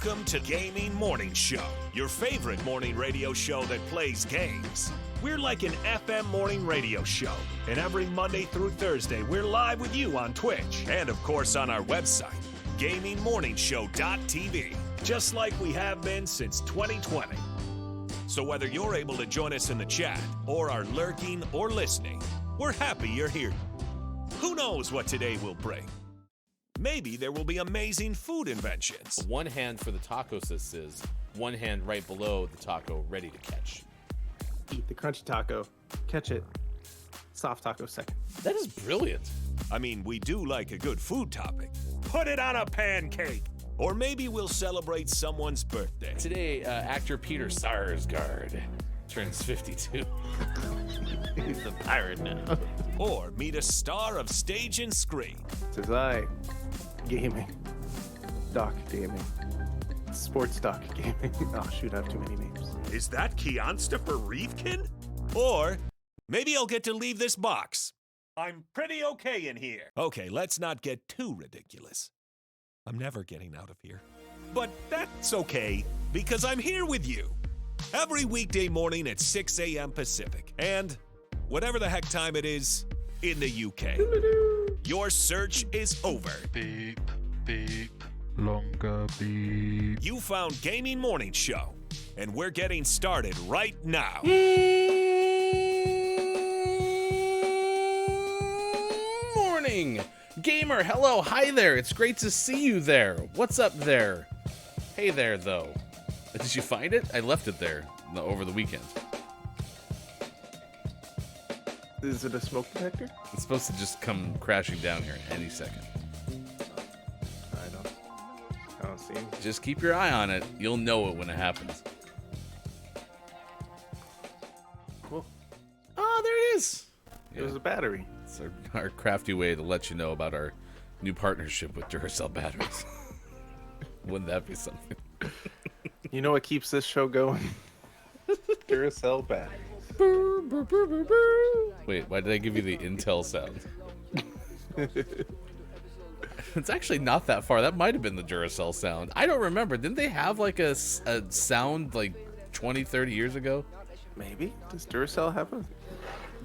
Welcome to Gaming Morning Show, your favorite morning radio show that plays games. We're like an FM morning radio show, and every Monday through Thursday, we're live with you on Twitch and, of course, on our website, gamingmorningshow.tv, just like we have been since 2020. So whether you're able to join us in the chat or are lurking or listening, we're happy you're here. Who knows what today will bring? Maybe there will be amazing food inventions. One hand for the taco says, one hand right below the taco ready to catch. Eat the crunchy taco, catch it, soft taco second. That is brilliant. I mean, we do like a good food topic. Put it on a pancake. Or maybe we'll celebrate someone's birthday. Today, actor Peter Sarsgaard turns 52. He's a pirate now. Or meet a star of stage and screen. Says I, gaming, doc gaming, sports doc gaming. Oh shoot, I have too many names. Is that Keonstopher Reefkin? Or maybe I'll get to leave this box. I'm pretty okay in here. Okay, let's not get too ridiculous. I'm never getting out of here. But that's okay, because I'm here with you. Every weekday morning at 6 a.m. Pacific. And whatever the heck time it is in the UK. Your search is over. Beep, beep, longer beep. You found Gaming Morning Show, and we're getting started right now. Morning! Gamer, hello, hi there. It's great to see you there. What's up there? Hey there, though. Did you find it? I left it there over the weekend. Is it a smoke detector? It's supposed to just come crashing down here any second. I don't see him. Just keep your eye on it. You'll know it when it happens. Cool. Oh, there it is. It was a battery. It's our crafty way to let you know about our new partnership with Duracell batteries. Wouldn't that be something? You know what keeps this show going? Duracell batteries. Wait, why did I give you the Intel sound? It's actually not that far. That might have been the Duracell sound. I don't remember. Didn't they have like a sound like 20, 30 years ago? Maybe. Does Duracell have a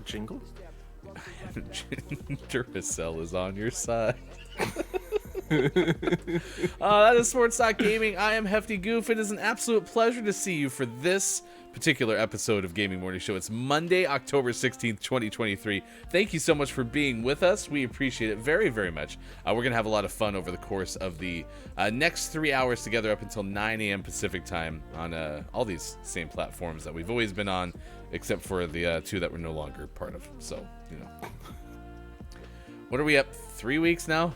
jingle? Duracell is on your side. That is Sports Talk Gaming. I am Hefty Goof. It is an absolute pleasure to see you for this particular episode of Gaming Morning Show. It's Monday, October 16th, 2023. Thank you so much for being with us. We appreciate it very, very much. We're going to have a lot of fun over the course of the next 3 hours together up until 9 a.m. Pacific time on all these same platforms that we've always been on, except for the two that we're no longer part of. So, you know. What are we up? 3 weeks now?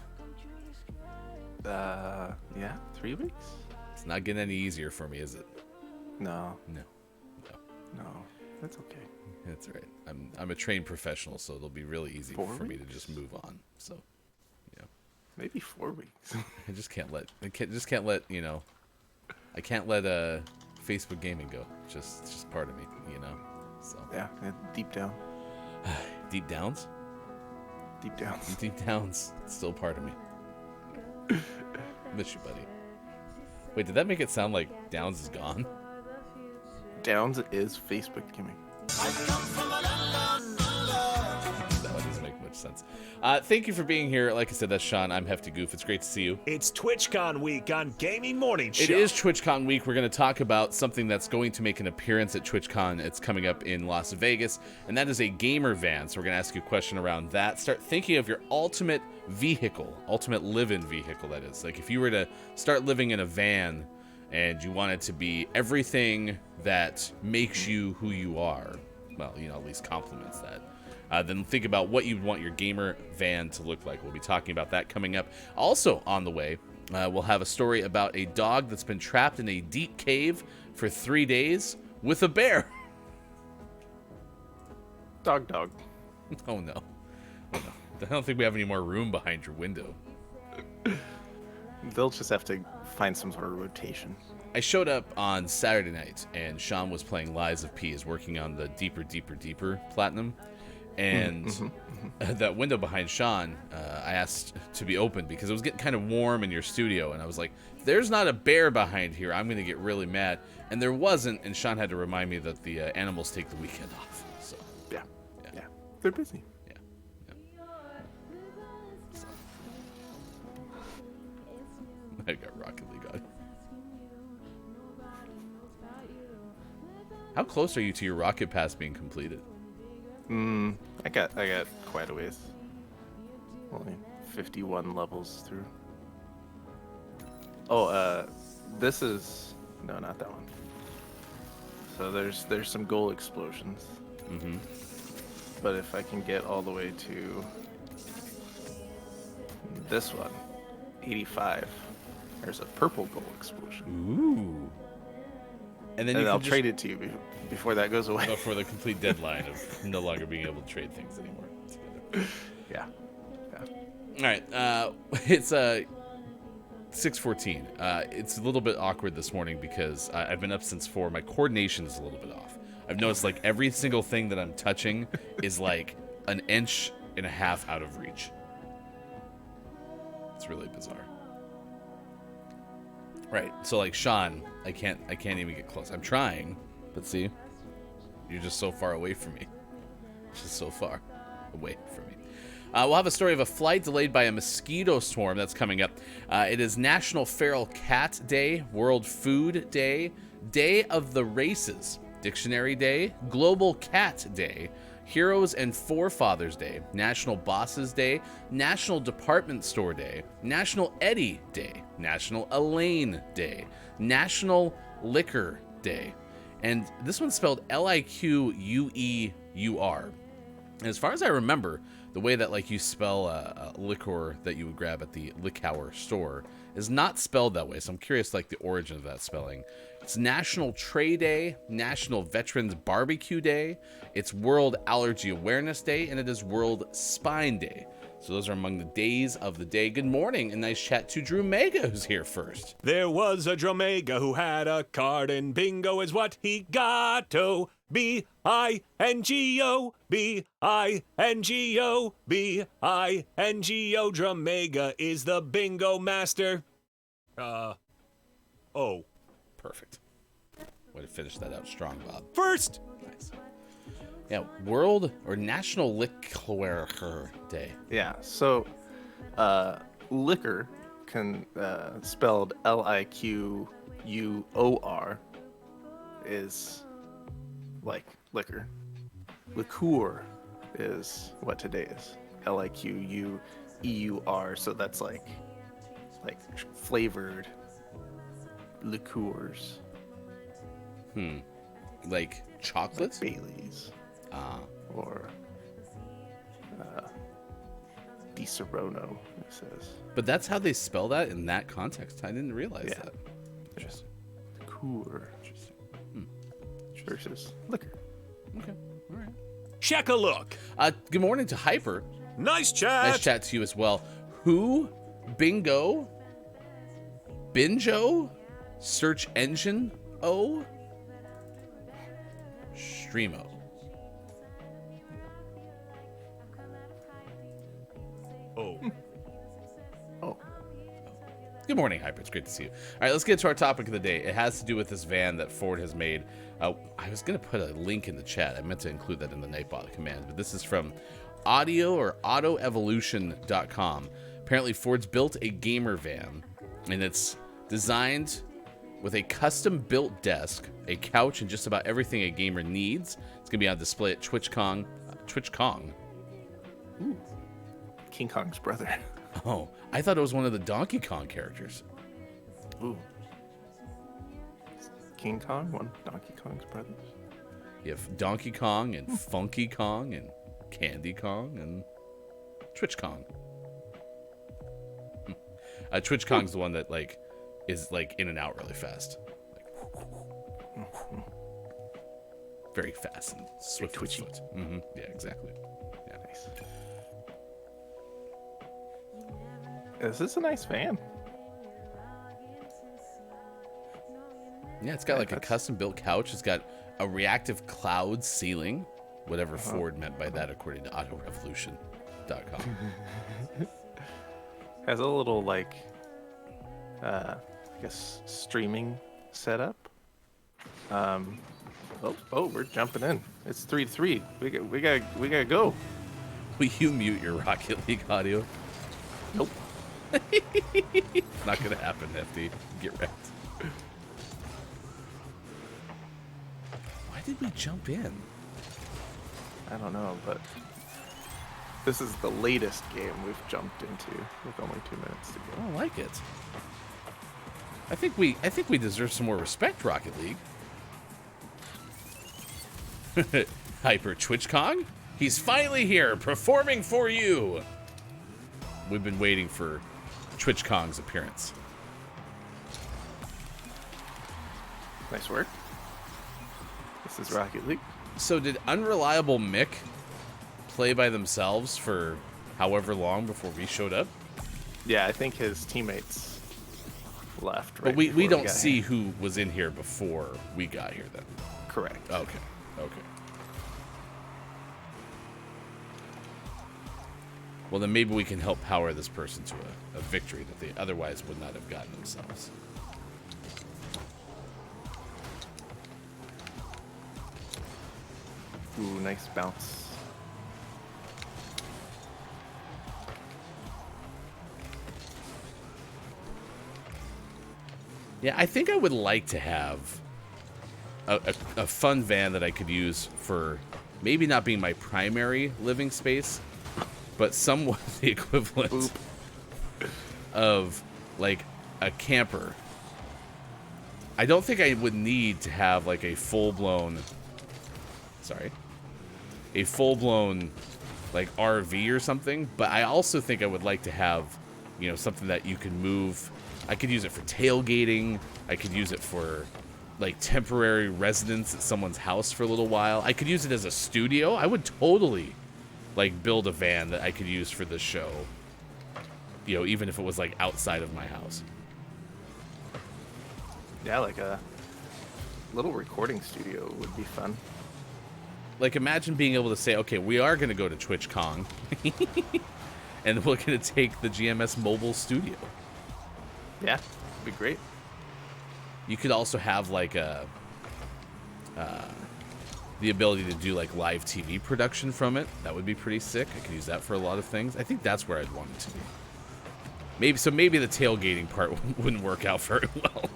Yeah, 3 weeks? It's not getting any easier for me, is it? No, No, that's okay. that's all right. I'm a trained professional, so it'll be really easy 4 for me to weeks? just move on. So, yeah, Maybe 4 weeks. I can't let you know. I can't let Facebook gaming go. It's just part of me, you know. So Yeah, deep down. deep downs, Deep down. deep downs, it's still part of me. Miss you, buddy. Wait, did that make it sound like Downs is gone? Downs is Facebook gaming. That doesn't make much sense. Thank you for being here. Like I said, that's Sean. I'm Hefty Goof. It's great to see you. It's TwitchCon week on Gaming Morning Show. It is TwitchCon week. We're going to talk about something that's going to make an appearance at TwitchCon. It's coming up in Las Vegas, and that is a gamer van. So we're going to ask you a question around that. Start thinking of your ultimate vehicle, ultimate live-in vehicle, that is. Like if you were to start living in a van and you want it to be everything that makes you who you are, well, you know, at least complements that. Then think about what you'd want your gamer van to look like. We'll be talking about that coming up. Also on the way, we'll have a story about a dog that's been trapped in a deep cave for 3 days with a bear. Dog. Oh no. I don't think we have any more room behind your window. They'll just have to find some sort of rotation. I showed up on Saturday night, and Sean was playing Lies of P, is working on the Deeper Platinum. And that window behind Sean, I asked to be opened because it was getting kind of warm in your studio, and I was like, if there's not a bear behind here, I'm going to get really mad. And there wasn't, and Sean had to remind me that the animals take the weekend off. So Yeah. They're busy. So. I got Rocket League on. How close are you to your Rocket Pass being completed? I got quite a ways. Only 51 levels through. Oh, this is no, not that one. So there's some goal explosions. Mm-hmm. But if I can get all the way to this one, 85, there's a purple goal explosion. Ooh. And then I'll trade it to you before that goes away. Before the complete deadline of no longer being able to trade things anymore. Yeah. All right. It's 6:14. It's a little bit awkward this morning because I've been up since 4. My coordination is a little bit off. I've noticed like every single thing that I'm touching is like an inch and a half out of reach. It's really bizarre. Right. So like Sean, I can't even get close. I'm trying, but see, you're just so far away from me. Just so far away from me. We'll have a story of a flight delayed by a mosquito swarm that's coming up. It is National Feral Cat Day, World Food Day, Day of the Races, Dictionary Day, Global Cat Day, Heroes and Forefathers Day, National Bosses Day, National Department Store Day, National Eddie Day, National Elaine Day, National Liquor Day. And this one's spelled Liqueur. And as far as I remember, the way that like you spell a liquor that you would grab at the liquor store is not spelled that way. So I'm curious like the origin of that spelling. It's National Tray Day, National Veterans Barbecue Day, it's World Allergy Awareness Day, and it is World Spine Day. So those are among the days of the day. Good morning, and nice chat to Drew Mega, who's here first. There was a Dromega who had a card, and bingo is what he got-o. B-I-N-G-O, B-I-N-G-O, B-I-N-G-O. Dromega is the bingo master. Oh. Perfect. Way to finish that out strong, Bob. First! Nice. Yeah, World or National Liquor Day. Yeah. So, liquor spelled Liqueur is like liquor. Liqueur is what today is. Liqueur. So that's like flavored liqueurs. Like chocolate? Like Bailey's. Or Di Serono, it says. But that's how they spell that in that context. I didn't realize that. Interesting. Liqueur. Interesting. Versus liquor. Okay. All right. Check a look. Good morning to Hyper. Nice chat. Nice chat to you as well. Who? Bingo? Binjo? Search engine? O? Streamo. Oh. Oh. Good morning, Hyper. It's great to see you. All right, let's get to our topic of the day. It has to do with this van that Ford has made. I was going to put a link in the chat. I meant to include that in the Nightbot command, but this is from autoevolution.com. Apparently, Ford's built a gamer van, and it's designed with a custom-built desk, a couch, and just about everything a gamer needs. It's going to be on display at TwitchCon. TwitchCon. Ooh. King Kong's brother. Oh, I thought it was one of the Donkey Kong characters. Ooh. King Kong, one of Donkey Kong's brothers. You have Donkey Kong and Funky Kong and Candy Kong and Twitch Kong. Twitch Kong's the one that like is like in and out really fast, like very fast and swift, twitchy. Mm-hmm. Yeah, exactly. Yeah, Nice. This is a nice van. Yeah, it's got like a that's- custom-built couch. It's got a reactive cloud ceiling. Whatever Ford meant by that, according to autorevolution.com. Has a little like, I guess streaming setup. Oh, we're jumping in. It's 3-3. We gotta go. Will you mute your Rocket League audio? Nope. Not gonna happen, FD. Get wrecked. Why did we jump in? I don't know, but this is the latest game we've jumped into with only 2 minutes to I go. don't like it. I think we deserve some more respect, Rocket League. Hyper TwitchCon? He's finally here, performing for you. We've been waiting for TwitchCon's appearance. Nice work. This is Rocket League. So did Unreliable Mick play by themselves for however long before we showed up? Yeah, I think his teammates left. But we before don't got see here. who was in here before we got here then. Correct. Okay. Well, then maybe we can help power this person to a victory that they otherwise would not have gotten themselves. Ooh, nice bounce. Yeah, I think I would like to have a fun van that I could use for maybe not being my primary living space, but somewhat the equivalent Boop. of like a camper. I don't think I would need to have like a full-blown like RV or something, but I also think I would like to have, you know, something that you can move. I could use it for tailgating. I could use it for like temporary residence at someone's house for a little while. I could use it as a studio. I would totally like build a van that I could use for this show. You know, even if it was like outside of my house. Yeah, like a little recording studio would be fun. Like, imagine being able to say, okay, we are going to go to TwitchCon, and we're going to take the GMS mobile studio. Yeah, would be great. You could also have, like, the ability to do, like, live TV production from it. That would be pretty sick. I could use that for a lot of things. I think that's where I'd want it to be. Maybe the tailgating part wouldn't work out very well.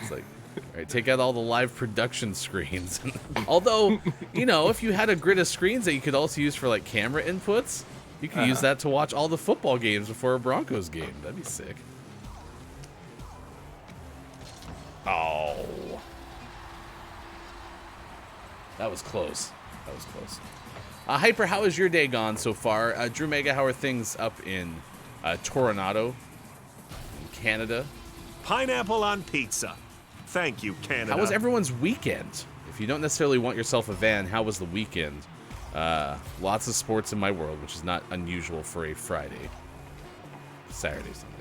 It's like, all right, take out all the live production screens. Although, you know, if you had a grid of screens that you could also use for like camera inputs, you could use that to watch all the football games before a Broncos game. That'd be sick. Oh. That was close. Hyper, how has your day gone so far? Drew Mega, how are things up in Toronto, in Canada? Pineapple on pizza. Thank you, Canada. How was everyone's weekend? If you don't necessarily want yourself a van, how was the weekend? Lots of sports in my world, which is not unusual for a Friday, Saturday, Sunday.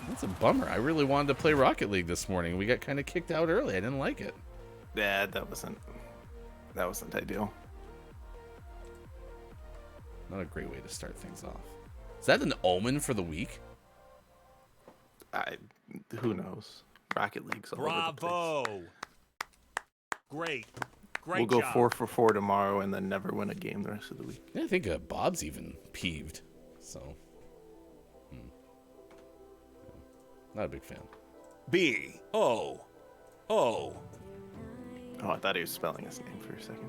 That's a bummer. I really wanted to play Rocket League this morning. We got kind of kicked out early. I didn't like it. Yeah, that wasn't ideal. Not a great way to start things off. Is that an omen for the week? Who knows? Rocket League's all over the place. Bravo. Great We'll go job. 4 for 4 tomorrow and then never win a game the rest of the week. Yeah, I think Bob's even peeved. So, not a big fan. B-O-O. Oh, I thought he was spelling his name for a second.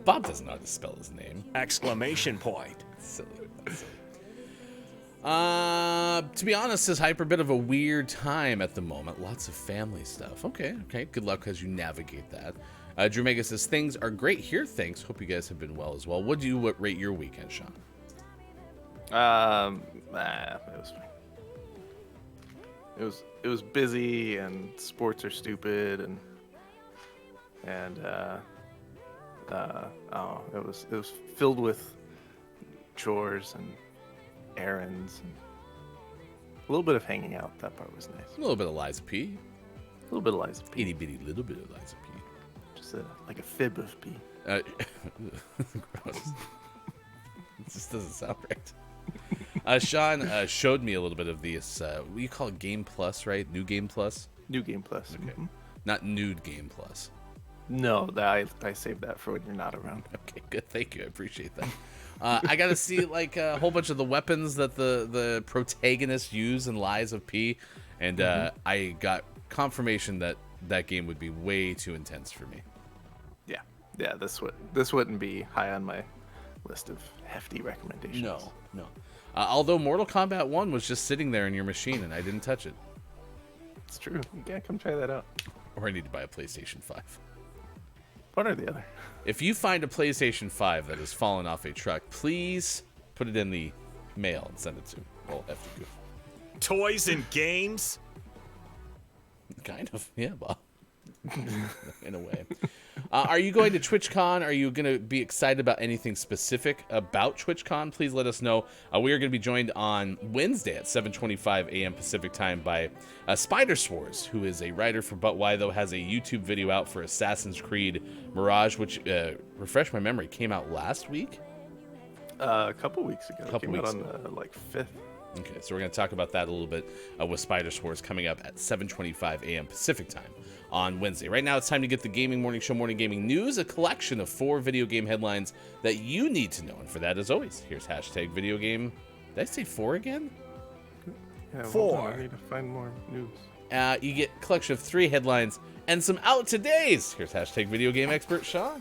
Bob doesn't know how to spell his name. Exclamation point. Silly. That's silly. To be honest, this Hyper, bit of a weird time at the moment. Lots of family stuff. Okay. Good luck as you navigate that. Drew Mega says, things are great here, thanks. Hope you guys have been well as well. What do you rate your weekend, Sean? It was fine. It was busy and sports are stupid and it was filled with chores and errands. And a little bit of hanging out. That part was nice. A little bit of Liza P. A little bit of Liza P. Itty bitty little bit of Liza P. Just like a fib of P. Gross. It just doesn't sound right. Sean showed me a little bit of this. What do you call it? Game Plus, right? New Game Plus? New Game Plus. Okay. Not Nude Game Plus. No, I saved that for when you're not around. Okay, good. Thank you. I appreciate that. I got to see like a whole bunch of the weapons that the protagonists use in Lies of P, and I got confirmation that that game would be way too intense for me. Yeah. This wouldn't be high on my list of hefty recommendations. No. Although Mortal Kombat 1 was just sitting there in your machine and I didn't touch it. It's true. Yeah, come try that out. Or I need to buy a PlayStation 5. One or the other. If you find a PlayStation 5 that has fallen off a truck, please put it in the mail and send it to Well, FTQ. Toys and games? Kind of, yeah, Bob. In a way. Are you going to TwitchCon? Are you going to be excited about anything specific about TwitchCon? Please let us know. We are going to be joined on Wednesday at 7:25 a.m. Pacific time by Spider Swars, who is a writer for But Why Though, has a YouTube video out for Assassin's Creed Mirage, which, refresh my memory, came out last week? A couple weeks ago. It came out on the 5th. Okay, so we're going to talk about that a little bit with Spider Swars coming up at 7:25 a.m. Pacific time on Wednesday. Right now, it's time to get the Gaming Morning Show Morning Gaming News, a collection of 4 video game headlines that you need to know. And for that, as always, here's hashtag video game. Did I say 4 again? Yeah, 4. hold on, I need to find more news. You get a collection of 3 headlines and some out-to-days. Here's hashtag video game expert Sean.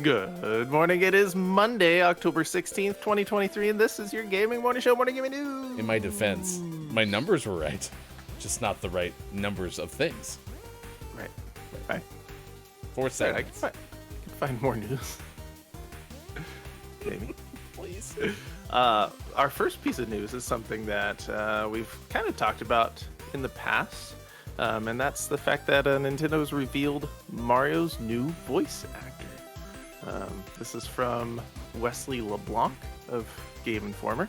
Good morning. It is Monday, October 16th, 2023, and this is your Gaming Morning Show Morning Gaming News. In my defense, my numbers were right, just not the right numbers of things. Right. 4 I seconds. can find more news. Maybe. Please. Our first piece of news is something that we've kind of talked about in the past, and that's the fact that Nintendo's revealed Mario's new voice actor. This is from Wesley LeBlanc of Game Informer.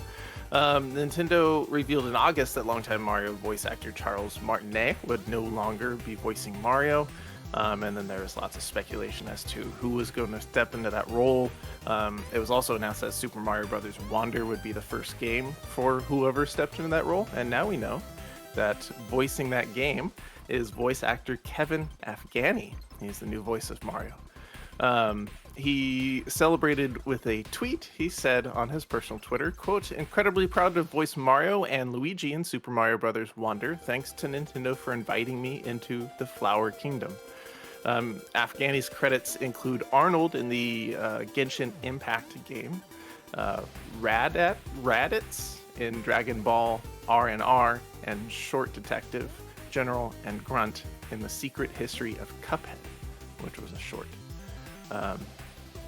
Nintendo revealed in August that longtime Mario voice actor Charles Martinet would no longer be voicing Mario. And then there was lots of speculation as to who was going to step into that role. It was also announced that Super Mario Bros. Wonder would be the first game for whoever stepped into that role. And now we know that voicing that game is voice actor Kevin Afghani. He's the new voice of Mario. He celebrated with a tweet. He said on his personal Twitter, quote, "Incredibly proud to voice Mario and Luigi in Super Mario Bros. Wonder. Thanks to Nintendo for inviting me into the Flower Kingdom." Afghani's credits include Arnold in the Genshin Impact game, Raditz in Dragon Ball R&R, and Short Detective, General, and Grunt in The Secret History of Cuphead, which was a short.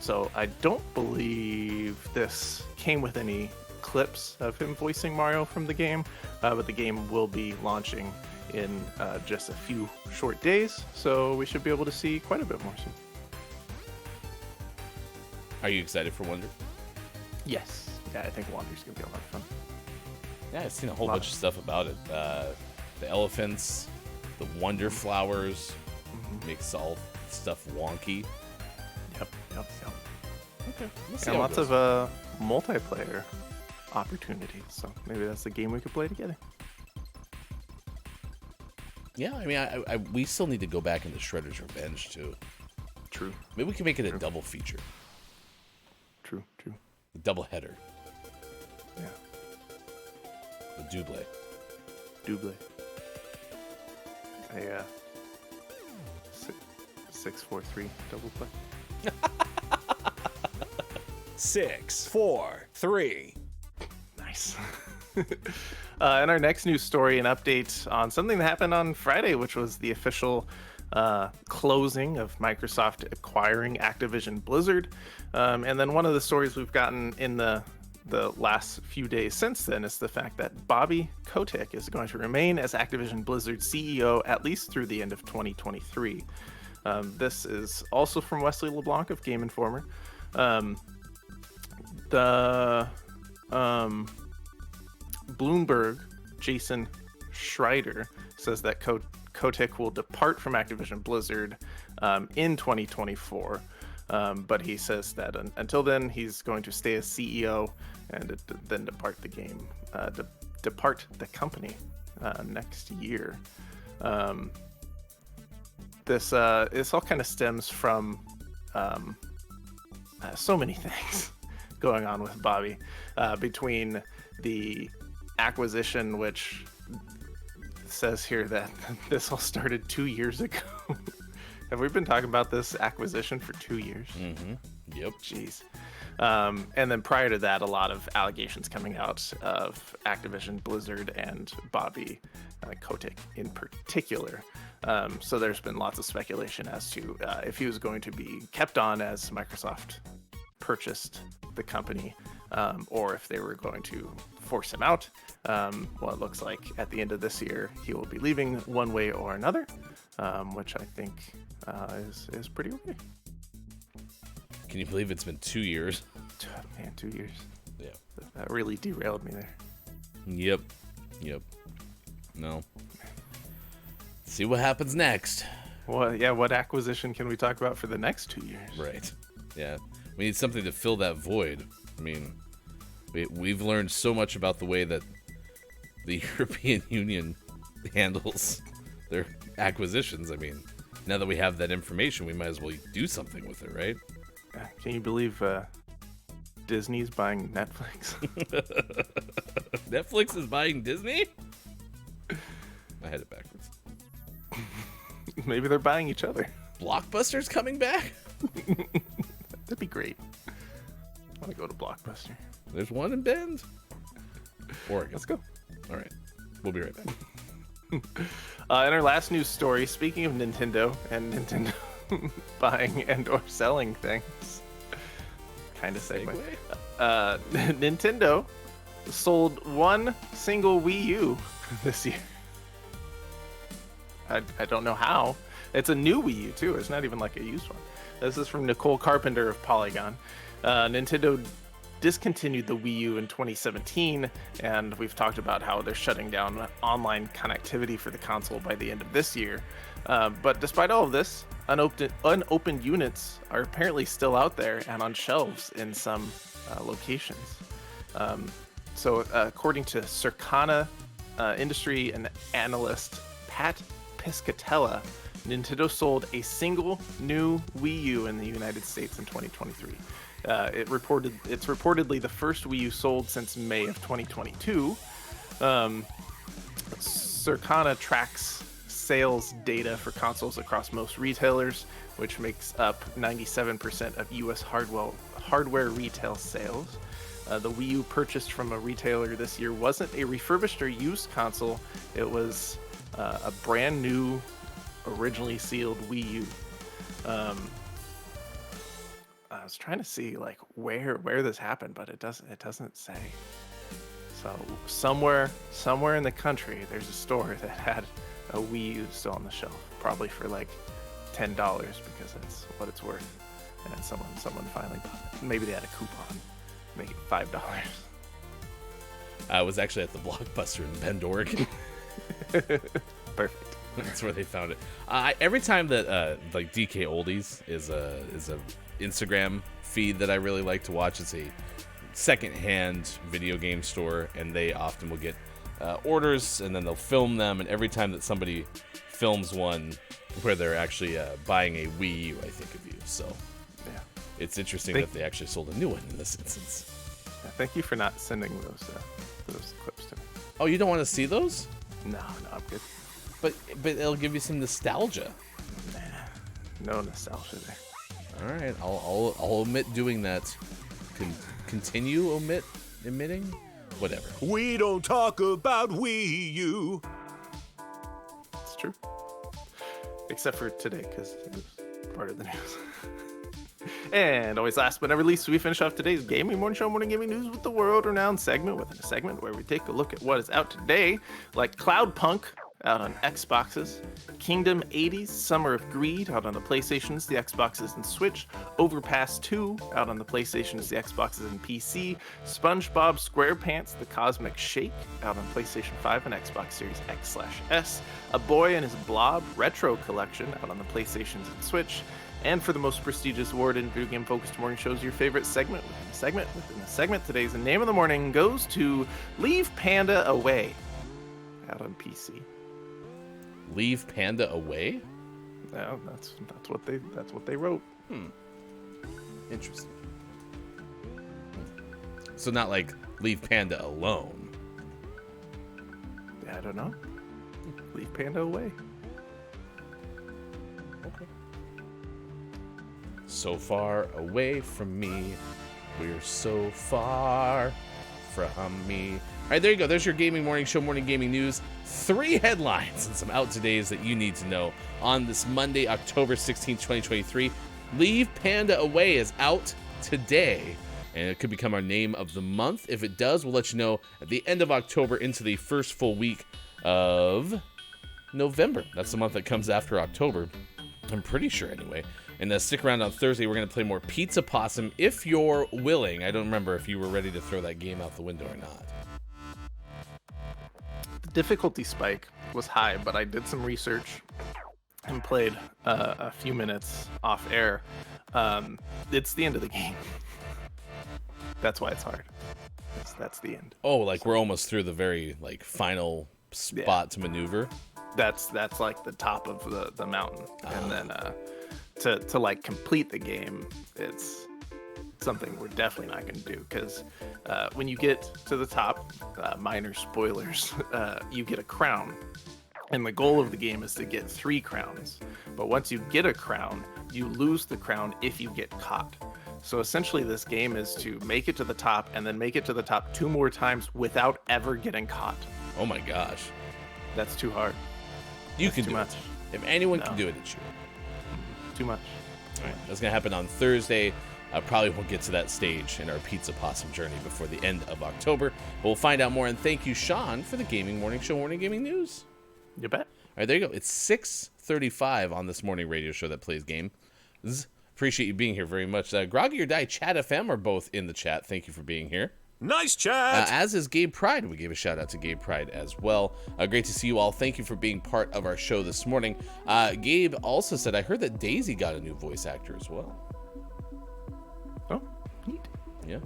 So I don't believe this came with any clips of him voicing Mario from the game, but the game will be launching in just a few short days, so we should be able to see quite a bit more soon. Are you excited for Wonder? Yes. Yeah, I think Wonder's gonna be a lot of fun. Yeah, I've seen a whole bunch of stuff about it. The elephants, the wonder flowers, makes all stuff wonky. Yep. Okay. We'll see And how it lots goes. of multiplayer opportunities, so maybe that's the game we could play together. Yeah, I mean, we still need to go back into Shredder's Revenge too. True. Maybe we can make it a double feature, True. a double header, Yeah. a double. Double. A 6-4-3 double play. 6, 4, 3. Nice. And our next news story, an update on something that happened on Friday, which was the official closing of Microsoft acquiring Activision Blizzard. And then one of the stories we've gotten in the last few days since then is the fact that Bobby Kotick is going to remain as Activision Blizzard CEO at least through the end of 2023. This is also from Wesley LeBlanc of Game Informer. Bloomberg, Jason Schreider, says that Kotick will depart from Activision Blizzard in 2024. But he says that until then, he's going to stay as CEO and then depart the game, depart the company next year. This all kind of stems from so many things going on with Bobby, between the acquisition, which says here that this all started 2 years ago. Have we been talking about this acquisition for 2 years? Mm-hmm. Yep. Jeez. And then prior to that, a lot of allegations coming out of Activision, Blizzard, and Bobby Kotick in particular. So there's been lots of speculation as to if he was going to be kept on as Microsoft purchased the company, or if they were going to force him out. Well, it looks like at the end of this year, he will be leaving one way or another, which I think is pretty okay. Can you believe it's been 2 years? Man, 2 years. Yeah. That really derailed me there. Yep. No. See what happens next. Well, yeah, what acquisition can we talk about for the next 2 years? Right. Yeah. We need something to fill that void. I mean, we've learned so much about the way that the European Union handles their acquisitions. I mean, now that we have that information, we might as well do something with it, right? Can you believe Disney's buying Netflix? Netflix is buying Disney? I had it backwards. Maybe they're buying each other. Blockbuster's coming back? That'd be great. I want to go to Blockbuster. There's one in Bend. Oregon. Let's go. All right. We'll be right back. In our last news story, speaking of Nintendo and Nintendo buying and or selling things, kind of segue. Nintendo sold one single Wii U this year. I don't know how. It's a new Wii U too. It's not even like a used one. This is from Nicole Carpenter of Polygon. Nintendo discontinued the Wii U in 2017, and we've talked about how they're shutting down online connectivity for the console by the end of this year. But despite all of this, unopened units are apparently still out there and on shelves in some locations. So according to Circana industry and analyst Pat Piscatella, Nintendo sold a single new Wii U in the United States in 2023. It's reportedly the first Wii U sold since May of 2022. Circana tracks sales data for consoles across most retailers, which makes up 97% of U.S. hardware retail sales. The Wii U purchased from a retailer this year wasn't a refurbished or used console. It was a brand new, originally sealed Wii U. I was trying to see like where this happened, but it doesn't say. So somewhere in the country, there's a store that had a Wii U still on the shelf, probably for like $10 because that's what it's worth. And someone finally bought it. Maybe they had a coupon, make it $5. I was actually at the Blockbuster in Bend, Oregon. Perfect. That's where they found it. Every time that like DK Oldies is a Instagram feed that I really like to watch. It's a secondhand video game store, and they often will get orders, and then they'll film them. And every time that somebody films one where they're actually buying a Wii U, I think of you. So yeah, it's interesting that they actually sold a new one in this instance. Yeah, thank you for not sending those clips to me. Oh, you don't want to see those? No, I'm good. But it'll give you some nostalgia. Nah, no nostalgia there. All right, I'll omit doing that. Continue emitting? Whatever. We don't talk about Wii U. It's true. Except for today, because it was part of the news. And always last but never least, we finish off today's Gaming Morning Show Morning Gaming News with the world-renowned segment, within a segment where we take a look at what is out today, like Cloudpunk out on Xboxes. Kingdom 80s Summer of Greed out on the PlayStations, the Xboxes, and Switch. Overpass 2 out on the PlayStations, the Xboxes, and PC. SpongeBob SquarePants The Cosmic Shake out on PlayStation 5 and Xbox Series X/S. A Boy and His Blob Retro Collection out on the PlayStations and Switch. And for the most prestigious award in video game focused morning shows, your favorite segment within the segment, today's name of the morning goes to Leave Panda Away out on PC. Leave Panda Away? No, that's what they wrote. Interesting. So not like Leave Panda Alone. I don't know. Leave Panda Away. Okay. So far away from me. We're so far from me. All right, there you go. There's your gaming morning show, morning gaming news. 3 headlines and some out-to-days that you need to know on this Monday, October 16th, 2023. Leave Panda Away is out today, and it could become our name of the month. If it does, we'll let you know at the end of October into the first full week of November. That's the month that comes after October. I'm pretty sure anyway. And stick around on Thursday. We're going to play more Pizza Possum if you're willing. I don't remember if you were ready to throw that game out the window or not. The difficulty spike was high, but I did some research and played a few minutes off air. It's the end of the game. That's why it's hard. That's the end. Oh, like we're almost through the very final spot to maneuver. That's like the top of the mountain, and then to like complete the game, it's something we're definitely not going to do, because when you get to the top, minor spoilers, you get a crown, and the goal of the game is to get 3 crowns. But once you get a crown, you lose the crown if you get caught. So essentially this game is to make it to the top and then make it to the top 2 more times without ever getting caught. Oh my gosh. That's too hard. You That's can too do much. it. If anyone No. can do it, it's you. Too much. All right, that's going to happen on Thursday. Probably won't get to that stage in our Pizza Possum journey before the end of October. But we'll find out more, and thank you, Sean, for the Gaming Morning Show, Morning Gaming News. You bet. All right, there you go. It's 6:35 on this morning radio show that plays games. Appreciate you being here very much. Groggy or Die, Chat FM are both in the chat. Thank you for being here. Nice chat. As is Gabe Pride. We gave a shout out to Gabe Pride as well. Great to see you all. Thank you for being part of our show this morning. Gabe also said, I heard that Daisy got a new voice actor as well. Oh, neat. Yeah.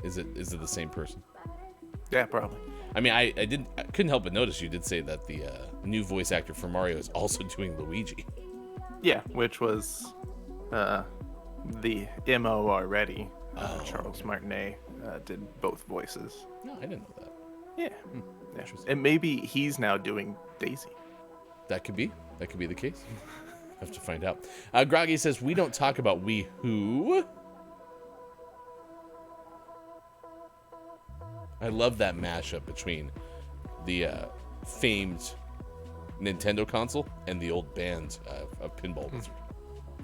Is it the same person? Yeah, probably. I mean, I couldn't help but notice you did say that the new voice actor for Mario is also doing Luigi. Yeah, which was the MO already. Charles Martinet did both voices. No, I didn't know that. Yeah. Interesting. And maybe he's now doing Daisy. That could be the case. Have to find out. Groggy says, we don't talk about We Who. I love that mashup between the famed Nintendo console and the old band of Pinball Wizard.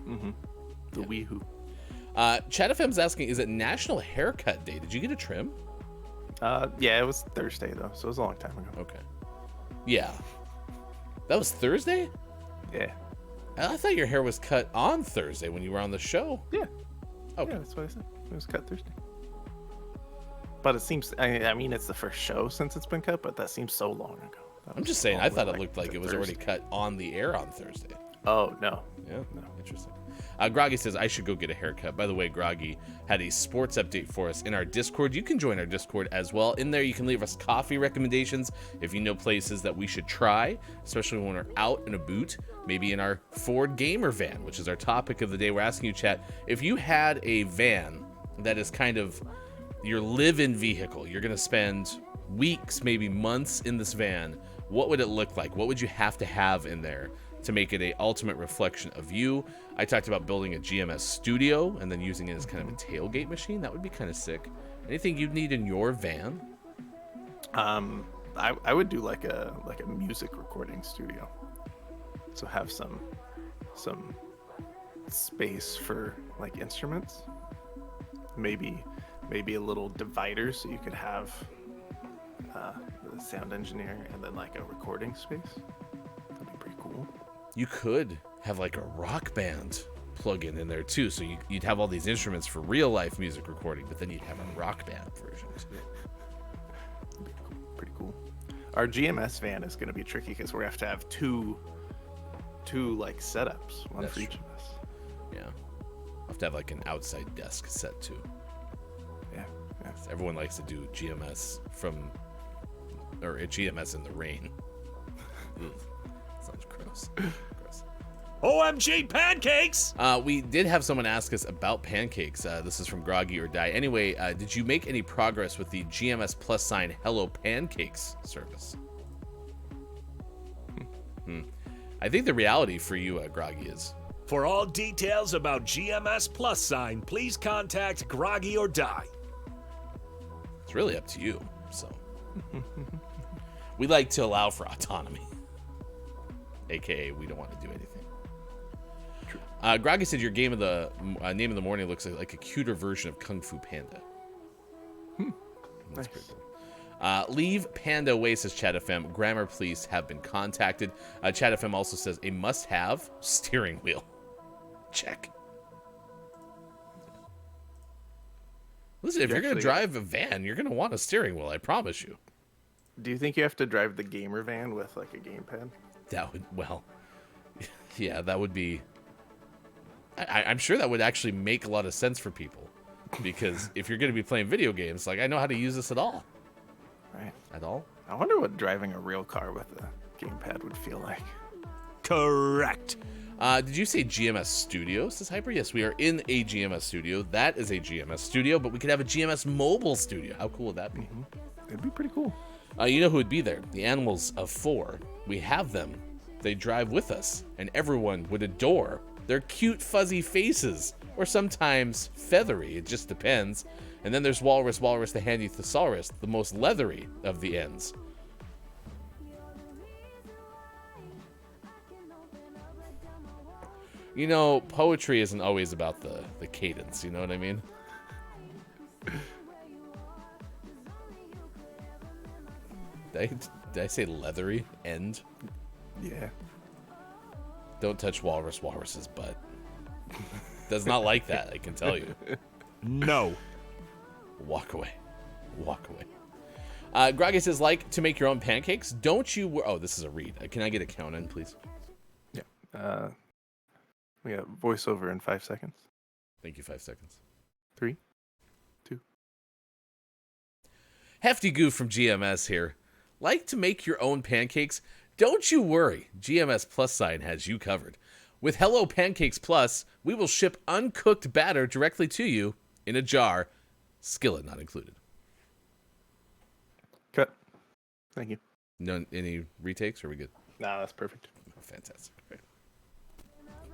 Mm-hmm. The Wii Who. Chat FM's asking, is it National Haircut Day? Did you get a trim? Yeah, it was Thursday though, so it was a long time ago. Okay. Yeah. That was Thursday? Yeah. I thought your hair was cut on Thursday when you were on the show. Yeah. Okay. Yeah, that's what I said. It was cut Thursday. But it seems, I mean, it's the first show since it's been cut, but that seems so long ago. I'm just saying, I thought it looked like it was already cut on the air on Thursday. Oh, no. Yeah, no, interesting. Groggy says, I should go get a haircut. By the way, Groggy had a sports update for us in our Discord. You can join our Discord as well. In there, you can leave us coffee recommendations if you know places that we should try, especially when we're out and about, maybe in our Ford Gamer van, which is our topic of the day. We're asking you, chat, if you had a van that is kind of your live-in vehicle, you're going to spend weeks, maybe months in this van, what would it look like? What would you have to have in there to make it a ultimate reflection of you? I talked about building a GMS studio and then using it as kind of a tailgate machine. That would be kind of sick. Anything you'd need in your van? I would do like a music recording studio. So have some space for like instruments. Maybe a little divider so you could have the sound engineer and then like a recording space. You could have like a rock band plug-in in there too, so you'd have all these instruments for real life music recording, but then you'd have a rock band version too. Pretty cool. Our GMS van is going to be tricky because we have to have two like setups, one That's for each true. of us. Yeah. I'll have to have like an outside desk set too. Yeah. Everyone likes to do GMS or a GMS in the rain. Ugh. Sounds gross. OMG pancakes! We did have someone ask us about pancakes. This is from Groggy or Die. Anyway, did you make any progress with the GMS + Hello Pancakes service? I think the reality for you, Groggy, is For all details about GMS +, please contact Groggy or Die. it's really up to you. So we like to allow for autonomy, aka we don't want to do anything. Groggy said your name of the morning looks like a cuter version of Kung Fu Panda. That's pretty cool. Leave Panda away, says Chat FM. Grammar police have been contacted. Chat FM also says a must-have steering wheel. Check. Listen, if you're going to drive a van, you're going to want a steering wheel, I promise you. Do you think you have to drive the gamer van with like a gamepad? That would, well, yeah, that would be... I'm sure that would actually make a lot of sense for people. Because if you're going to be playing video games, like, I know how to use this at all. Right. At all? I wonder what driving a real car with a gamepad would feel like. Correct. Did you say GMS Studio, says Hyper? Yes, we are in a GMS studio. That is a GMS studio, but we could have a GMS mobile studio. How cool would that be? It'd be pretty cool. You know who would be there? The animals of 4. We have them. They drive with us, and everyone would adore their cute, fuzzy faces, or sometimes feathery. It just depends. And then there's Walrus, the handy thesaurus, the most leathery of the ends. You know, poetry isn't always about the cadence, you know what I mean? Did I say leathery end? Yeah. Don't touch Walrus's butt. Does not like that, I can tell you. No. Walk away. Walk away. Groggy says, like to make your own pancakes? Don't you... Oh, this is a read. Can I get a count in, please? Yeah. We got voiceover in 5 seconds. Thank you, 5 seconds. 3, 2. Hefty Goof from GMS here. Like to make your own pancakes? Don't you worry. GMS + has you covered. With Hello Pancakes Plus, we will ship uncooked batter directly to you in a jar, skillet not included. Cut. Thank you. No, any retakes? Are we good? Nah, that's perfect. Oh, fantastic. Right.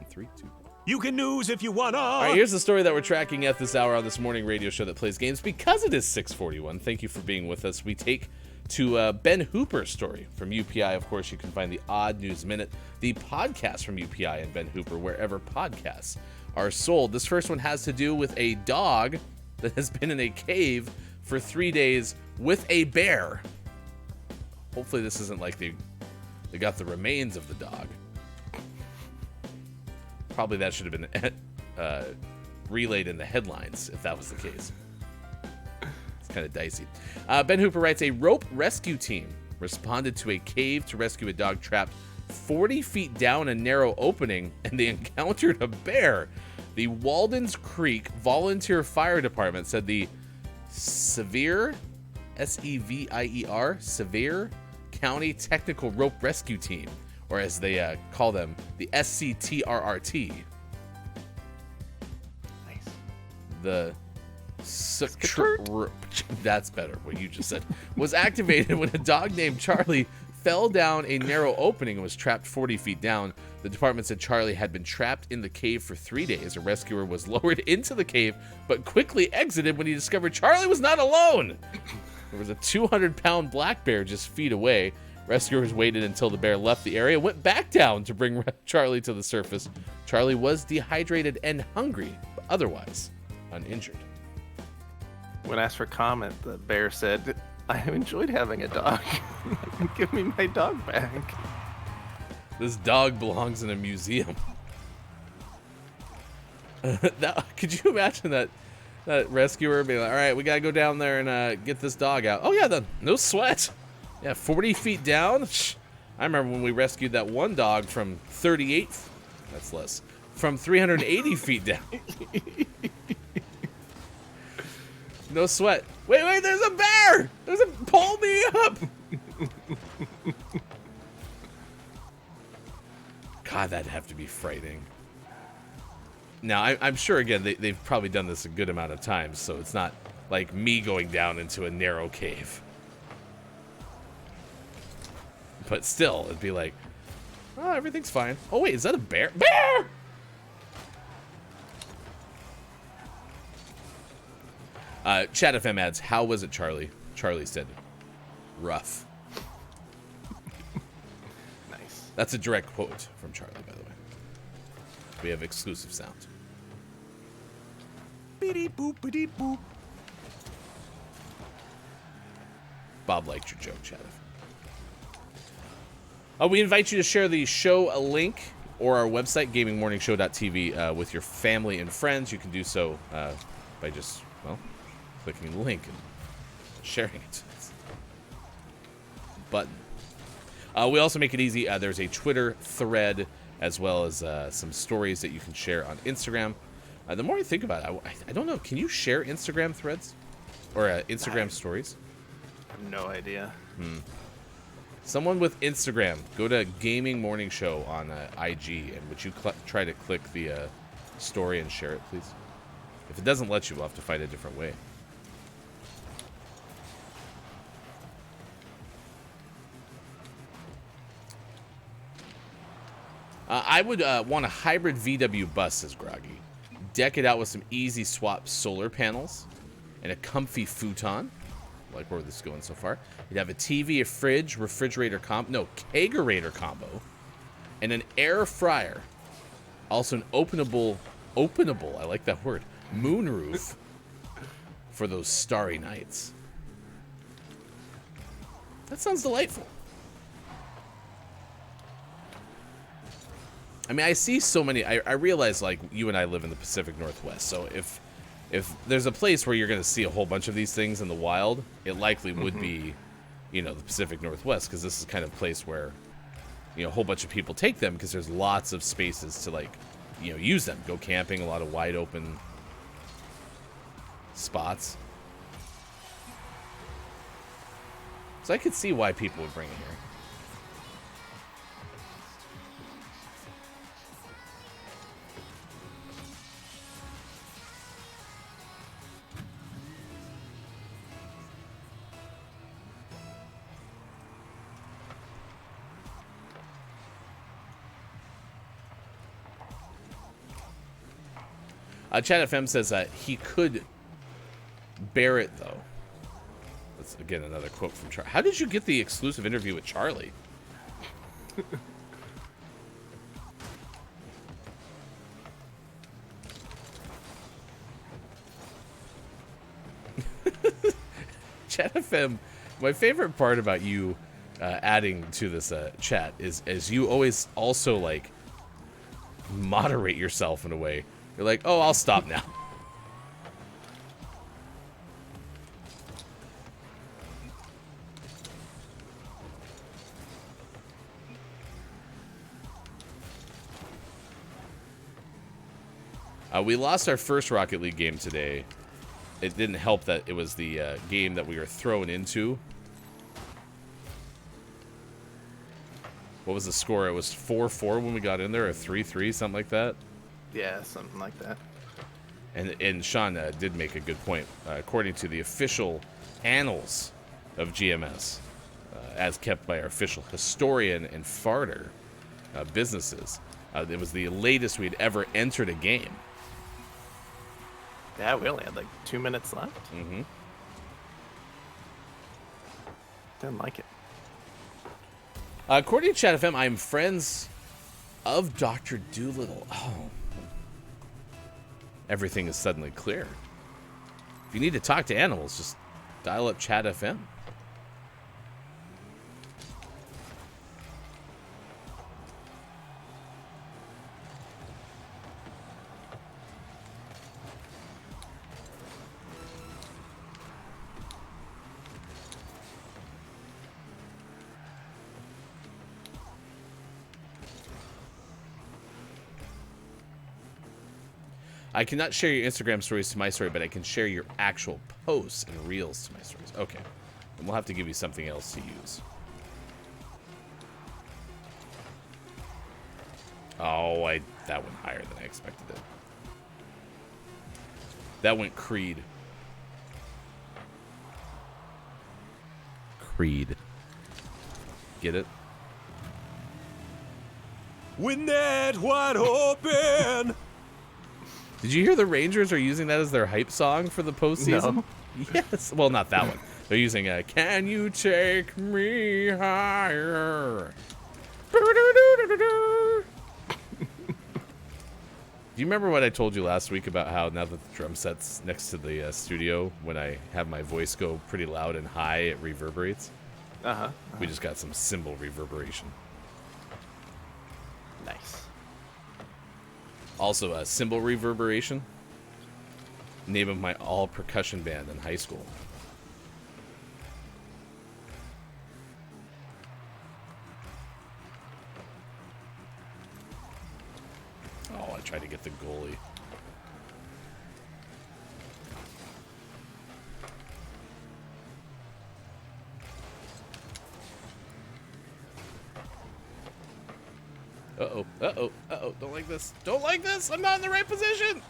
3, 2, 1. You can news if you wanna. All right, here's the story that we're tracking at this hour on this morning radio show that plays games because it is 6:41. Thank you for being with us. We take to Ben Hooper's story from UPI. Of course, you can find the Odd News Minute, the podcast from UPI and Ben Hooper, wherever podcasts are sold. This first one has to do with a dog that has been in a cave for 3 days with a bear. Hopefully this isn't like they got the remains of the dog. Probably that should have been relayed in the headlines if that was the case. It's kind of dicey. Ben Hooper writes, a rope rescue team responded to a cave to rescue a dog trapped 40 feet down a narrow opening, and they encountered a bear. The Walden's Creek Volunteer Fire Department said the Sevier, S-E-V-I-E-R, Sevier County Technical Rope Rescue Team, or as they call them, the SCTRRT. Nice. The that's better, what you just said, was activated when a dog named Charlie fell down a narrow opening and was trapped 40 feet down. The department said Charlie had been trapped in the cave for 3 days. A rescuer was lowered into the cave, but quickly exited when he discovered Charlie was not alone. There was a 200-pound black bear just feet away. Rescuers waited until the bear left the area, went back down to bring Charlie to the surface. Charlie was dehydrated and hungry, but otherwise uninjured. When asked for comment, the bear said, I have enjoyed having a dog. Give me my dog back. This dog belongs in a museum. Could you imagine that rescuer being like, all right, we gotta go down there and get this dog out. Oh yeah, then no sweat. Yeah, 40 feet down. I remember when we rescued that one dog from 38. That's less. From 380 feet down. No sweat. Wait, there's a bear! Pull me up! God, that'd have to be frightening. Now, I'm sure, again, they've probably done this a good amount of times, so it's not like me going down into a narrow cave. But still, it'd be like, oh, everything's fine. Oh, wait, is that a bear? Bear! Chat FM adds, how was it, Charlie? Charlie said, rough. Nice. That's a direct quote from Charlie, by the way. We have exclusive sound. Beep boop beep boop. Bob liked your joke, Chat FM. We invite you to share the show link or our website, gamingmorningshow.tv, with your family and friends. You can do so by just, well, clicking the link and sharing it. Button. We also make it easy. There's a Twitter thread as well as some stories that you can share on Instagram. The more I think about it, I don't know. Can you share Instagram threads or Instagram stories? I have no idea. Someone with Instagram, go to Gaming Morning Show on IG, and would you try to click the story and share it, please? If it doesn't let you, we'll have to find a different way. I would want a hybrid VW bus, says Groggy. Deck it out with some easy swap solar panels and a comfy futon. I like where this is going so far. You'd have a TV, a fridge, kegerator combo, and an air fryer. Also an openable, I like that word, moonroof for those starry nights. That sounds delightful. I mean, I see so many. I realize, like, you and I live in the Pacific Northwest, so if there's a place where you're going to see a whole bunch of these things in the wild, it likely would be, the Pacific Northwest, because this is the kind of place where, a whole bunch of people take them because there's lots of spaces to, like, use them. Go camping, a lot of wide open spots. So I could see why people would bring it here. Chat FM says he could bear it, though. That's, again, another quote from Charlie. How did you get the exclusive interview with Charlie? Chat FM, my favorite part about you adding to this chat is you always also, like, moderate yourself in a way. You're like, oh, I'll stop now. We lost our first Rocket League game today. It didn't help that it was the game that we were thrown into. What was the score? It was 4-4 when we got in there, or 3-3, something like that. Yeah, something like that. And Sean did make a good point. According to the official annals of GMS, as kept by our official historian and farter businesses, it was the latest we'd ever entered a game. Yeah, we only had like 2 minutes left. Mm-hmm. Didn't like it. According to Chat FM, I'm friends of Dr. Doolittle. Oh. Everything is suddenly clear. If you need to talk to animals, just dial up Chat FM. I cannot share your Instagram stories to my story, but I can share your actual posts and reels to my stories. Okay. And we'll have to give you something else to use. Oh, that went higher than I expected it. That went Creed. Creed. Get it? With net wide open. Did you hear the Rangers are using that as their hype song for the postseason? No. Yes. Well, not that one. They're using Can You Take Me Higher? Do you remember what I told you last week about how now that the drum set's next to the studio, when I have my voice go pretty loud and high, it reverberates? Uh-huh. We just got some cymbal reverberation. Nice. Also, cymbal reverberation. Name of my all percussion band in high school. Oh, I tried to get the goalie. Uh-oh, uh-oh, uh-oh, don't like this. Don't like this! I'm not in the right position!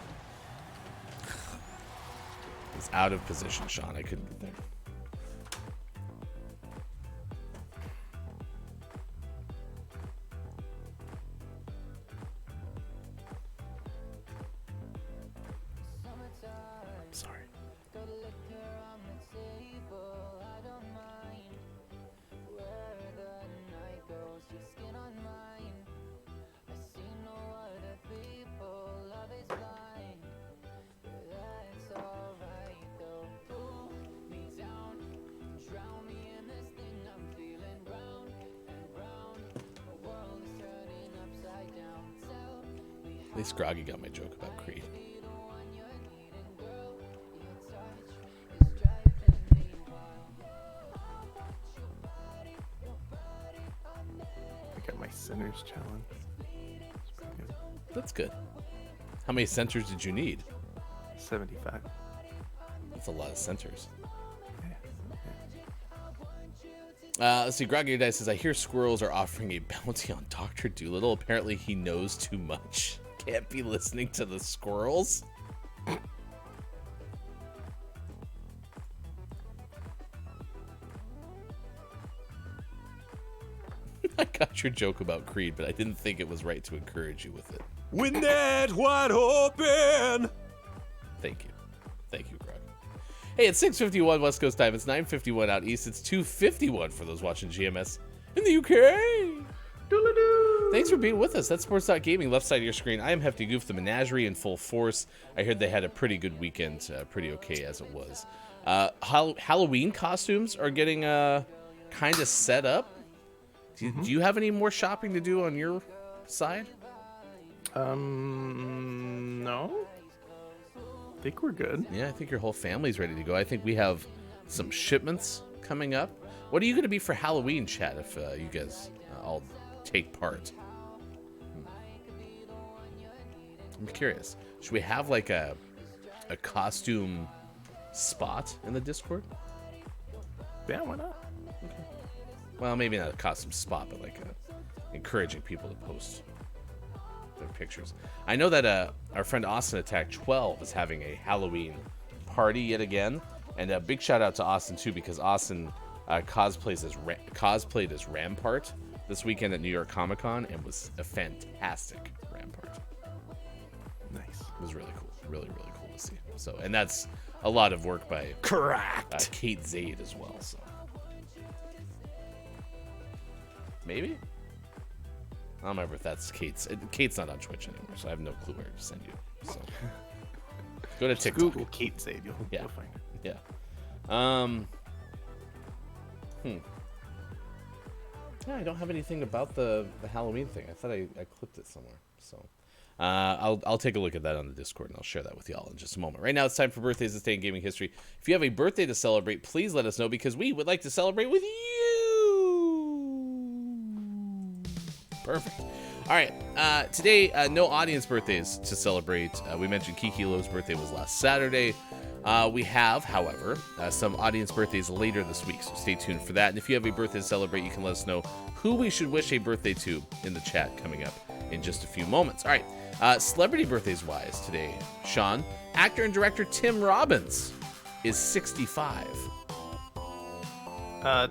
It's out of position, Sean. I couldn't get there. Sorry. At least Groggy got my joke about Creed. I got my centers challenge. It's pretty good. That's good. How many centers did you need? 75. That's a lot of centers. Yeah. Let's see. Groggy Dice says, I hear squirrels are offering a bounty on Dr. Doolittle. Apparently he knows too much. Can't be listening to the squirrels. I got your joke about Creed, but I didn't think it was right to encourage you with it. With net wide open. Thank you. Thank you, Grog. Hey, it's 6:51 West Coast time. It's 9:51 out east. It's 2:51 for those watching GMS in the UK. Doodle-doo. Thanks for being with us. That's Sports.Gaming, left side of your screen. I am Hefty Goof, the Menagerie in full force. I heard they had a pretty good weekend, pretty okay as it was. Halloween costumes are getting kind of set up. Do you have any more shopping to do on your side? No. I think we're good. Yeah, I think your whole family's ready to go. I think we have some shipments coming up. What are you going to be for Halloween, chat, if you guys all take part? I'm curious. Should we have like a costume spot in the Discord? Yeah, why not? Well, maybe not a costume spot, but like encouraging people to post their pictures. I know that our friend Austin Attack 12 is having a Halloween party yet again, and a big shout out to Austin too, because Austin cosplayed as Rampart this weekend at New York Comic Con and was a fantastic Rampart. Nice. It was really cool, really cool to see. So, and that's a lot of work by Correct. Kate Zaid as well. So maybe. I don't remember if that's Kate's. Kate's not on Twitch anymore, so I have no clue where to send you. So go to TikTok. Google Kate Zaid. You'll find it. Yeah. Yeah, I don't have anything about the Halloween thing. I thought I clipped it somewhere. So I'll take a look at that on the Discord, and I'll share that with y'all in just a moment. Right now, it's time for birthdays this day in gaming history. If you have a birthday to celebrate, please let us know, because we would like to celebrate with you. Perfect. All right. Today, no audience birthdays to celebrate. We mentioned Kiki Lowe's birthday was last Saturday. We have, however, some audience birthdays later this week, so stay tuned for that. And if you have a birthday to celebrate, you can let us know who we should wish a birthday to in the chat coming up in just a few moments. All right. Celebrity birthdays wise today, Sean, actor and director Tim Robbins is 65.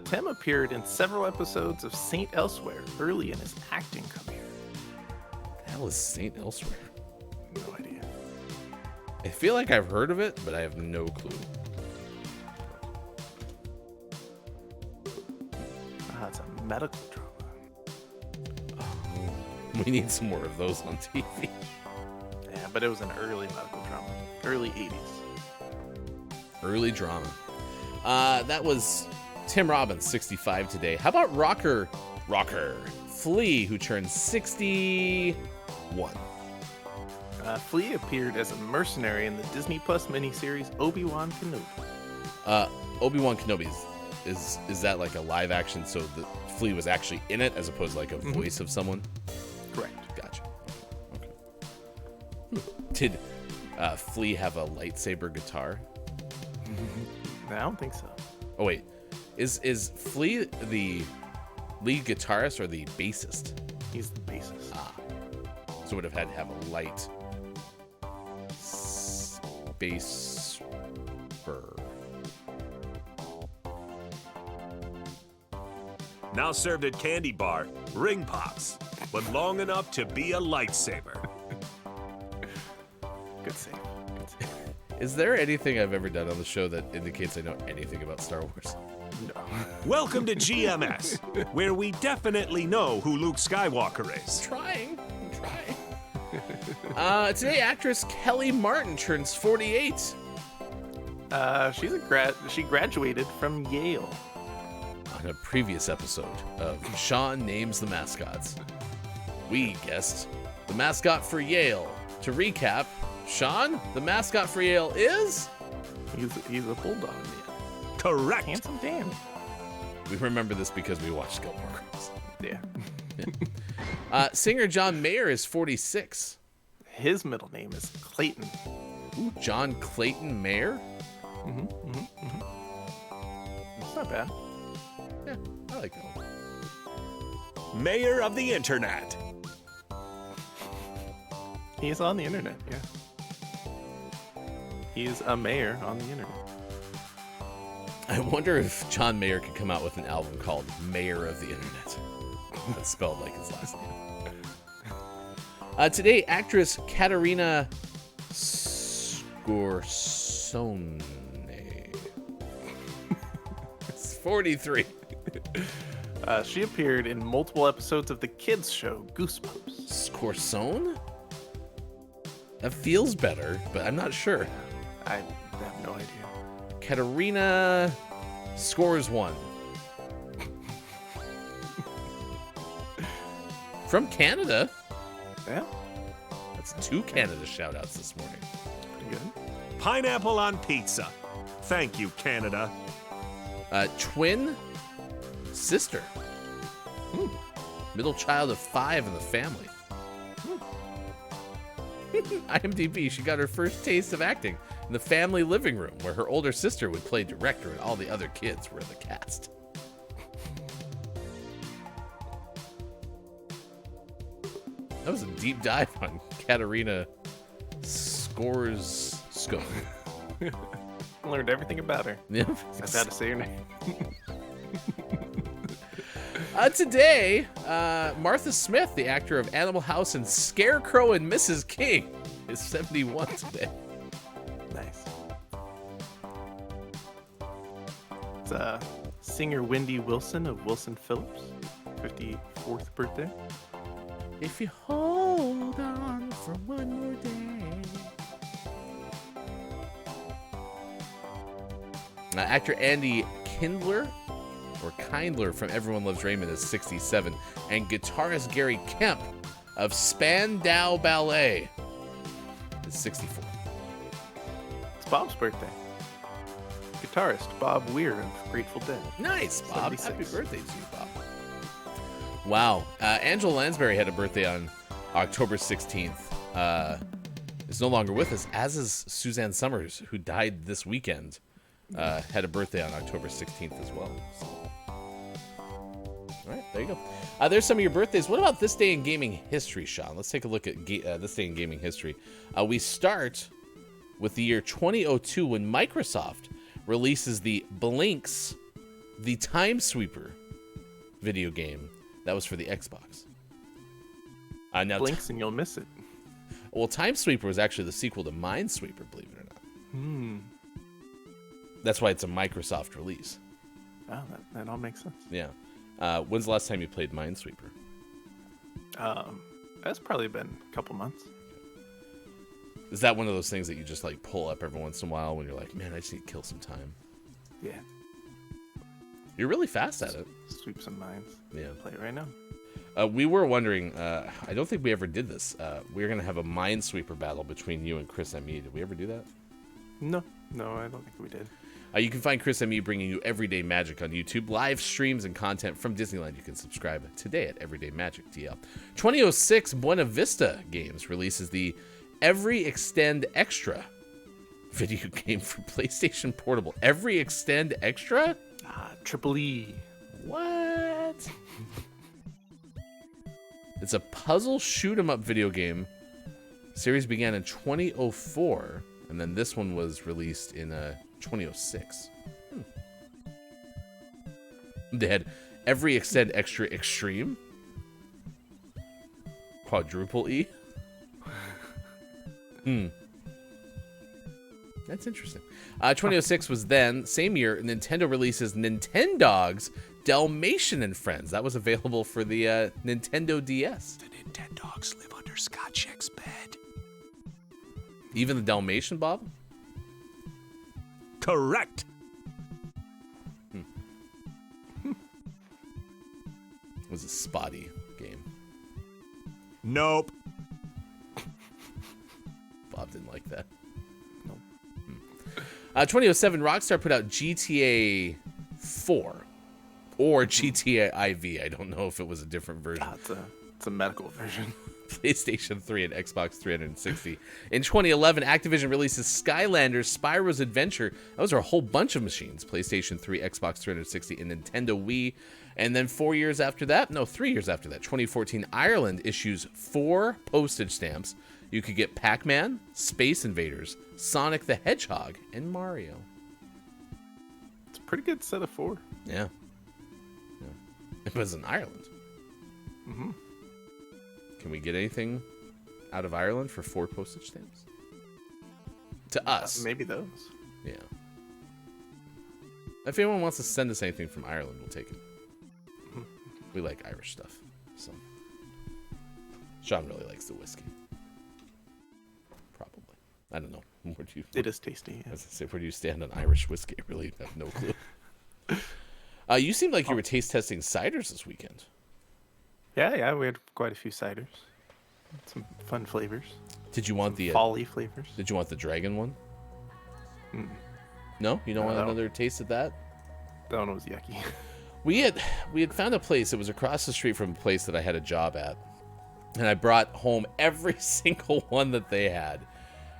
Tim appeared in several episodes of Saint Elsewhere early in his acting career. The hell is Saint Elsewhere? No idea. I feel like I've heard of it, but I have no clue. It's a medical drama. Oh, we need some more of those on TV. Yeah, but it was an early medical drama. Early 80s. Early drama. That was Tim Robbins, 65 today. How about Rocker Flea, who turned 61? Flea appeared as a mercenary in the Disney Plus miniseries Obi-Wan Kenobi. Obi-Wan Kenobi is that like a live action? So the Flea was actually in it as opposed to like a voice of someone. Correct. Gotcha. Okay. Did Flea have a lightsaber guitar? I don't think so. Oh wait, is Flea the lead guitarist or the bassist? He's the bassist. So would have had to have a light bass spur. Now served at Candy Bar, ring pops, but long enough to be a lightsaber. Good save. Good save. Is there anything I've ever done on the show that indicates I know anything about Star Wars? No. Welcome to GMS, where we definitely know who Luke Skywalker is. I'm trying. Today, actress Kelly Martin turns 48. She graduated from Yale. On a previous episode of Sean Names the Mascots, we guessed the mascot for Yale. To recap, Sean, the mascot for Yale is? He's a bulldog. Yeah. Correct. Handsome Dan. We remember this because we watched Gilmore Girls. Yeah. Singer John Mayer is 46. His middle name is Clayton. Ooh, John Clayton Mayer? It's not bad. Yeah, I like that one. Mayor of the Internet. He's on the internet, yeah. He's a mayor on the internet. I wonder if John Mayer could come out with an album called Mayor of the Internet. That's spelled like his last name. Today, actress Katerina Scorsone. It's 43. She appeared in multiple episodes of the kids show Goosebumps. Scorsone? That feels better, but I'm not sure. I have no idea. Katerina scores 1. From Canada. Yeah, That's 2 Canada shout-outs this morning. pretty good. Pineapple on pizza. Thank you, Canada. Twin sister. Middle child of 5 in the family. IMDb, she got her first taste of acting in the family living room where her older sister would play director and all the other kids were in the cast. That was a deep dive on Katerina Scorsone. Learned everything about her. Yeah. That's how to say her name. Today, Martha Smith, the actor of Animal House and Scarecrow and Mrs. King, is 71 today. Nice. It's singer Wendy Wilson of Wilson Phillips, 54th birthday. If you hold on for one more day. Actor Andy Kindler from Everyone Loves Raymond is 67, and guitarist Gary Kemp of Spandau Ballet is 64. It's Bob's birthday. Guitarist Bob Weir of Grateful Dead. Nice, Bob. 76. Happy birthday to you, Bob. Wow. Angela Lansbury had a birthday on October 16th. Is no longer with us, as is Suzanne Summers, who died this weekend. Had a birthday on October 16th as well. So. All right, there you go. There's some of your birthdays. What about this day in gaming history, Sean? Let's take a look at this day in gaming history. We start with the year 2002 when Microsoft releases the Blinks, the Time Sweeper video game that was for the Xbox. Now Blinks and you'll miss it. Well, Time Sweeper was actually the sequel to Minesweeper, believe it or not. That's why it's a Microsoft release. Oh, that all makes sense. Yeah. When's the last time you played Minesweeper? That's probably been a couple months. Is that one of those things that you just like pull up every once in a while when you're like, man, I just need to kill some time? Yeah. You're really fast at it. Sweep some mines. Yeah. Play it right now. We were wondering, I don't think we ever did this. We were going to have a Minesweeper battle between you and Chris M.E. Did we ever do that? No, I don't think we did. You can find Chris M.E. bringing you Everyday Magic on YouTube, live streams and content from Disneyland. You can subscribe today at Everyday Magic DL. 2006, Buena Vista Games releases the Every Extend Extra video game for PlayStation Portable. Every Extend Extra? Triple E. What? It's a puzzle shoot 'em up video game. Series began in 2004, and then this one was released in 2006. They had Every Extend Extra Extreme. Quadruple E. That's interesting. 2006 was then, same year, Nintendo releases Nintendogs Dalmatian and Friends. That was available for the Nintendo DS. The Nintendogs live under Scotch X bed. Even the Dalmatian, Bob? Correct. It was a spotty game. Nope. Bob didn't like that. Nope. 2007, Rockstar put out GTA 4 or GTA IV. I don't know if it was a different version. It's a medical version. PlayStation 3 and Xbox 360. In 2011, Activision releases Skylanders Spyro's Adventure. Those are a whole bunch of machines. PlayStation 3, Xbox 360, and Nintendo Wii. And then 3 years after that, 2014, Ireland issues 4 postage stamps. You could get Pac-Man, Space Invaders, Sonic the Hedgehog, and Mario. It's a pretty good set of 4. Yeah. It was in Ireland. Mm-hmm. Can we get anything out of Ireland for 4 postage stamps? To us. Maybe those. Yeah. If anyone wants to send us anything from Ireland, we'll take it. We like Irish stuff. So Sean really likes the whiskey. Probably. I don't know. It is tasty. Yeah. As I say, where do you stand on Irish whiskey? I really have no clue. You seemed like you were taste testing ciders this weekend. Yeah, we had quite a few ciders. Some fun flavors. Did you want the folly flavors? Did you want the dragon one? No, you don't want another taste of that? That one was yucky. We had found a place. It was across the street from a place that I had a job at, and I brought home every single one that they had.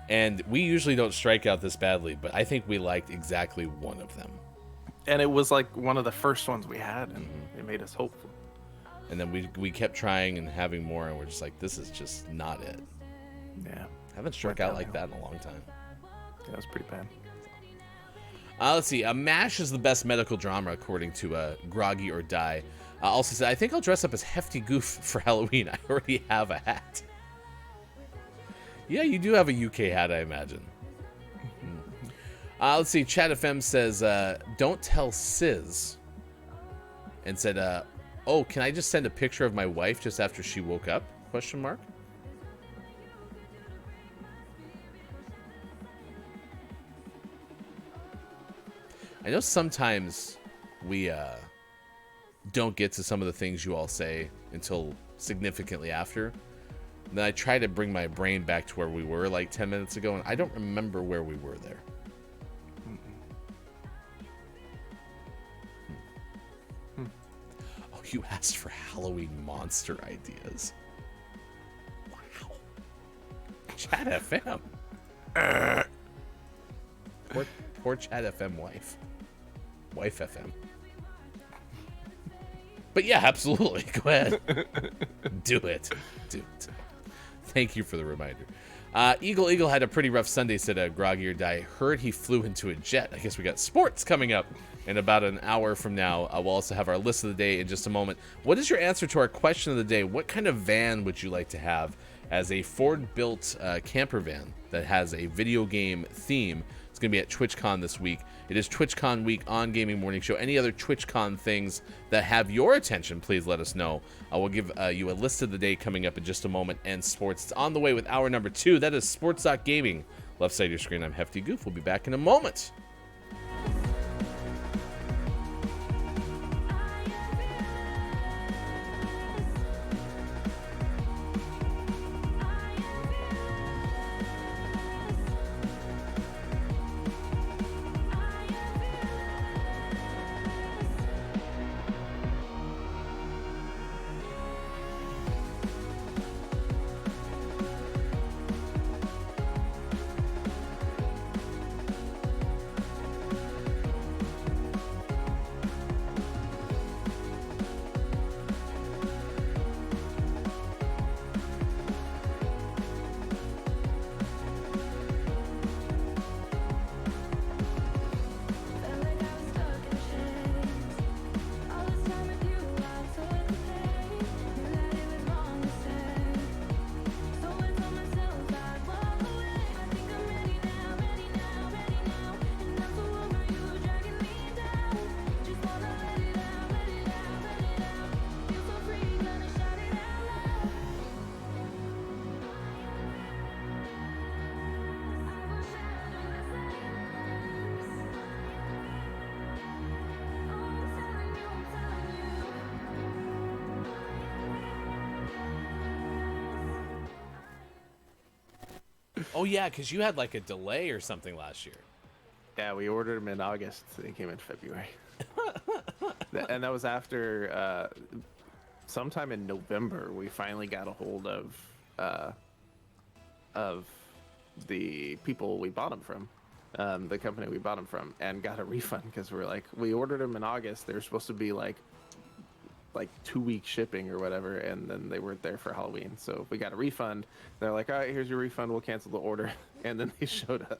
And we usually don't strike out this badly, but I think we liked exactly one of them. And it was like one of the first ones we had, and it made us hopeful. And then we kept trying and having more, and we're just like, this is just not it. Yeah. Haven't struck out like that in a long time. Yeah, it was pretty bad. Let's see. MASH is the best medical drama, according to Groggy or Die. Also said, I think I'll dress up as Hefty Goof for Halloween. I already have a hat. Yeah, you do have a UK hat, I imagine. Let's see. Chat FM says, don't tell Sis. And said, oh, can I just send a picture of my wife just after she woke up? Question mark. I know sometimes we don't get to some of the things you all say until significantly after. And then I try to bring my brain back to where we were like 10 minutes ago, and I don't remember where we were there. Oh, You asked for Halloween monster ideas. Wow. Chat FM. Poor Chat FM wife. Wife FM. But yeah, absolutely. Go ahead. Do it. Do it. Thank you for the reminder. Eagle had a pretty rough Sunday, said Groggy or Die. Heard he flew into a jet. I guess we got sports coming up in about an hour from now. We'll also have our list of the day in just a moment. What is your answer to our question of the day? What kind of van would you like to have as a Ford-built camper van that has a video game theme? It's going to be at TwitchCon this week. It is TwitchCon week on Gaming Morning Show. Any other TwitchCon things that have your attention, please let us know. We'll give you a list of the day coming up in just a moment. And sports, it's on the way with hour number 2. That is Sports.Gaming. Left side of your screen, I'm Hefty Goof. We'll be back in a moment. Oh, yeah, because you had like a delay or something last year. Yeah, we ordered them in August. They came in February. And that was after sometime in November, we finally got a hold of the people we bought them from, the company we bought them from, and got a refund because we ordered them in August. They were supposed to be like 2-week shipping or whatever, and then they weren't there for Halloween, so we got a refund. They're like, all right, here's your refund, we'll cancel the order. And then they showed up.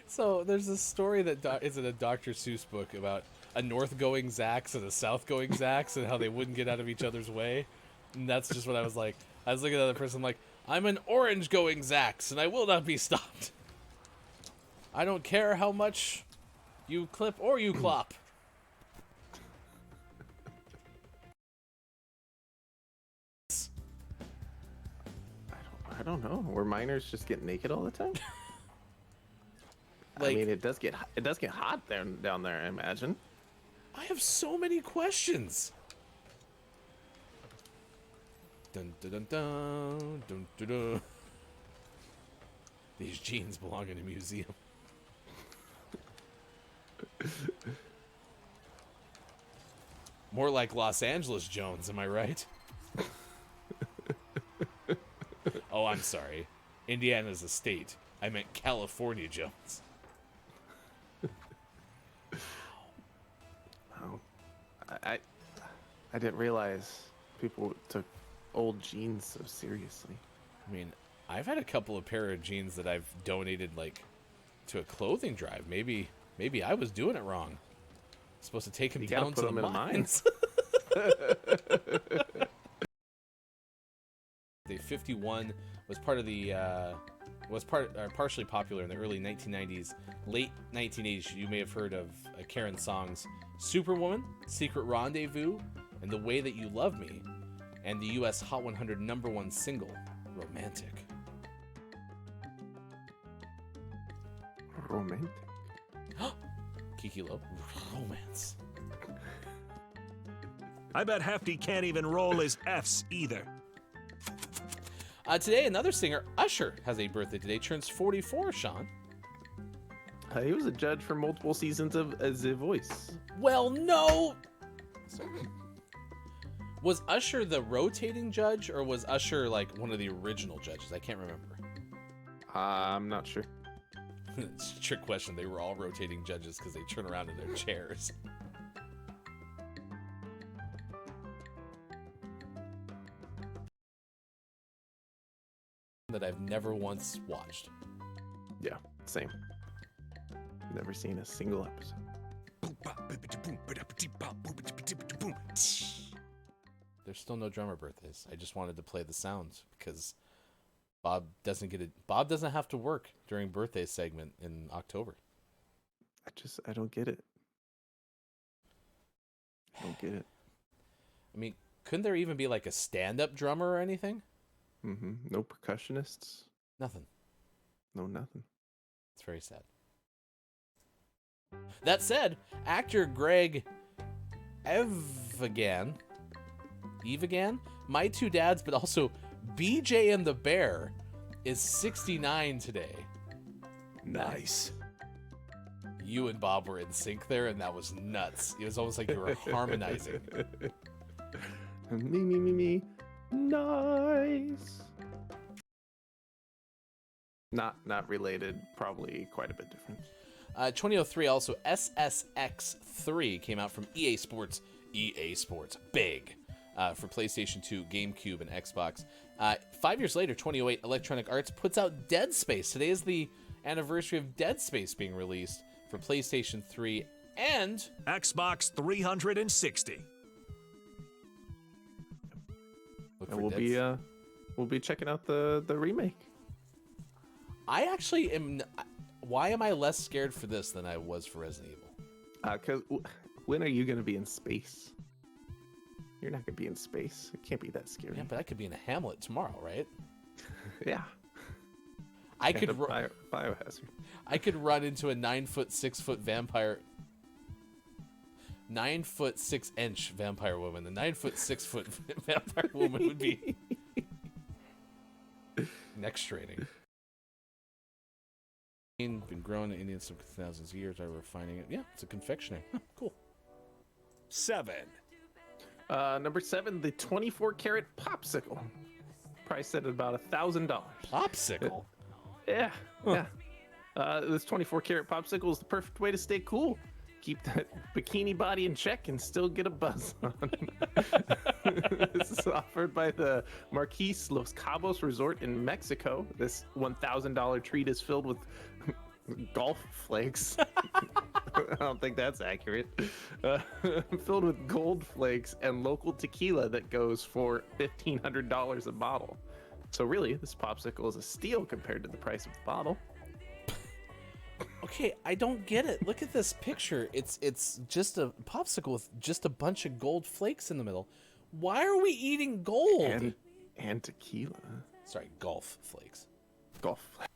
So there's a story that is in a Dr. Seuss book about a north going Zax and a south going Zax and how they wouldn't get out of each other's way. And that's just what I was like. I was looking at the other person, I'm like, I'm an orange going Zax and I will not be stopped. I don't care how much you clip or you clop. I don't know. Were miners just get naked all the time? I mean, it does get hot down there, I imagine. I have so many questions. Dun dun dun dun dun dun dun. These jeans belong in a museum. More like Los Angeles Jones, am I right? Oh, I'm sorry. Indiana's a state. I meant California Jones. Wow. I didn't realize people took old jeans so seriously. I mean, I've had a couple of pair of jeans that I've donated to a clothing drive. Maybe I was doing it wrong. Supposed to take them down to the mines. The 51 was partially popular in the early 1990s, late 1980s. You may have heard of Karen Song's "Superwoman," "Secret Rendezvous," and "The Way That You Love Me," and the U.S. Hot 100 #1 single "Romantic." Romantic. Kiki Lowe, romance. I bet Hefty can't even roll his F's either. Today, another singer, Usher, has a birthday today. Turns 44, Sean. He was a judge for multiple seasons of The Voice. Well, no. Sorry. Was Usher the rotating judge, or was Usher like one of the original judges? I can't remember. I'm not sure. It's a trick question. They were all rotating judges because they turn around in their chairs. That I've never once watched. Yeah, same. Never seen a single episode. There's still no drummer birthdays. I just wanted to play the sounds because Bob doesn't get it. Bob doesn't have to work during birthday segment in October. I don't get it. I don't get it. I mean, couldn't there even be like a stand-up drummer or anything? Mm-hmm. No percussionists. Nothing. No nothing. It's very sad. That said, actor Greg Evigan, My Two Dads, but also BJ and the Bear, is 69 today. Nice. You and Bob were in sync there, and that was nuts. It was almost like you were harmonizing. Me. Nice. Not related. Probably quite a bit different. 2003 also SSX3 came out from EA Sports. EA Sports, big. For PlayStation 2, GameCube, and Xbox. 5 years later, 2008, Electronic Arts puts out Dead Space. Today is the anniversary of Dead Space being released for PlayStation 3 and Xbox 360. look And for we'll be checking out the remake. I actually am. Why am I less scared for this than I was for Resident Evil? Cause when are you gonna be in space? You're not gonna be in space. It can't be that scary. Yeah, but I could be in a Hamlet tomorrow, right? Yeah. I could. Biohazard. I could run into a 9-foot, 6-foot vampire. 9-foot, 6-inch vampire woman. The 9-foot, 6-foot vampire woman would be neck straining. Been grown in Indian some thousands of years. I'm refining it. Yeah, it's a confectionery. Huh, cool. 7. Number 7, the 24-karat popsicle, priced at about $1,000. Popsicle. Yeah, yeah. This 24-karat popsicle is the perfect way to stay cool. Keep that bikini body in check and still get a buzz on. This is offered by the Marquis Los Cabos Resort in Mexico. This $1,000 treat is filled with golf flakes. I don't think that's accurate. Filled with gold flakes and local tequila that goes for $1,500 a bottle. So really, this popsicle is a steal compared to the price of the bottle. Okay, I don't get it. Look at this picture. It's just a popsicle with just a bunch of gold flakes in the middle. Why are we eating gold? And tequila. Sorry, golf flakes. Golf flakes.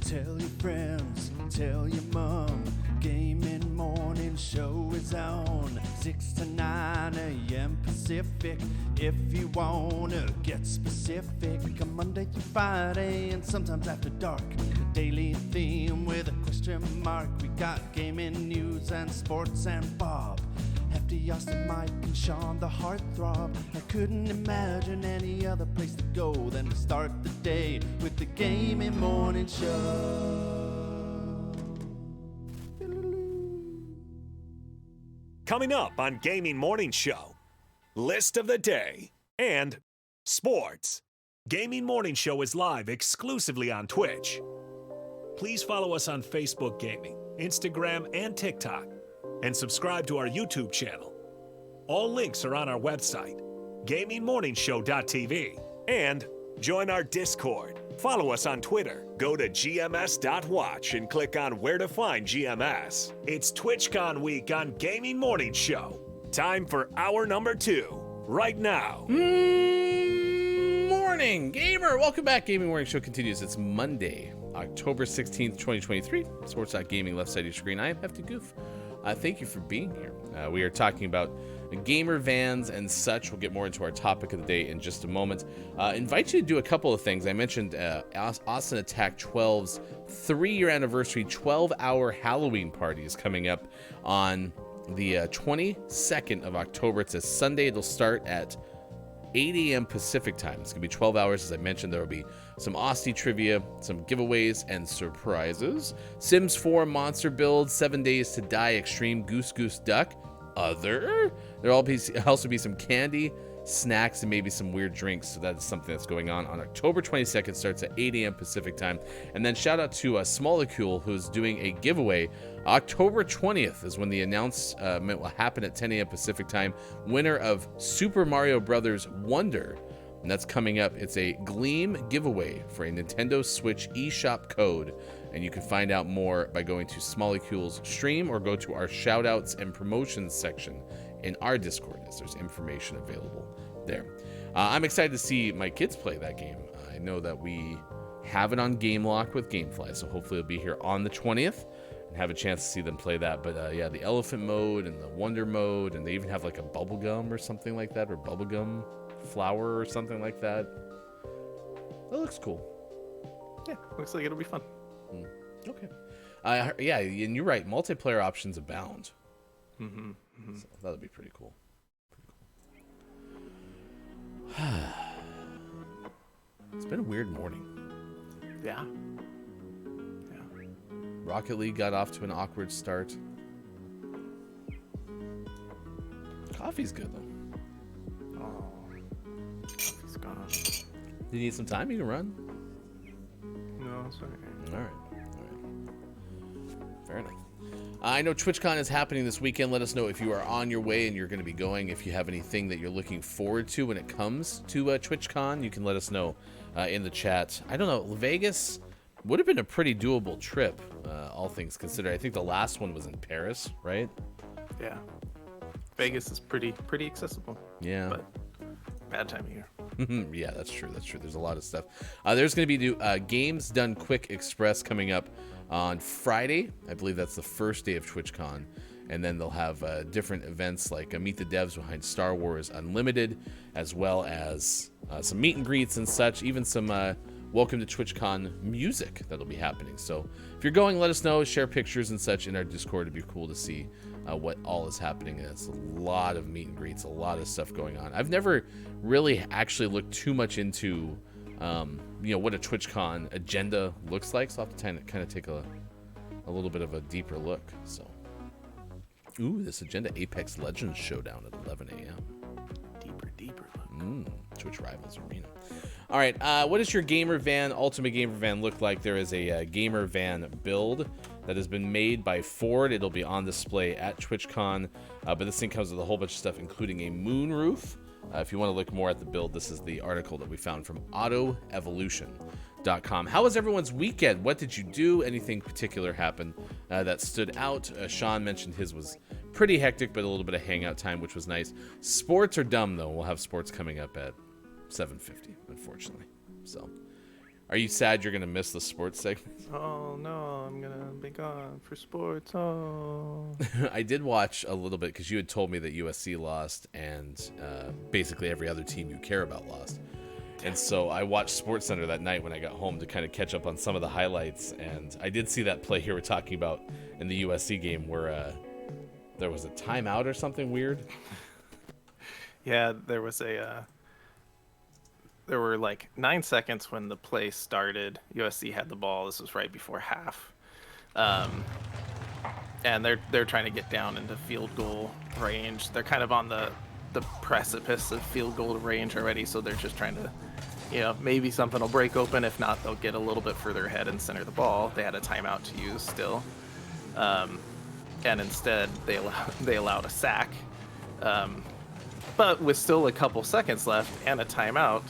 Tell your friends, tell your mom, gaming morning show is on 6 to 9 a.m. Pacific. If you wanna get specific, come Monday through Friday and sometimes after dark. The daily theme with a question mark. We got gaming news and sports and Bob. Hefty, Austin, Mike, and Sean, the heartthrob. I couldn't imagine any other place to go than to start the day with the Gaming Morning Show. Coming up on Gaming Morning Show, list of the day and sports. Gaming Morning Show is live exclusively on Twitch. Please follow us on Facebook Gaming, Instagram, and TikTok, and subscribe to our YouTube channel. All links are on our website, gamingmorningshow.tv, and join our Discord. Follow us on Twitter. Go to gms.watch and click on where to find GMS. It's TwitchCon week on Gaming Morning Show. Time for hour number 2, right now. Morning, gamer! Welcome back. Gaming Morning Show continues. It's Monday, October 16th, 2023. Sports.gaming, left side of your screen. I am Hefty Goof. Thank you for being here. We are talking about gamer vans and such. We'll get more into our topic of the day in just a moment. Invite you to do a couple of things. I mentioned Austin Attack 12's 3-year anniversary 12-hour Halloween party is coming up on the 22nd of October. It's a Sunday. It'll start at 8 a.m. Pacific time. It's going to be 12 hours. As I mentioned, there will be some Aussie trivia, some giveaways, and surprises. Sims 4 monster build, 7 Days to Die Extreme Goose Goose Duck. There'll also be some candy, snacks, and maybe some weird drinks. So that's something that's going on October 22nd. Starts at 8 a.m. Pacific time. And then shout out to Smolecule, who's doing a giveaway. October 20th is when the announcement will happen at 10 a.m. Pacific time. Winner of Super Mario Brothers Wonder. And that's coming up. It's a Gleam giveaway for a Nintendo Switch eShop code. And you can find out more by going to Smolecule's stream or go to our shoutouts and promotions section in our Discord, as there's information available there. I'm excited to see my kids play that game. I know that we have it on Game Lock with Gamefly, so hopefully it'll be here on the 20th and have a chance to see them play that. But yeah, the elephant mode and the wonder mode, and they even have like a bubblegum or something like that, or bubblegum flower or something like that. That looks cool. Yeah, looks like it'll be fun. Okay. Yeah, and you're right. Multiplayer options abound. So that'll be pretty cool. It's been a weird morning. Yeah. Rocket League got off to an awkward start. Coffee's good though. Oh, coffee's gone. Do you need some time? You can run. No, sorry. All right. Fair enough. I know TwitchCon is happening this weekend. Let us know if you are on your way and you're going to be going. If you have anything that you're looking forward to when it comes to TwitchCon, you can let us know in the chat. I don't know. Vegas would have been a pretty doable trip, all things considered. I think the last one was in Paris, right? Yeah. Vegas is pretty accessible. Yeah. But bad time of year. Yeah, that's true. There's a lot of stuff. There's going to be Games Done Quick Express coming up on Friday. I believe that's the first day of TwitchCon. And then they'll have different events like Meet the Devs behind Star Wars Unlimited, as well as some meet and greets and such, even some Welcome to TwitchCon music that'll be happening. So if you're going, let us know, share pictures and such in our Discord. It'd be cool to see what all is happening. It's a lot of meet and greets, a lot of stuff going on. I've never really actually looked too much into what a TwitchCon agenda looks like, so I'll have to kind of take a little bit of a deeper look. So, ooh, this agenda: Apex Legends Showdown at 11 a.m. Deeper look. Twitch Rivals Arena. All right, what does your gamer van, ultimate gamer van, look like? There is a gamer van build that has been made by Ford. It'll be on display at TwitchCon, but this thing comes with a whole bunch of stuff, including a moon roof. If you want to look more at the build, this is the article that we found from autoevolution.com. How was everyone's weekend? What did you do? Anything particular happen that stood out? Sean mentioned his was pretty hectic, but a little bit of hangout time, which was nice. Sports are dumb, though. We'll have sports coming up at 7:50, unfortunately. So, are you sad you're going to miss the sports segment? Oh, no, I'm going to be gone for sports. Oh. I did watch a little bit because you had told me that USC lost and basically every other team you care about lost. And so I watched SportsCenter that night when I got home to kind of catch up on some of the highlights. And I did see that play here we're talking about in the USC game where there was a timeout or something weird. Yeah, there was there were like 9 seconds when the play started. USC had the ball. This was right before half. And they're trying to get down into field goal range. They're kind of on the the precipice of field goal range already, so they're just trying to, maybe something will break open. If not, they'll get a little bit further ahead and center the ball. They had a timeout to use still, and instead they allowed a sack. But with still a couple seconds left and a timeout,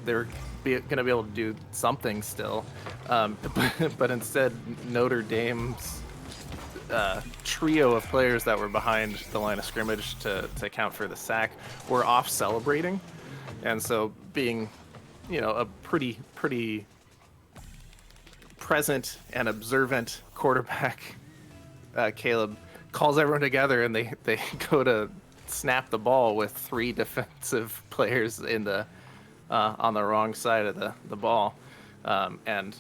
they're going to be able to do something still. But instead, Notre Dame's trio of players that were behind the line of scrimmage to account for the sack were off celebrating. And so being, a pretty present and observant quarterback, Caleb calls everyone together, and they go to snap the ball with 3 defensive players in the on the wrong side of the ball, and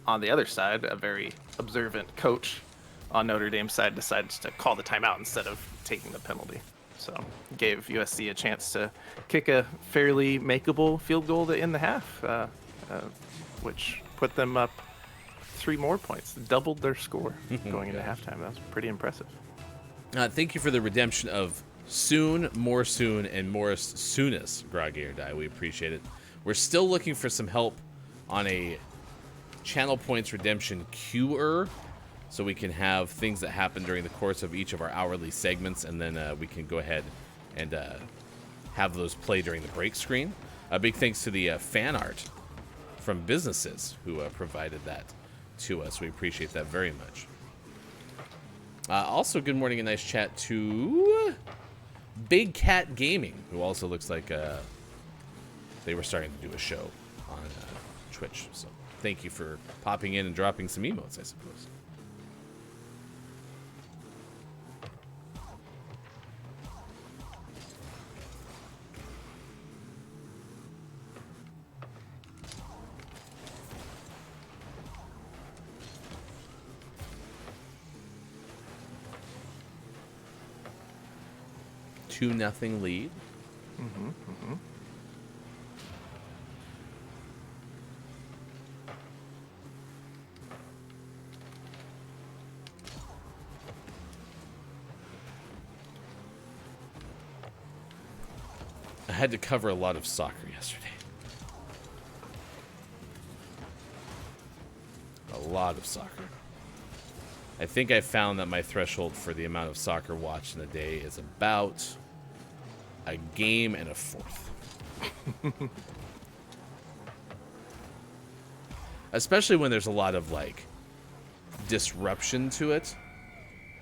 on the other side, a very observant coach on Notre Dame's side decides to call the timeout instead of taking the penalty. So gave USC a chance to kick a fairly makeable field goal to end the half, which put them up 3 more points, doubled their score going into halftime. That was pretty impressive. Thank you for the redemption of soon, more soon, and more soonest, Groggy or Die. We appreciate it. We're still looking for some help on a channel points redemption queuer, so we can have things that happen during the course of each of our hourly segments, and then we can go ahead and have those play during the break screen. A big thanks to the fan art from businesses who provided that to us. We appreciate that very much. Also, good morning and nice chat to Big Cat Gaming, who also looks like they were starting to do a show on Twitch. So thank you for popping in and dropping some emotes, I suppose. Two nothing lead. I had to cover a lot of soccer yesterday. A lot of soccer. I think I found that my threshold for the amount of soccer watched in a day is about a game and a fourth. Especially when there's a lot of, like, disruption to it.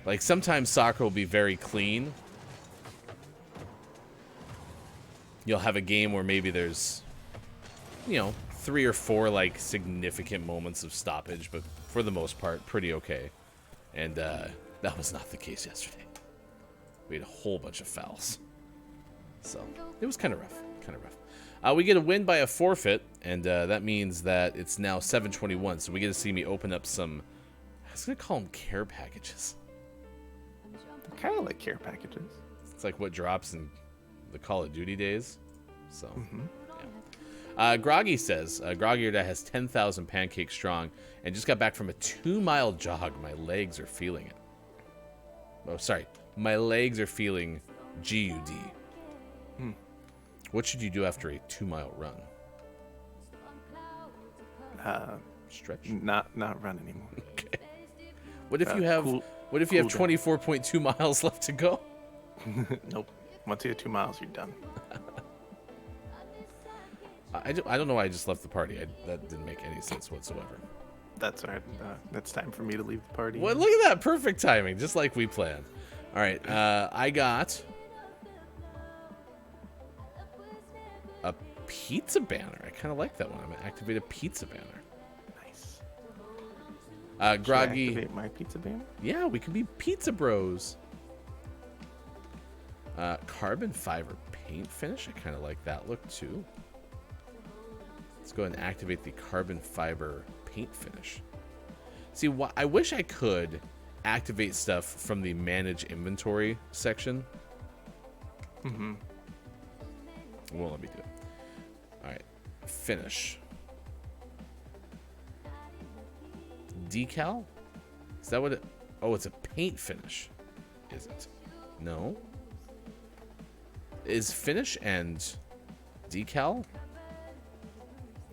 Like, sometimes soccer will be very clean. You'll have a game where maybe there's, 3 or 4, like, significant moments of stoppage, but for the most part, pretty okay. And that was not the case yesterday. We had a whole bunch of fouls. So it was kind of rough. We get a win by a forfeit, and that means that it's now 7:21. So we get to see me open up some, I was going to call them care packages. Kind of like care packages. It's like what drops in the Call of Duty days. So, yeah. Groggy says, Groggy has 10,000 pancakes strong and just got back from a 2-mile jog. My legs are feeling it. Oh, sorry. My legs are feeling GUD. What should you do after a 2-mile run? Stretch? Not run anymore. Okay. What if you have 24.2 miles left to go? Nope. Once you hit 2 miles, you're done. I don't know why I just left the party. That didn't make any sense whatsoever. That's all right. It's time for me to leave the party. Well, look at that. Perfect timing. Just like we planned. All right. I got a pizza banner. I kind of like that one. I'm going to activate a pizza banner. Nice. Groggy. Should I activate my pizza banner? Yeah, we can be pizza bros. Carbon fiber paint finish. I kind of like that look too. Let's go ahead and activate the carbon fiber paint finish. See, I wish I could activate stuff from the manage inventory section. It won't let me do it. All right, finish. Decal? Is that what it? Oh, it's a paint finish. Is it? No. Is finish and decal?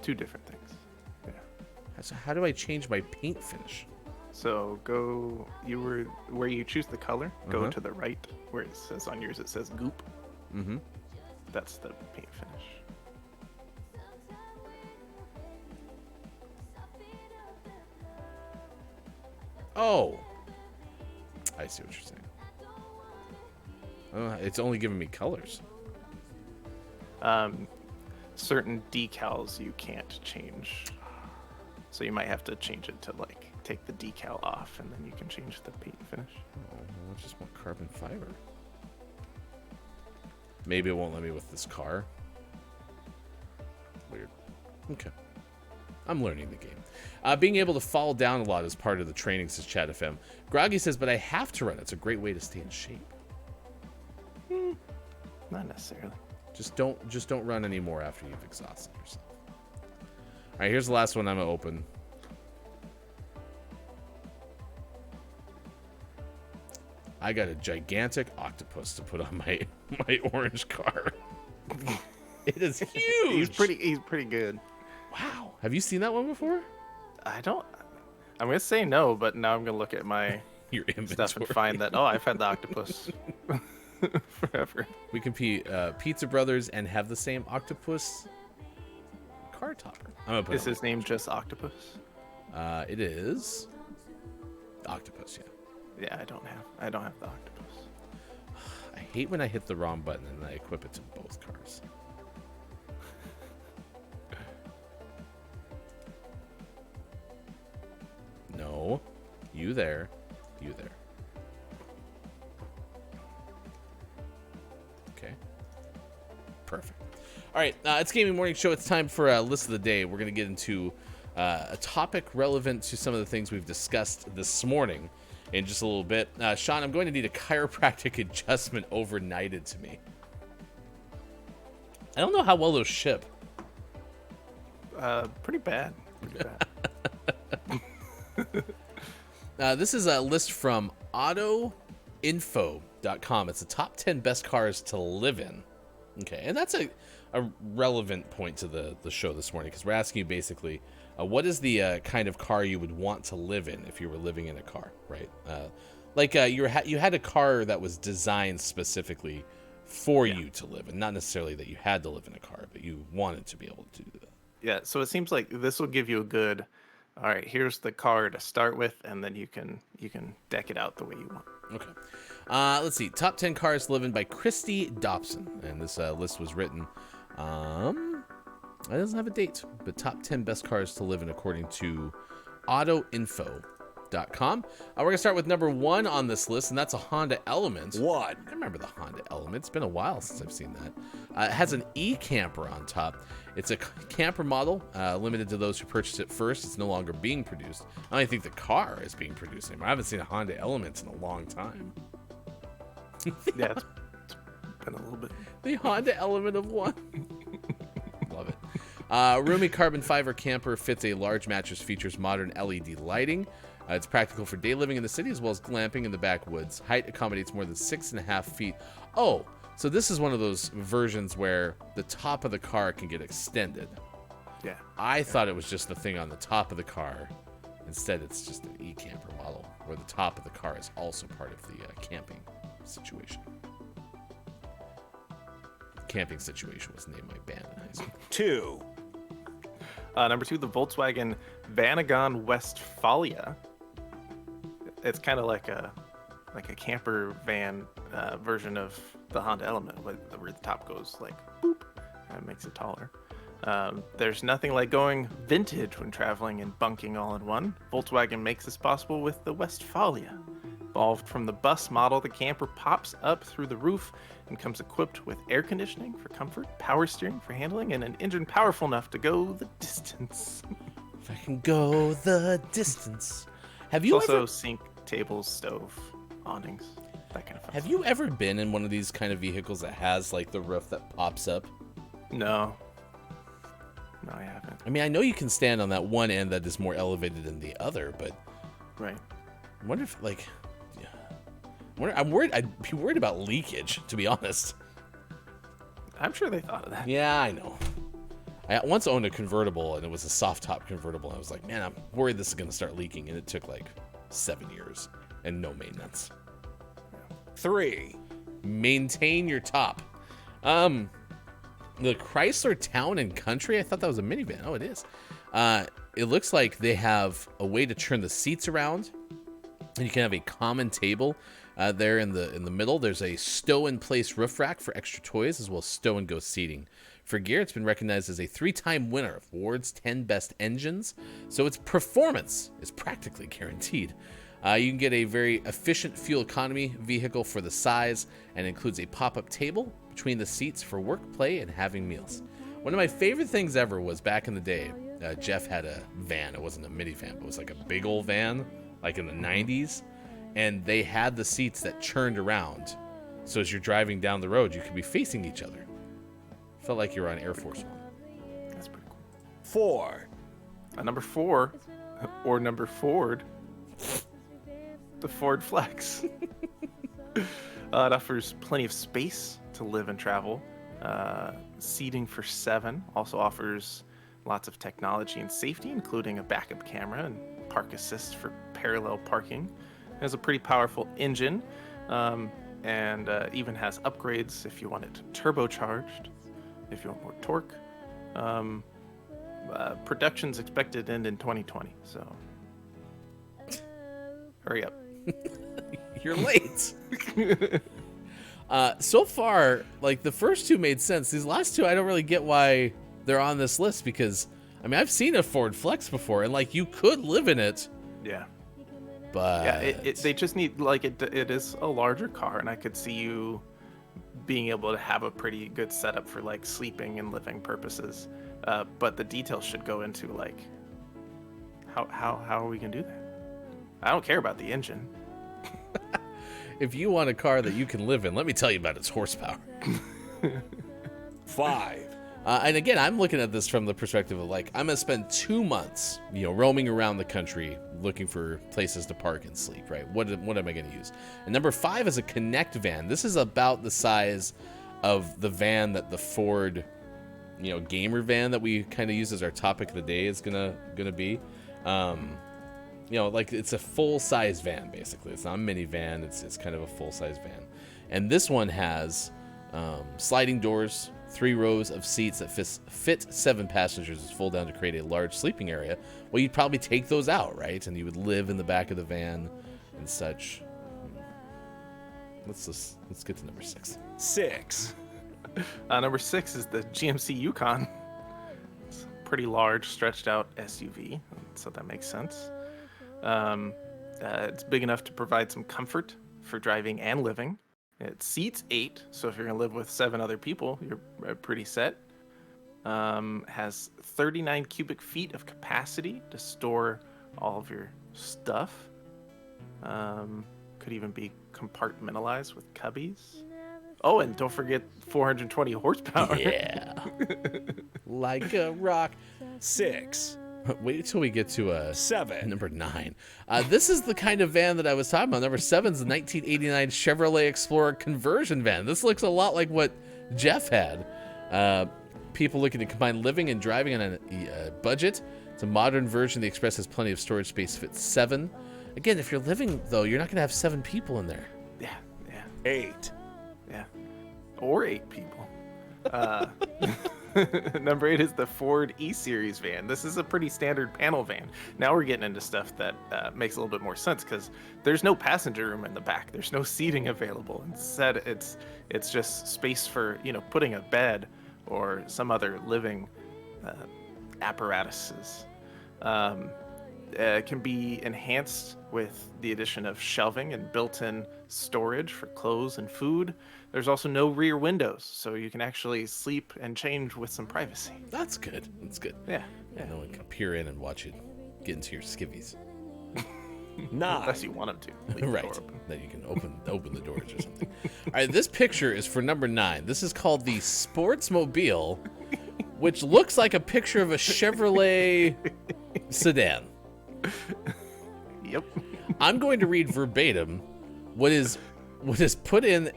Two different things. Yeah. So how do I change my paint finish? So go. Where you choose the color. Go to the right where it says on yours. It says goop. Mm-hmm. That's the paint finish. Oh, I see what you're saying. It's only giving me colors. Certain decals you can't change, so you might have to change it to like take the decal off, and then you can change the paint finish. Oh, I just want carbon fiber. Maybe it won't let me with this car. Weird. Okay. I'm learning the game. Being able to fall down a lot is part of the training, says Chat FM. Groggy says, but I have to run. It's a great way to stay in shape. Not necessarily. Just don't run anymore after you've exhausted yourself. All right, here's the last one I'm gonna open. I got a gigantic octopus to put on my orange car. It is huge. He's pretty good. Wow. Have you seen that one before? I'm gonna say no, but now I'm gonna look at my Your inventory. stuff and find that. Oh, I've had the octopus forever. We can be Pizza Brothers and have the same octopus car topper. I'm gonna put Is his name just Octopus? It is octopus. Yeah. Yeah, I don't have the octopus. I hate when I hit the wrong button and I equip it to both cars. No, you there, you there. Okay, perfect. All right, it's Gaming Morning Show. It's time for a list of the day. We're going to get into a topic relevant to some of the things we've discussed this morning in just a little bit. Sean, I'm going to need a chiropractic adjustment overnighted to me. I don't know how well those ship. Pretty bad. This is a list from autoinfo.com. It's the top 10 best cars to live in. Okay, and that's a relevant point to the show this morning, because we're asking you basically, what is the kind of car you would want to live in if you were living in a car, right? You had a car that was designed specifically for you to live in, not necessarily that you had to live in a car, but you wanted to be able to do that. Yeah, so it seems like this will give you a good, all right, here's the car to start with, and then you can deck it out the way you want. Okay. Let's see. Top 10 cars to live in by Christy Dobson. And this list was written, it doesn't have a date, but top 10 best cars to live in according to autoinfo.com. We're going to start with number 1 on this list, and that's a Honda Element. One. I remember the Honda Element. It's been a while since I've seen that. It has an e-camper on top. It's a camper model, limited to those who purchased it first. It's no longer being produced. I don't even think the car is being produced anymore. I haven't seen a Honda Element in a long time. Yeah, it's been a little bit. The Honda Element of 1. Love it. Roomy carbon fiber camper fits a large mattress, features modern LED lighting. It's practical for day living in the city as well as glamping in the backwoods. Height accommodates more than 6.5 feet. Oh, so this is one of those versions where the top of the car can get extended. Yeah. I thought it was just the thing on the top of the car. Instead, it's just an e-camper model where the top of the car is also part of the camping situation. Camping Situation was named my band in high school. 2. Number 2, the Volkswagen Vanagon Westfalia. It's kind of like a camper van version of the Honda Element, where the top goes like boop, and it makes it taller. There's nothing like going vintage when traveling and bunking all in one. Volkswagen makes this possible with the Westfalia. Evolved from the bus model, the camper pops up through the roof and comes equipped with air conditioning for comfort, power steering for handling, and an engine powerful enough to go the distance. If I can go the distance. Have you also ever... sink, tables, stove, awnings, that kind of fun. Have you ever been in one of these kind of vehicles that has like the roof that pops up? No, I haven't. I mean, I know you can stand on that one end that is more elevated than the other, but Right. I wonder if like... I'm worried. I'd be worried about leakage, to be honest. I'm sure they thought of that. Yeah, I know. I once owned a convertible, and it was a soft top convertible. I was like, man, I'm worried this is going to start leaking, and it took like 7 years and no maintenance. 3. Maintain your top. The Chrysler Town and Country, I thought that was a minivan. Oh, it is. It looks like they have a way to turn the seats around, and you can have a common table there in the middle. There's a stow-in-place roof rack for extra toys, as well as stow-and-go seating. For gear, it's been recognized as a 3-time winner of Ward's 10 Best Engines, so its performance is practically guaranteed. You can get a very efficient fuel economy vehicle for the size, and includes a pop-up table between the seats for work, play, and having meals. One of my favorite things ever was back in the day, Jeff had a van. It wasn't a minivan, but it was like a big old van, like in the 90s, and they had the seats that churned around, so as you're driving down the road, you could be facing each other. Felt like you were on Air Force One. That's pretty cool. 4. Number 4, or number Ford, the Ford Flex. It offers plenty of space to live and travel. Seating for 7. Also offers lots of technology and safety, including a backup camera and park assist for parallel parking. It has a pretty powerful engine, and even has upgrades if you want it turbocharged, if you want more torque. Production's expected to end in 2020, so hurry up. You're late. So far, like, the first 2 made sense. These last 2, I don't really get why they're on this list, because, I mean, I've seen a Ford Flex before, and, like, you could live in it. Yeah. But Yeah, they just need, like, it is a larger car, and I could see you being able to have a pretty good setup for, like, sleeping and living purposes. But the details should go into, like, how are we gonna do that? I don't care about the engine. If you want a car that you can live in, let me tell you about its horsepower. 5. And again, I'm looking at this from the perspective of, like, I'm going to spend 2 months, roaming around the country looking for places to park and sleep, right? What am I going to use? And number 5 is a Connect van. This is about the size of the van that the Ford, gamer van that we kind of use as our topic of the day is gonna be. Like, it's a full-size van, basically. It's not a minivan. It's kind of a full-size van. And this one has sliding doors, 3 rows of seats that fit 7 passengers as fold down to create a large sleeping area. Well, you'd probably take those out, right? And you would live in the back of the van and such. Let's get to number 6. 6. Number 6 is the GMC Yukon. It's a pretty large, stretched-out SUV, so that makes sense. It's big enough to provide some comfort for driving and living. It seats 8, so if you're going to live with 7 other people, you're pretty set. Has 39 cubic feet of capacity to store all of your stuff. Could even be compartmentalized with cubbies. Oh, and don't forget 420 horsepower. Yeah. Like a rock. 6. Wait until we get to 7. number 9. This is the kind of van that I was talking about. Number 7 is the 1989 Chevrolet Explorer conversion van. This looks a lot like what Jeff had. People looking to combine living and driving on a budget. It's a modern version. The Express has plenty of storage space, fits 7. Again, if you're living, though, you're not going to have 7 people in there. Yeah. 8. Yeah. Or 8 people. Number 8 is the Ford E-Series van. This is a pretty standard panel van. Now we're getting into stuff that makes a little bit more sense, because there's no passenger room in the back. There's no seating available. Instead, it's just space for putting a bed or some other living apparatuses. It can be enhanced with the addition of shelving and built-in storage for clothes and food. There's also no rear windows, so you can actually sleep and change with some privacy. That's good. Yeah. No one can peer in and watch you get into your skivvies. 9. Unless you want them to. Leave the Right. door open. Then you can open the doors or something. All right, this picture is for number 9. This is called the Sportsmobile, which looks like a picture of a Chevrolet sedan. Yep. I'm going to read verbatim what is put in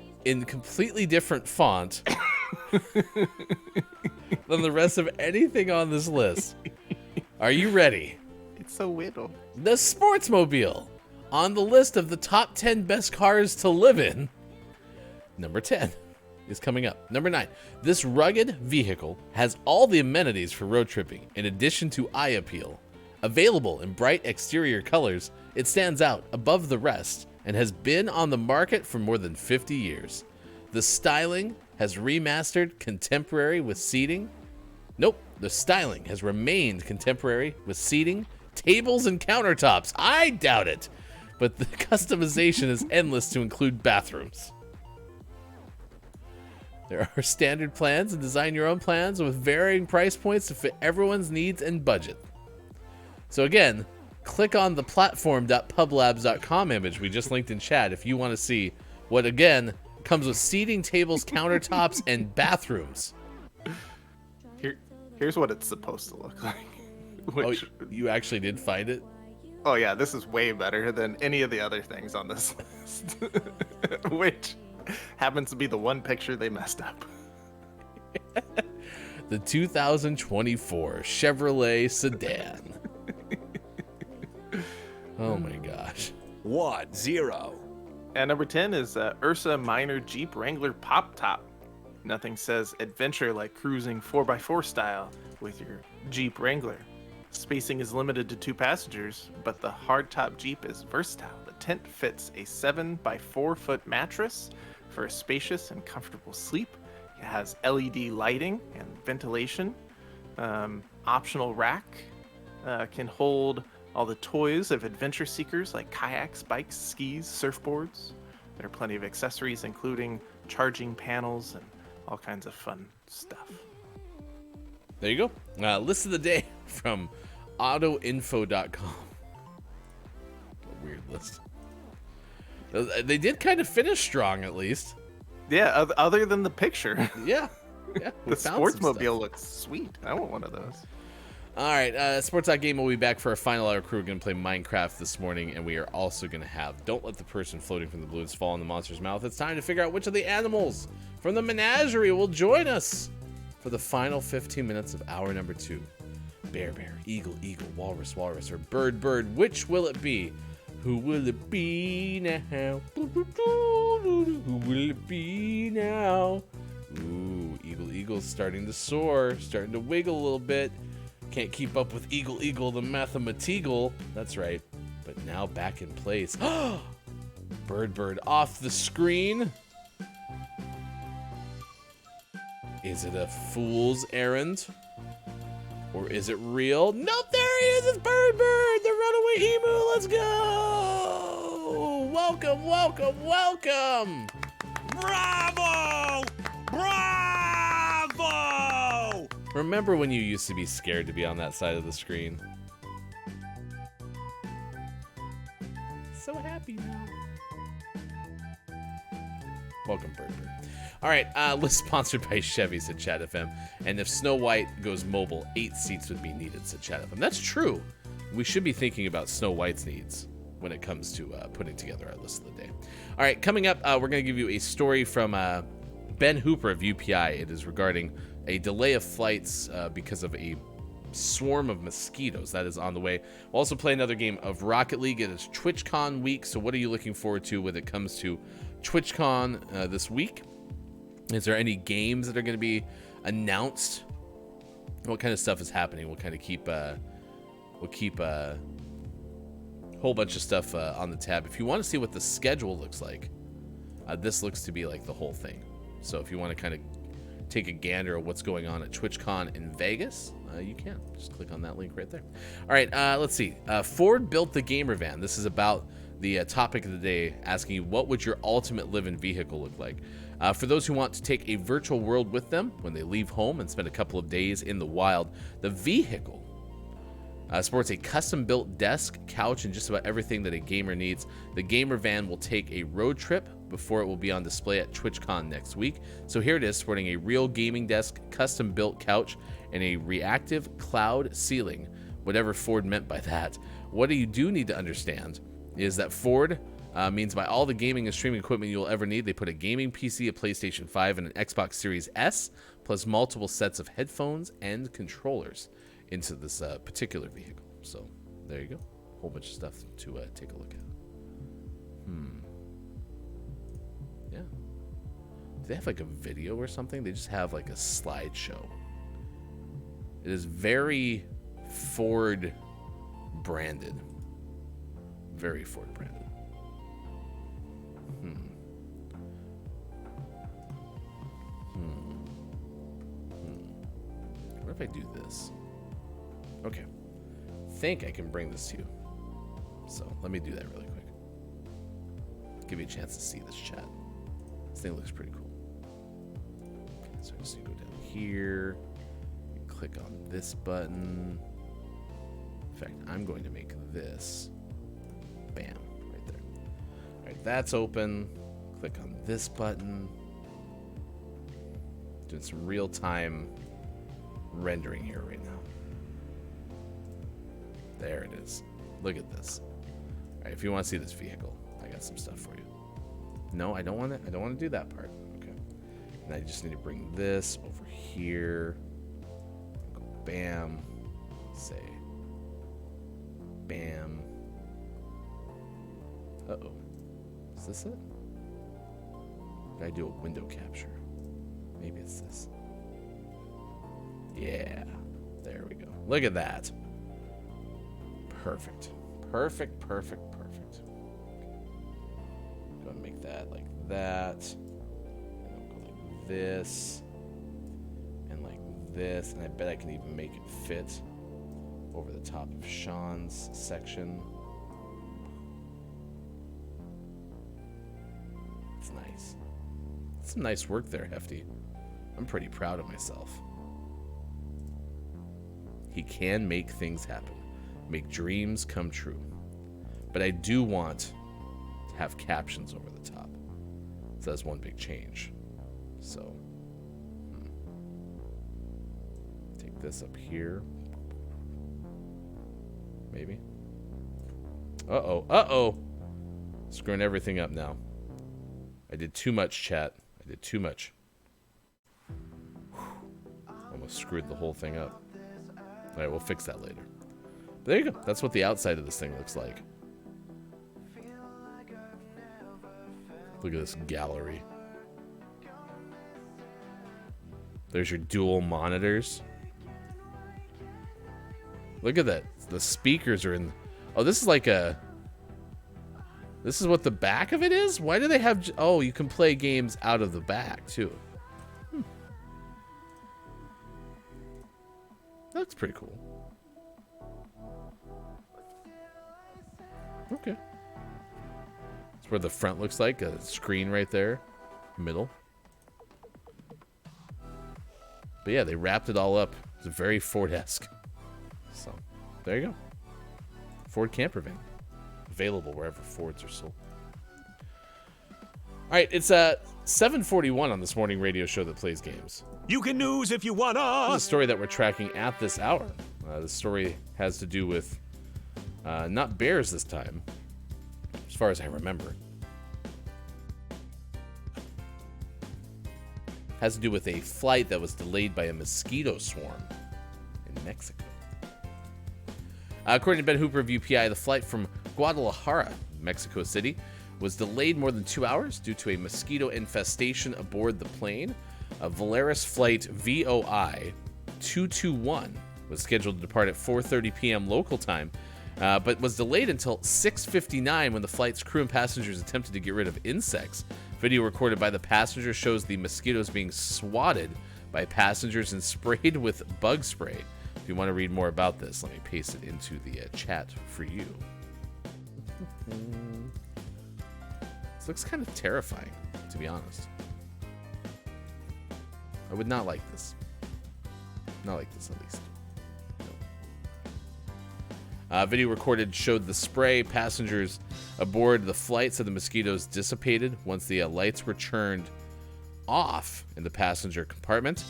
completely different font than the rest of anything on this list. Are you ready? It's so little. The Sportsmobile, on the list of the top 10 best cars to live in. Number 10 is coming up. Number 9, this rugged vehicle has all the amenities for road tripping, in addition to eye appeal. Available in bright exterior colors, it stands out above the rest and has been on the market for more than 50 years. The styling has remastered contemporary with seating. Nope, the styling has remained contemporary with seating, tables, and countertops. I doubt it, but the customization is endless to include bathrooms. There are standard plans and design your own plans with varying price points to fit everyone's needs and budget. So again, click on the platform.publabs.com image we just linked in chat if you want to see what, again, comes with seating, tables, countertops, and bathrooms. Here's what it's supposed to look like. Oh, you actually did find it? Oh yeah, this is way better than any of the other things on this list. Which happens to be the one picture they messed up. The 2024 Chevrolet sedan. Oh my gosh. 1-0. And number 10 is Ursa Minor Jeep Wrangler Pop Top. Nothing says adventure like cruising 4x4 style with your Jeep Wrangler. Spacing is limited to 2 passengers, but the hardtop Jeep is versatile. The tent fits a 7x4 foot mattress for a spacious and comfortable sleep. It has LED lighting and ventilation. Optional rack can hold all the toys of adventure seekers like kayaks, bikes, skis, surfboards. There are plenty of accessories, including charging panels and all kinds of fun stuff. There you go. List of the day from autoinfo.com. A weird list. They did kind of finish strong, at least. Yeah, other than the picture. Yeah. The Sportsmobile looks sweet. I want one of those. All right, Sports.game will be back for our final hour crew. We're going to play Minecraft this morning, and we are also going to have Don't Let the Person Floating from the Balloons Fall in the Monster's Mouth. It's time to figure out which of the animals from the menagerie will join us for the final 15 minutes of hour number 2. Bear, bear, eagle, eagle, walrus, walrus, or bird, bird. Which will it be? Who will it be now? Who will it be now? Ooh, eagle, eagle's starting to soar, starting to wiggle a little bit. Can't keep up with Eagle Eagle the Mathemateagle. That's right. But now back in place. Bird Bird off the screen. Is it a fool's errand? Or is it real? Nope, there he is. It's Bird Bird, the runaway emu. Let's go. Welcome, welcome, welcome. Bravo! Bravo! Remember when you used to be scared to be on that side of the screen? So happy now. Welcome, Bird Bird. All right, list sponsored by Chevy, said Chat FM. And if Snow White goes mobile, 8 seats would be needed, said Chat FM. That's true. We should be thinking about Snow White's needs when it comes to putting together our list of the day. All right, coming up, we're going to give you a story from Ben Hooper of UPI. It is regarding a delay of flights because of a swarm of mosquitoes that is on the way. We'll also play another game of Rocket League. It is TwitchCon week, so what are you looking forward to when it comes to TwitchCon this week? Is there any games that are going to be announced? What kind of stuff is happening? We'll kind of keep a whole bunch of stuff on the tab. If you want to see what the schedule looks like, this looks to be like the whole thing. So if you want to kind of take a gander at what's going on at TwitchCon in Vegas, you can. Just click on that link right there. All right, let's see. Ford built the gamer van. This is about the topic of the day, asking you, what would your ultimate live-in vehicle look like? For those who want to take a virtual world with them when they leave home and spend a couple of days in the wild, the vehicle sports a custom-built desk, couch, and just about everything that a gamer needs. The gamer van will take a road trip before it will be on display at TwitchCon next week. So here it is, sporting a real gaming desk, custom-built couch, and a reactive cloud ceiling, whatever Ford meant by that. What you do need to understand is that Ford Means by all the gaming and streaming equipment you'll ever need. They put a gaming PC, a PlayStation 5, and an Xbox Series S, plus multiple sets of headphones and controllers into this particular vehicle. So there you go. Whole bunch of stuff to take a look at. Yeah. Do they have like a video or something? They just have like a slideshow. It is very Ford branded. Very Ford branded. What if I do this? Okay. I think I can bring this to you. So let me do that really quick. Give you a chance to see this chat. This thing looks pretty cool. Okay, so I'm just gonna go down here. Click on this button. In fact, I'm going to make this. Bam, right there. All right, that's open. Click on this button. Doing some real-time rendering here right now. There it is. Look at this. All right, if you want to see this vehicle, I got some stuff for you. No, I don't want to. I don't want to do that part. Okay. And I just need to bring this over here. Go bam. Say. Bam. Uh-oh. Is this it? Did I do a window capture? Maybe it's this. Yeah. There we go. Look at that. Perfect. Perfect, perfect, perfect. Go and make that like that. And I'll go like this. And like this. And I bet I can even make it fit over the top of Sean's section. It's nice. That's some nice work there, Hefty. I'm pretty proud of myself. He can make things happen. Make dreams come true. But I do want to have captions over the top. So that's one big change. So, take this up here. Maybe. Uh-oh. Uh-oh. Screwing everything up now. I did too much, chat. I did too much. Almost screwed the whole thing up. All right, we'll fix that later. But there you go. That's what the outside of this thing looks like. Look at this gallery. There's your dual monitors. Look at that. The speakers are in... Oh, this is like a... This is what the back of it is? Why do they have... Oh, you can play games out of the back, too. That's pretty cool. Okay. That's where the front looks like. A screen right there. Middle. But yeah, they wrapped it all up. It's very Ford-esque. So, there you go. Ford camper van. Available wherever Fords are sold. All right, it's 7:41 on this morning radio show that plays games. You can news if you wanna. This is a story that we're tracking at this hour. The story has to do with not bears this time, as far as I remember. Has to do with a flight that was delayed by a mosquito swarm in Mexico. According to Ben Hooper of UPI, the flight from Guadalajara, Mexico City, was delayed more than 2 hours due to a mosquito infestation aboard the plane. A Volaris flight VOI 221 was scheduled to depart at 4:30 p.m. local time, but was delayed until 6:59 when the flight's crew and passengers attempted to get rid of insects. Video recorded by the passenger shows the mosquitoes being swatted by passengers and sprayed with bug spray. If you want to read more about this, let me paste it into the chat for you. This looks kind of terrifying, to be honest. I would not like this. Not like this, at least. No. Video recorded showed the spray. Passengers aboard the flight said the mosquitoes dissipated once the lights were turned off in the passenger compartment.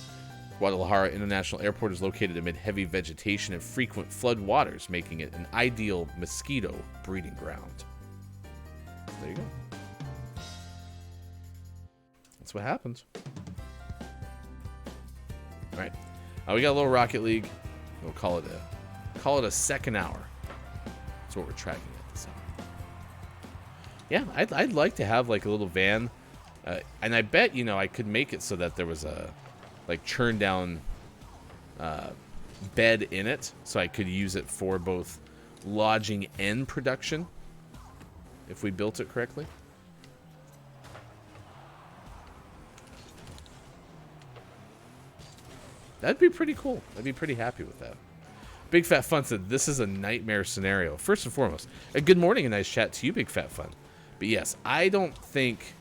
Guadalajara International Airport is located amid heavy vegetation and frequent flood waters, making it an ideal mosquito breeding ground. There you go. That's what happens. All right. We got a little Rocket League. We'll call it a second hour. That's what we're tracking at this hour. Yeah, I'd like to have like a little van, and I bet I could make it so that there was a like churn down bed in it, so I could use it for both lodging and production if we built it correctly. That'd be pretty cool. I'd be pretty happy with that. Big Fat Fun said, this is a nightmare scenario. First and foremost, a good morning and nice chat to you, Big Fat Fun. But yes, I don't think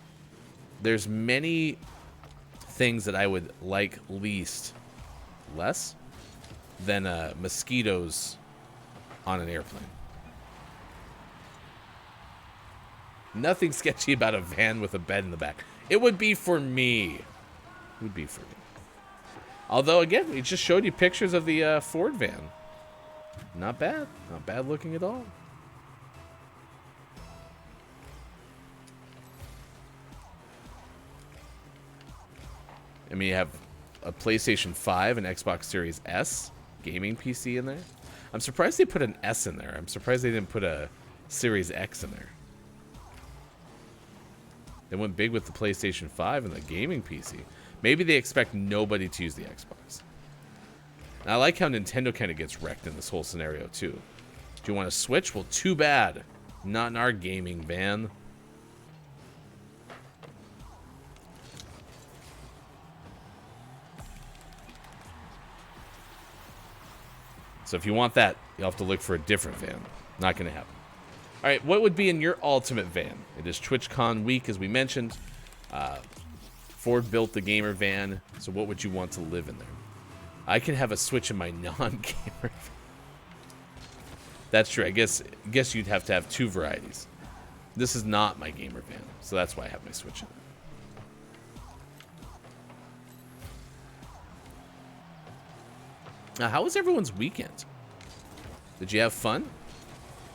there's many things that I would like less than mosquitoes on an airplane. Nothing sketchy about a van with a bed in the back. It would be for me. It would be for me. Although, again, we just showed you pictures of the Ford van. Not bad. Not bad looking at all. I mean, you have a PlayStation 5 and Xbox Series S gaming PC in there. I'm surprised they put an S in there. I'm surprised they didn't put a Series X in there. They went big with the PlayStation 5 and the gaming PC. Maybe they expect nobody to use the Xbox. And I like how Nintendo kind of gets wrecked in this whole scenario, too. Do you want to Switch? Well, too bad. Not in our gaming van. So if you want that, you'll have to look for a different van. Not going to happen. All right, what would be in your ultimate van? It is TwitchCon week, as we mentioned. Ford built the gamer van, so what would you want to live in there? I can have a Switch in my non-gamer van. That's true. I guess you'd have to have two varieties. This is not my gamer van, so that's why I have my Switch in it. Now, how was everyone's weekend? Did you have fun?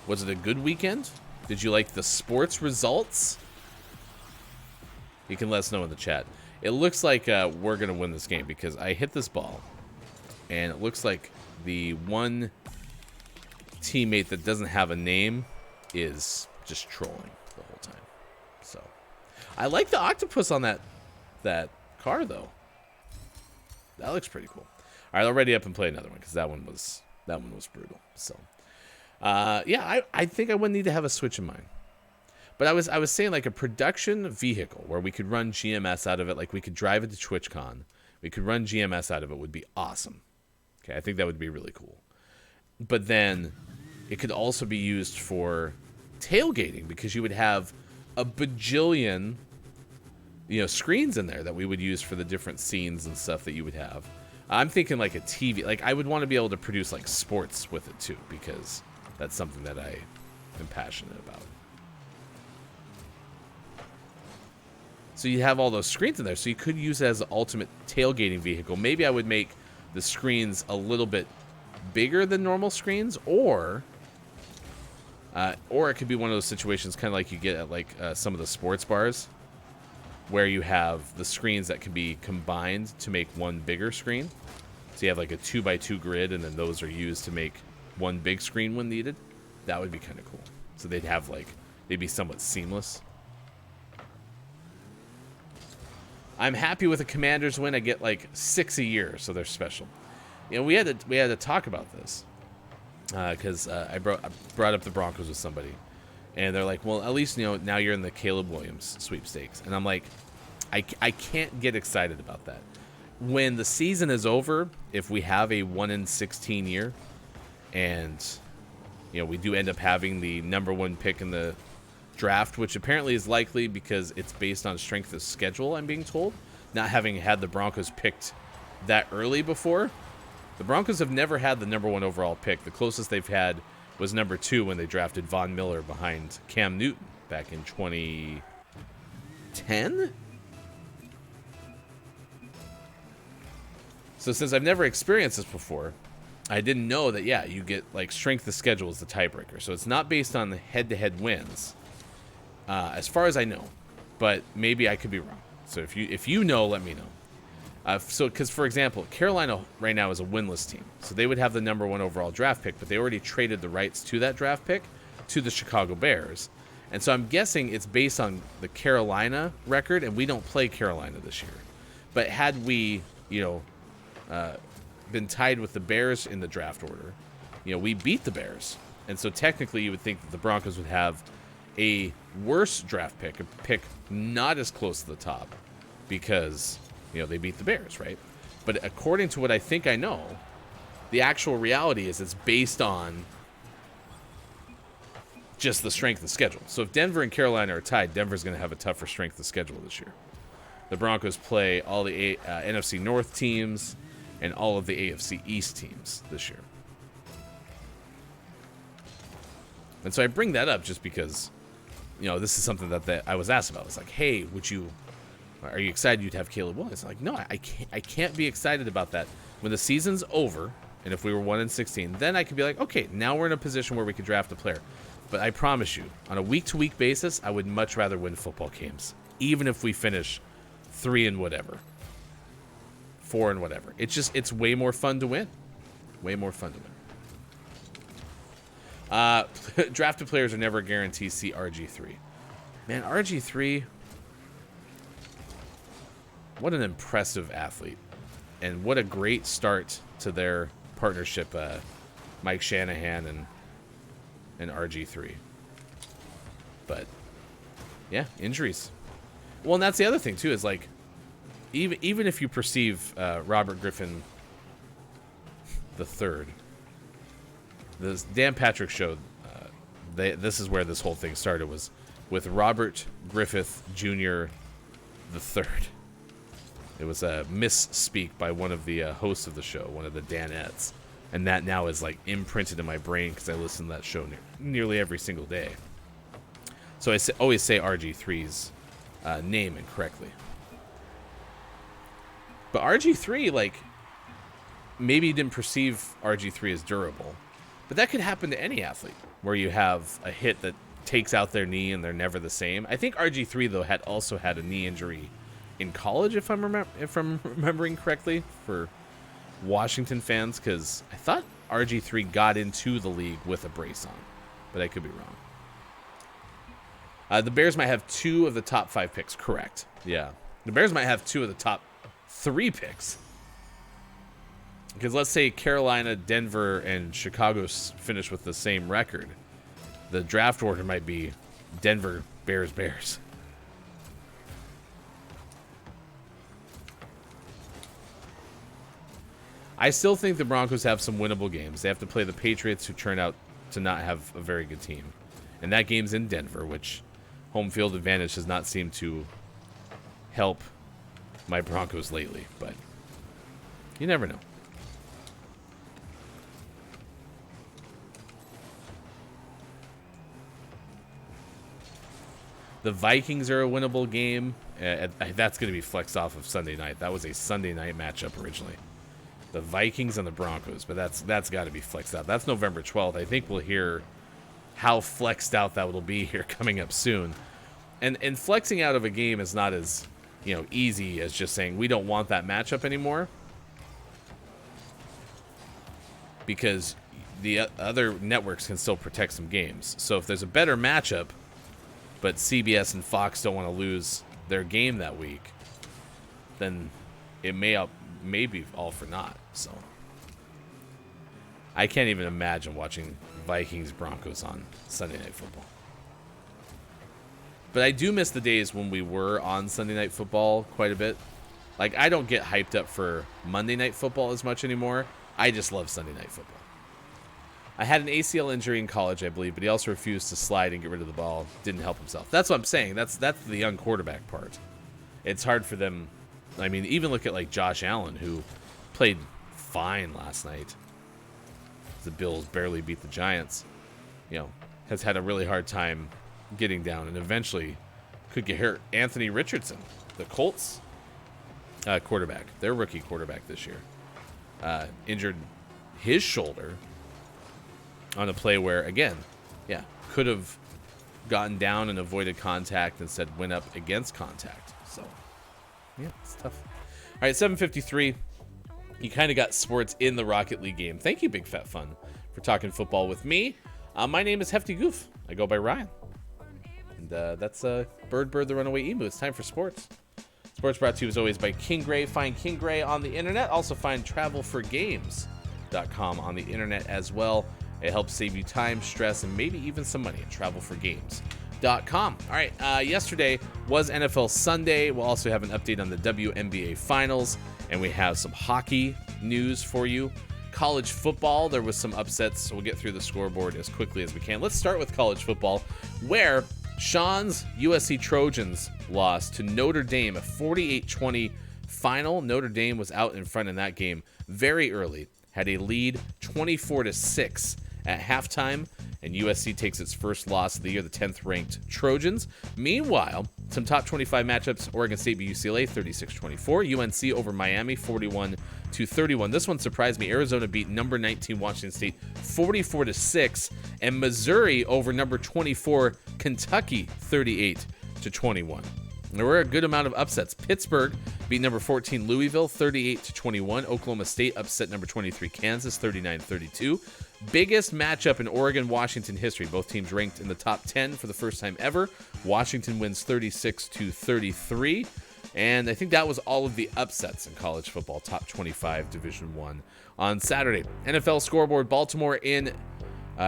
Was it a good weekend? Did you like the sports results? You can let us know in the chat. It looks like we're going to win this game because I hit this ball, and it looks like the one teammate that doesn't have a name is just trolling the whole time. So, I like the octopus on that car, though. That looks pretty cool. All right, I'll ready up and play another one because that one was brutal. So, yeah, I think I wouldn't need to have a Switch in mind. But I was saying like a production vehicle where we could run GMS out of it, like we could drive it to TwitchCon. We could run GMS out of it would be awesome. Okay, I think that would be really cool. But then it could also be used for tailgating because you would have a bajillion, screens in there that we would use for the different scenes and stuff that you would have. I'm thinking like a TV. Like I would want to be able to produce like sports with it too because that's something that I am passionate about. So you have all those screens in there, so you could use it as an ultimate tailgating vehicle. Maybe I would make the screens a little bit bigger than normal screens, or it could be one of those situations kind of like you get at like some of the sports bars, where you have the screens that can be combined to make one bigger screen. So you have like a 2x2 grid, and then those are used to make one big screen when needed. That would be kind of cool. So they'd be somewhat seamless. I'm happy with a Commanders win. I get like 6 a year, so they're special. We had to talk about this because I brought up the Broncos with somebody, and they're like, "Well, at least now you're in the Caleb Williams sweepstakes," and I'm like, I can't get excited about that. When the season is over, if we have a 1-16 year, and we do end up having the number 1 pick in the draft, which apparently is likely because it's based on strength of schedule, I'm being told, not having had the Broncos picked that early before. The Broncos have never had the number 1 overall pick. The closest they've had was number 2 when they drafted Von Miller behind Cam Newton back in 2010. So since I've never experienced this before, I didn't know that, you get like strength of schedule as the tiebreaker. So it's not based on the head-to-head wins. as far as I know, but maybe I could be wrong. So if you know, let me know. Because for example, Carolina right now is a winless team, so they would have the #1 overall draft pick, but they already traded the rights to that draft pick to the Chicago Bears, and so I'm guessing it's based on the Carolina record, and we don't play Carolina this year. But had we, been tied with the Bears in the draft order, we beat the Bears, and so technically you would think that the Broncos would have a worse draft pick, a pick not as close to the top, because they beat the Bears, right? But according to what I think I know, the actual reality is it's based on just the strength of schedule. So if Denver and Carolina are tied, Denver's going to have a tougher strength of schedule this year. The Broncos play all the NFC North teams and all of the AFC East teams this year. And so I bring that up just because, this is something that I was asked about. It's like, hey, are you excited you'd have Caleb Williams? I'm like, no, I can't be excited about that. When the season's over, and if we were 1-16, then I could be like, okay, now we're in a position where we could draft a player. But I promise you, on a week-to-week basis, I would much rather win football games, even if we finish 3 and whatever, 4 and whatever. It's way more fun to win. Way more fun to win. Drafted players are never a guarantee. See RG3. Man, RG3... what an impressive athlete, and what a great start to their partnership, Mike Shanahan and RG3. But yeah, injuries. Well, and that's the other thing too, is like even if you perceive Robert Griffin III, this Dan Patrick showed this is where this whole thing started, was with Robert Griffith Jr. III. It was a misspeak by one of the hosts of the show, one of the Danettes. And that now is like imprinted in my brain because I listen to that show nearly every single day. So I always say RG3's name incorrectly. But RG3, maybe you didn't perceive RG3 as durable. But that could happen to any athlete, where you have a hit that takes out their knee and they're never the same. I think RG3, though, had also had a knee injury in college, if I'm remembering correctly, for Washington fans, because I thought RG3 got into the league with a brace on, but I could be wrong. The Bears might have 2 of the top 5 picks. Correct. Yeah. The Bears might have 2 of the top 3 picks. Because let's say Carolina, Denver, and Chicago finish with the same record. The draft order might be Denver, Bears, Bears. I still think the Broncos have some winnable games. They have to play the Patriots, who turn out to not have a very good team. And that game's in Denver, which home field advantage does not seem to help my Broncos lately. But you never know. The Vikings are a winnable game. That's going to be flexed off of Sunday night. That was a Sunday night matchup originally. The Vikings and the Broncos, but that's got to be flexed out. That's November 12th. I think we'll hear how flexed out that will be here coming up soon. And flexing out of a game is not as easy as just saying we don't want that matchup anymore, because the other networks can still protect some games. So if there's a better matchup, but CBS and Fox don't want to lose their game that week, then it may be all for naught. So I can't even imagine watching Vikings Broncos on Sunday Night Football. But I do miss the days when we were on Sunday Night Football quite a bit. I don't get hyped up for Monday Night Football as much anymore. I just love Sunday Night Football. I had an ACL injury in college, I believe, but he also refused to slide and get rid of the ball. Didn't help himself. That's what I'm saying. That's the young quarterback part. It's hard for them. I mean, even look at Josh Allen, who played fine last night. The Bills barely beat the Giants. Has had a really hard time getting down, and eventually could get hurt. Anthony Richardson, the Colts quarterback, their rookie quarterback this year, injured his shoulder on a play where, again, could have gotten down and avoided contact, instead went up against contact. So, yeah, it's tough. All right, 7:53. You kind of got sports in the Rocket League game. Thank you, Big Fat Fun, for talking football with me. My name is Hefty Goof. I go by Ryan. And that's Bird the Runaway Emu. It's time for sports. Sports brought to you as always by King Gray. Find King Gray on the internet. Also find travelforgames.com on the internet as well. It helps save you time, stress, and maybe even some money at travelforgames.com. All right, yesterday was NFL Sunday. We'll also have an update on the WNBA Finals, and we have some hockey news for you. College football, there was some upsets, so we'll get through the scoreboard as quickly as we can. Let's start with college football, where Sean's USC Trojans lost to Notre Dame, a 48-20 final. Notre Dame was out in front in that game very early, had a lead 24-6 at halftime, and USC takes its first loss of the year, the 10th-ranked Trojans. Meanwhile, some top 25 matchups: Oregon State beat UCLA 36-24, UNC over Miami 41-31. This one surprised me. Arizona beat number 19 Washington State 44-6, and Missouri over number 24 Kentucky 38-21. There were a good amount of upsets. Pittsburgh beat number 14 Louisville 38-21. Oklahoma State upset number 23 Kansas 39-32. Biggest matchup in Oregon-Washington history. Both teams ranked in the top 10 for the first time ever. Washington wins 36-33. And I think that was all of the upsets in college football, top 25 Division I. On Saturday, NFL scoreboard: Baltimore in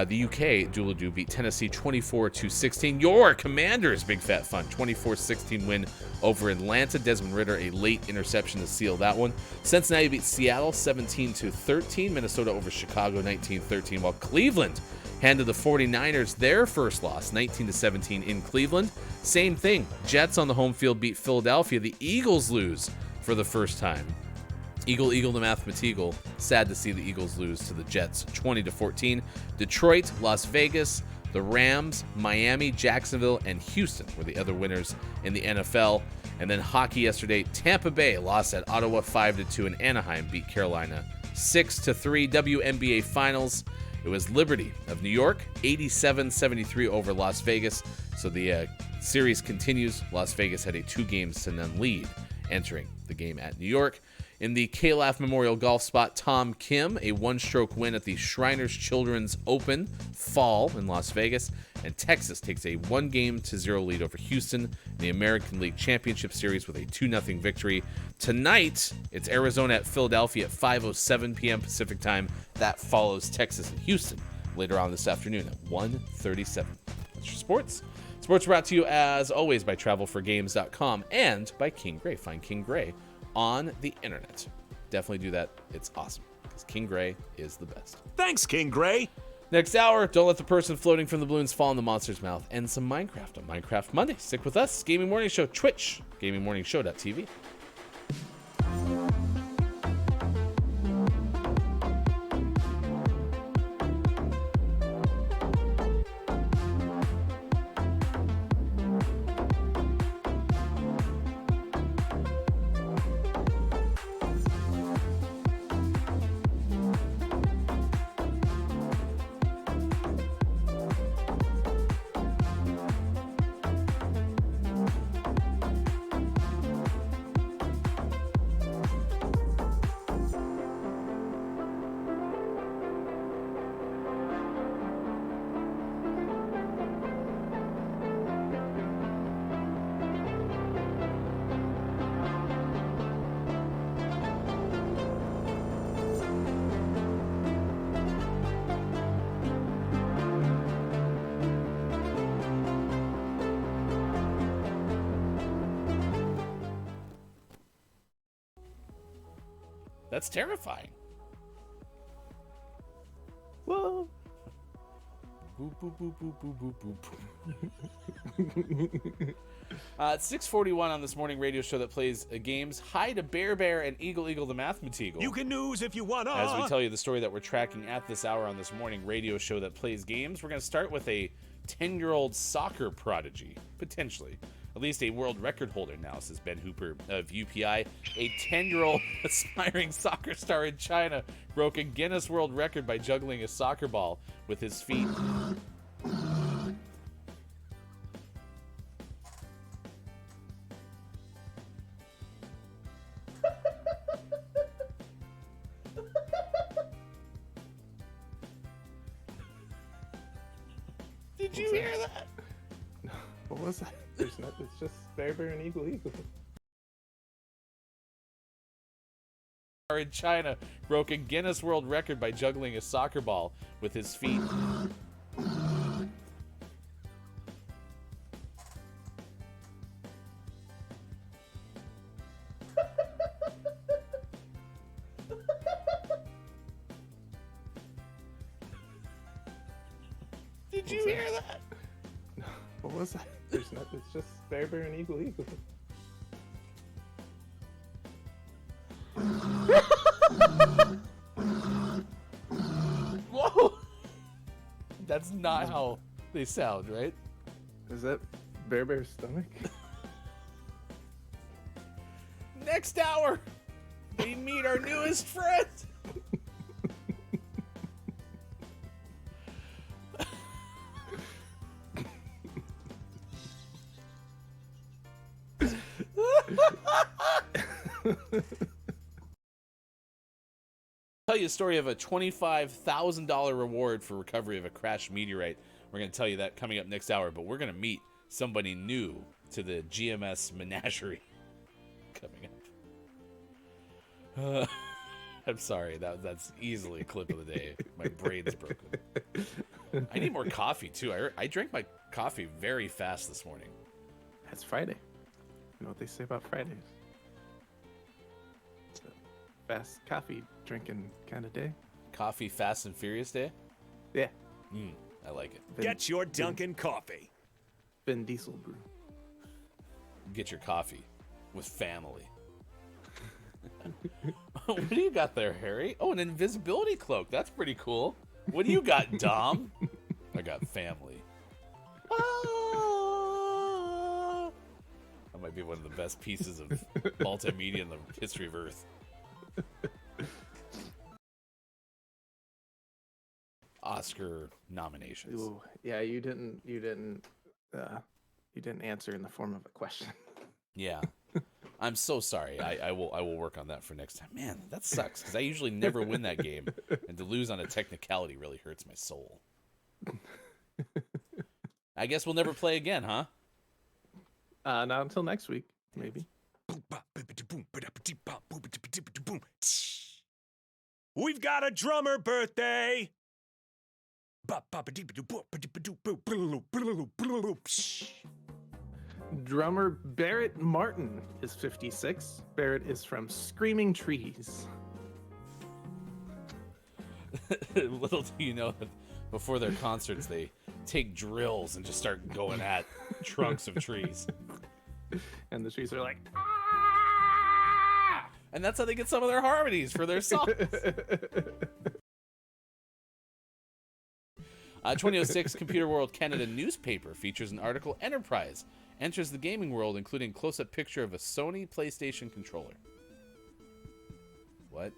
the UK, Doodle-Doo beat Tennessee 24-16. Your Commanders, Big Fat Fun, 24-16 win over Atlanta. Desmond Ridder, a late interception to seal that one. Cincinnati beat Seattle 17-13. Minnesota over Chicago 19-13, while Cleveland handed the 49ers their first loss, 19-17 in Cleveland. Same thing, Jets on the home field beat Philadelphia. The Eagles lose for the first time. Eagle the Mathematical. Sad to see the Eagles lose to the Jets 20-14. Detroit, Las Vegas, the Rams, Miami, Jacksonville, and Houston were the other winners in the NFL. And then hockey yesterday: Tampa Bay lost at Ottawa 5-2, and Anaheim beat Carolina 6-3. WNBA Finals: it was Liberty of New York 87-73 over Las Vegas. So the series continues. Las Vegas had a 2-0 lead entering the game at New York. In the Calaf Memorial Golf Spot, Tom Kim, a one-stroke win at the Shriners Children's Open Fall in Las Vegas. And Texas takes a 1-0 lead over Houston in the American League Championship Series with a 2-0 victory. Tonight, it's Arizona at Philadelphia at 5:07 p.m. Pacific Time. That follows Texas and Houston later on this afternoon at 1:37. That's your sports. Sports brought to you, as always, by TravelForGames.com and by King Gray. Find King Gray on the internet. Definitely do that. It's awesome, because King Gray is the best. Thanks, King Gray. Next hour, don't let the person floating from the balloons fall in the monster's mouth, and some Minecraft on Minecraft Monday. Stick with us. Gaming Morning Show, Twitch, gamingmorningshow.tv. That's terrifying. Whoa. Boop, boop, boop, boop, boop, boop, boop. It's 6:41 on this morning radio show that plays games. Hi to Bear and Eagle the Mathematical. You can news if you wanna. As we tell you the story that we're tracking at this hour on this morning radio show that plays games, we're going to start with a 10-year-old soccer prodigy, potentially. At least a world record holder now, says Ben Hooper of UPI. A 10-year-old aspiring soccer star in China broke a Guinness World Record by juggling a soccer ball with his feet. Did you hear that? What was that? There's not. It's just Bear Bear and Eagle Eagle. In China broke a Guinness World Record by juggling a soccer ball with his feet. Did you hear that? What was that? There's not. It's just Bear Bear and Eagle Eagle. Whoa! That's not how they sound, right? Is that Bear Bear's stomach? Next hour, we meet our newest friend. Tell you a story of a $25,000 reward for recovery of a crashed meteorite. We're going to tell you that coming up next hour, but we're going to meet somebody new to the GMS menagerie coming up. I'm sorry, that's easily a clip of the day. My brain's broken. I need more coffee too. I drank my coffee very fast this morning. That's Friday. You know what they say about Fridays? It's a fast coffee drinking kind of day. Coffee Fast and Furious Day? Yeah. I like it. Get your Dunkin' coffee. Vin Diesel brew. Get your coffee with family. What do you got there, Harry? Oh, an invisibility cloak. That's pretty cool. What do you got, Dom? I got family. That might be one of the best pieces of multimedia in the history of Earth. Oscar nominations. Ooh, yeah, you didn't answer in the form of a question. Yeah. I'm so sorry. I will work on that for next time. Man, that sucks because I usually never win that game, and to lose on a technicality really hurts my soul. I guess we'll never play again, huh? Not until next week, maybe. We've got a drummer birthday. Drummer Barrett Martin is 56. Barrett is from Screaming Trees. Little do you know that before their concerts, they take drills and just start going at trunks of trees. And the trees are like, And that's how they get some of their harmonies for their songs. 2006 Computer World Canada newspaper features an article, Enterprise enters the gaming world, including close-up picture of a Sony PlayStation controller. What?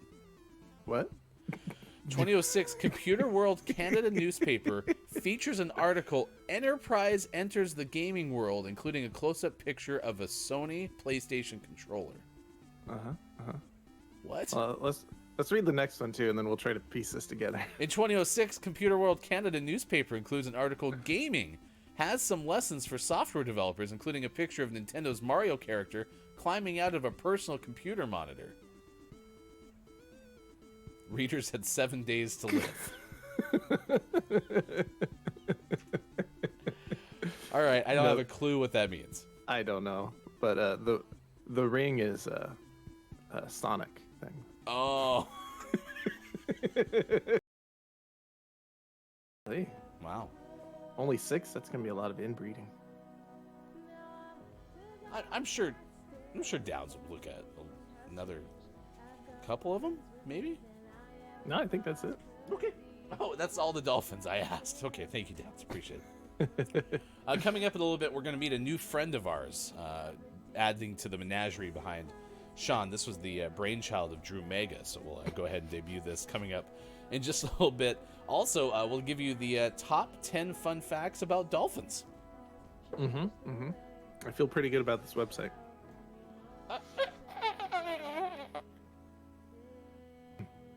2006 Computer World Canada newspaper features an article, Enterprise enters the gaming world, including a close-up picture of a Sony PlayStation controller. What? Let's read the next one too, and then we'll try to piece this together. In 2006, Computer World Canada newspaper includes an article, Gaming has some lessons for software developers, including a picture of Nintendo's Mario character climbing out of a personal computer monitor. Readers had 7 days to live. All right, I don't have a clue what that means. I don't know, but the ring is a Sonic thing. Oh. Hey, Wow. only 6? That's gonna be a lot of inbreeding. I'm sure Downs will look at another couple of them, maybe? No, I think that's it. Okay. Oh, that's all the dolphins I asked. Okay, thank you, Downs. Appreciate it. Coming up in a little bit, we're going to meet a new friend of ours, adding to the menagerie behind Sean. This was the brainchild of Drew Mega, so we'll go ahead and debut this coming up in just a little bit. Also, we'll give you the top 10 fun facts about dolphins. I feel pretty good about this website.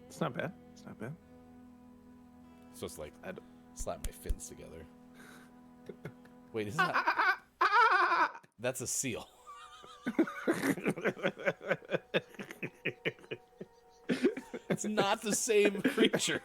It's not bad. It's not bad. So it's like I d- slap my fins together. Wait, isn't that... That's a seal. It's not the same creature.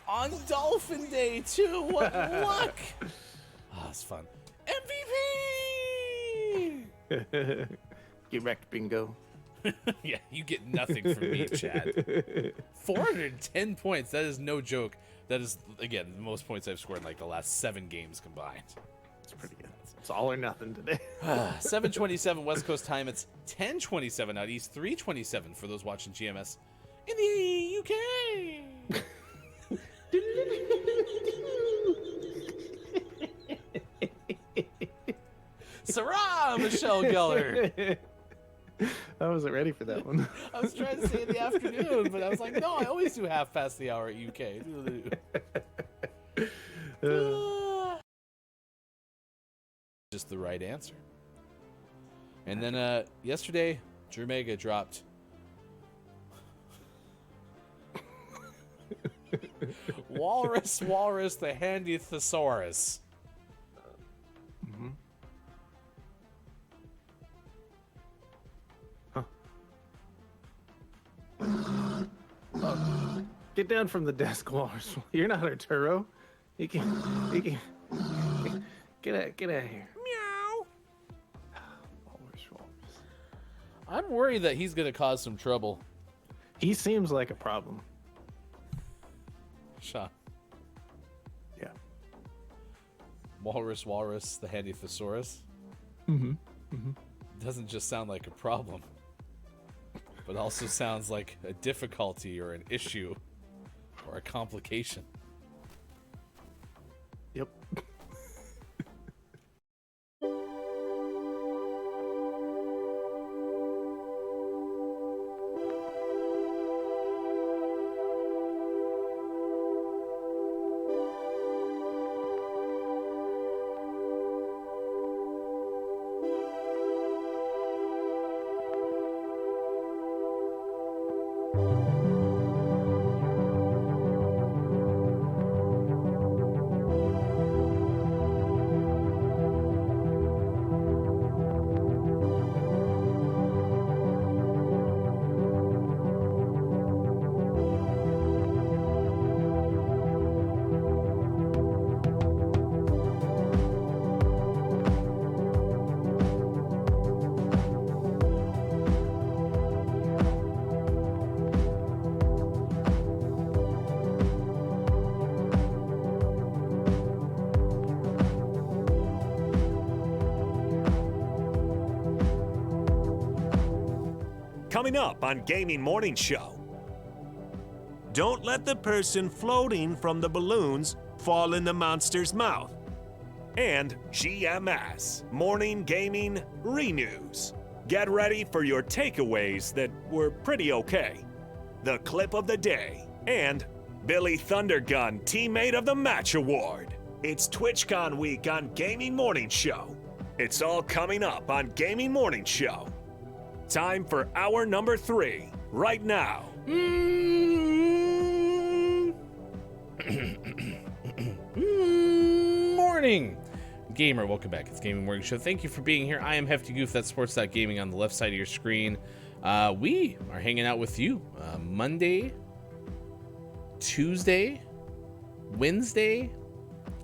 On Dolphin Day, too. What luck! Oh, it's fun. MVP! Get wrecked, bingo. Yeah, you get nothing from me, Chad. 410 points. That is no joke. That is, again, the most points I've scored in like the last 7 games combined. It's pretty good. It's all or nothing today. 7:27 West Coast time. It's 10:27 out east. 3:27 for those watching GMS in the UK. Sarah, Michelle Geller. I wasn't ready for that one. I was trying to say in the afternoon, but I was like, no, I always do half past the hour at UK. Just the right answer. And then yesterday, Jermega dropped Walrus, the handy thesaurus. Oh, get down from the desk, Walrus. You're not Arturo. You can get out of here. Meow. Walrus. I'm worried that he's gonna cause some trouble. He seems like a problem. Sean. Yeah. Walrus, the handy thesaurus. Doesn't just sound like a problem, but also sounds like a difficulty or an issue or a complication. Yep. Coming up on Gaming Morning Show. Don't let the person floating from the balloons fall in the monster's mouth. And GMS, Morning Gaming Renews. Get ready for your takeaways that were pretty okay. The clip of the day, and Billy Thundergun Teammate of the Match Award. It's TwitchCon week on Gaming Morning Show. It's all coming up on Gaming Morning Show. Time for hour number 3, right now. Morning, gamer. Welcome back. It's Gaming Morning Show. Thank you for being here. I am Hefty Goof. That's Sports.Gaming on the left side of your screen. We are hanging out with you Monday, Tuesday, Wednesday,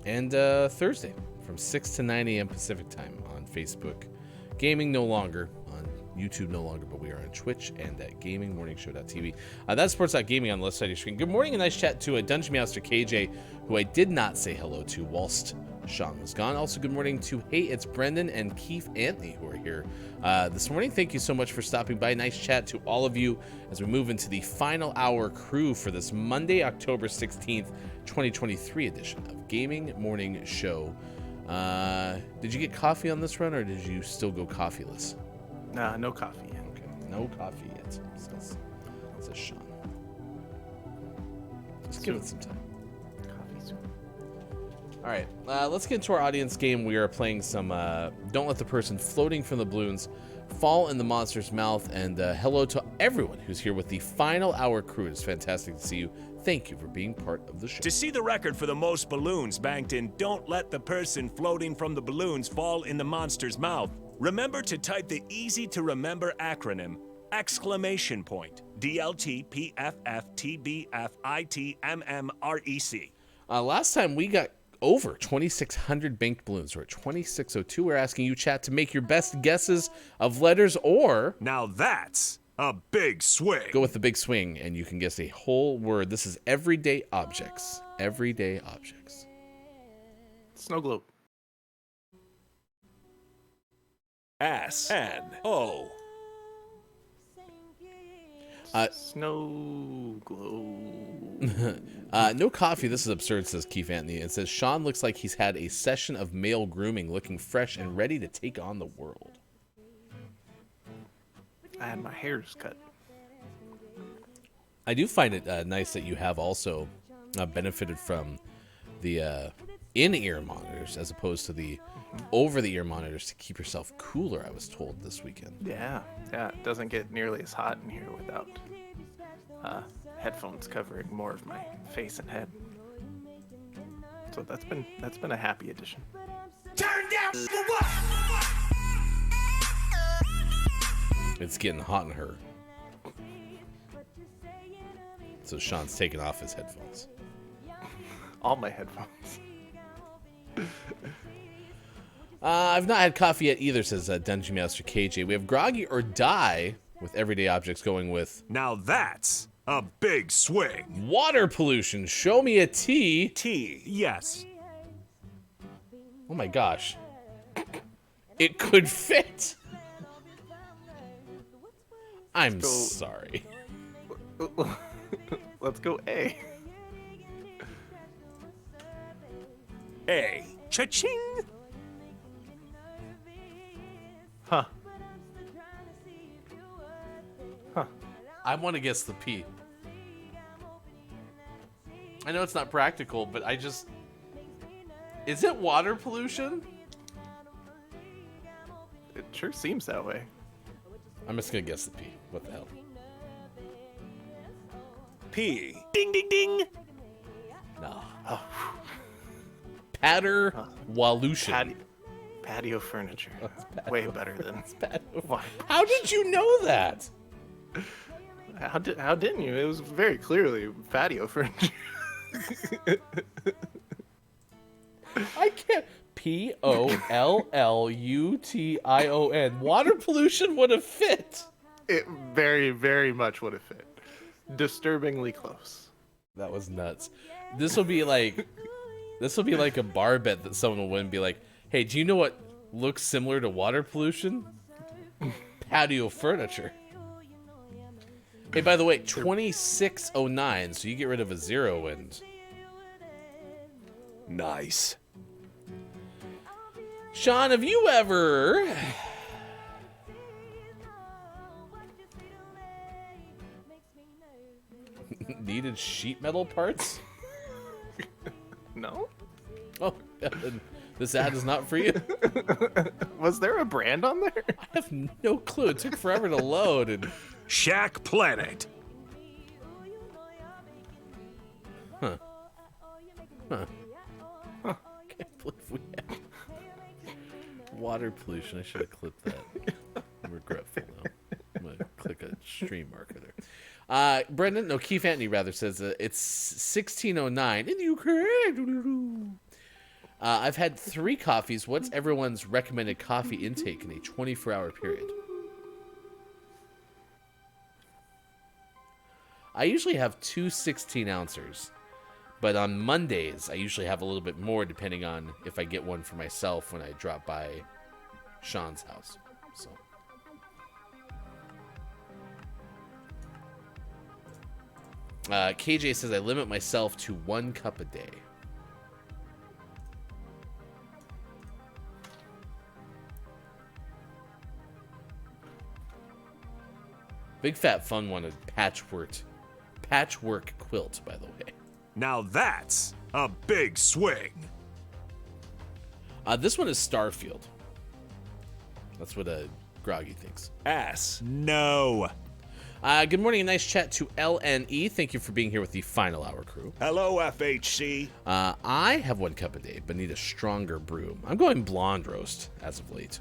and Thursday from 6 to 9 a.m. Pacific time on Facebook. Gaming no longer. YouTube no longer, but we are on Twitch and at gamingmorningshow.tv. That's Sports.Gaming on the left side of your screen. Good morning and nice chat to Dungeon Master KJ, who I did not say hello to whilst Sean was gone. Also, good morning to Hey, it's Brendan and Keith Anthony who are here this morning. Thank you so much for stopping by. Nice chat to all of you as we move into the final hour crew for this Monday, October 16th, 2023 edition of Gaming Morning Show. Did you get coffee on this run or did you still go coffeeless? Nah, no coffee yet. Okay, no coffee yet, says Sean. Just give it some time. Coffee soon. All right, let's get into our audience game. We are playing some Don't Let the Person Floating from the Balloons Fall in the Monster's Mouth. And hello to everyone who's here with the Final Hour crew. It's fantastic to see you. Thank you for being part of the show. To see the record for the most balloons banked in Don't Let the Person Floating from the Balloons Fall in the Monster's Mouth, remember to type the easy-to-remember acronym DLTPFFTBFITMMREC. Last time we got over 2,600 banked balloons. We're at 2,602. We're asking you, chat, to make your best guesses of letters or... Now that's a big swing. Go with the big swing, and you can guess a whole word. This is everyday objects. Everyday objects. Snow globe. S-N-O. Snow globe. No coffee. This is absurd, says Keith Anthony. It says, Sean looks like he's had a session of male grooming, looking fresh and ready to take on the world. I had my hairs cut. I do find it nice that you have also benefited from the in-ear monitors as opposed to the over-the-ear monitors to keep yourself cooler, I was told this weekend. Yeah, it doesn't get nearly as hot in here without headphones covering more of my face and head. So that's been a happy addition. Turn down for what? It's getting hot in her. So Sean's taking off his headphones. All my headphones. I've not had coffee yet either, says Dungeon Master KJ. We have groggy or die with everyday objects going with... Now that's a big swing. Water pollution. Show me a T. T, yes. Oh my gosh. It could fit. I'm sorry. Let's go A. A. Cha-ching. Huh. I want to guess the P. I know it's not practical, but I just... Is it water pollution? It sure seems that way. I'm just going to guess the P. What the hell? P. Ding, ding, ding. No. Oh, Patter-walution. patio furniture. Way better than. Why? How did you know that? How didn't you? It was very clearly patio furniture. I can't. Pollution. Water pollution would have fit. It very, very much would have fit. Disturbingly close. That was nuts. This will be like a bar bet that someone will win and be like, hey, do you know what looks similar to water pollution? Patio furniture. Hey, by the way, 2609, so you get rid of a 0 and... Nice. Sean, have you ever... needed sheet metal parts? No? Oh, then this ad is not for you. Was there a brand on there? I have no clue. It took forever to load. And... Shack Planet. Huh. Can't believe we have water pollution. I should have clipped that. I'm regretful now. I'm going to click a stream marker there. Brendan, no, Keith Anthony rather says it's 1609 in Ukraine. I've had 3 coffees. What's everyone's recommended coffee intake in a 24-hour period? I usually have 2 16-ouncers, but on Mondays I usually have a little bit more depending on if I get one for myself when I drop by Sean's house. So. KJ says I limit myself to 1 cup a day. Big Fat Fun wanted patchwork quilt, by the way. Now that's a big swing. This one is Starfield. That's what Groggy thinks. S. No. Good morning and nice chat to LNE. Thank you for being here with the Final Hour crew. Hello, FHC. I have 1 cup a day, but need a stronger brew. I'm going blonde roast as of late.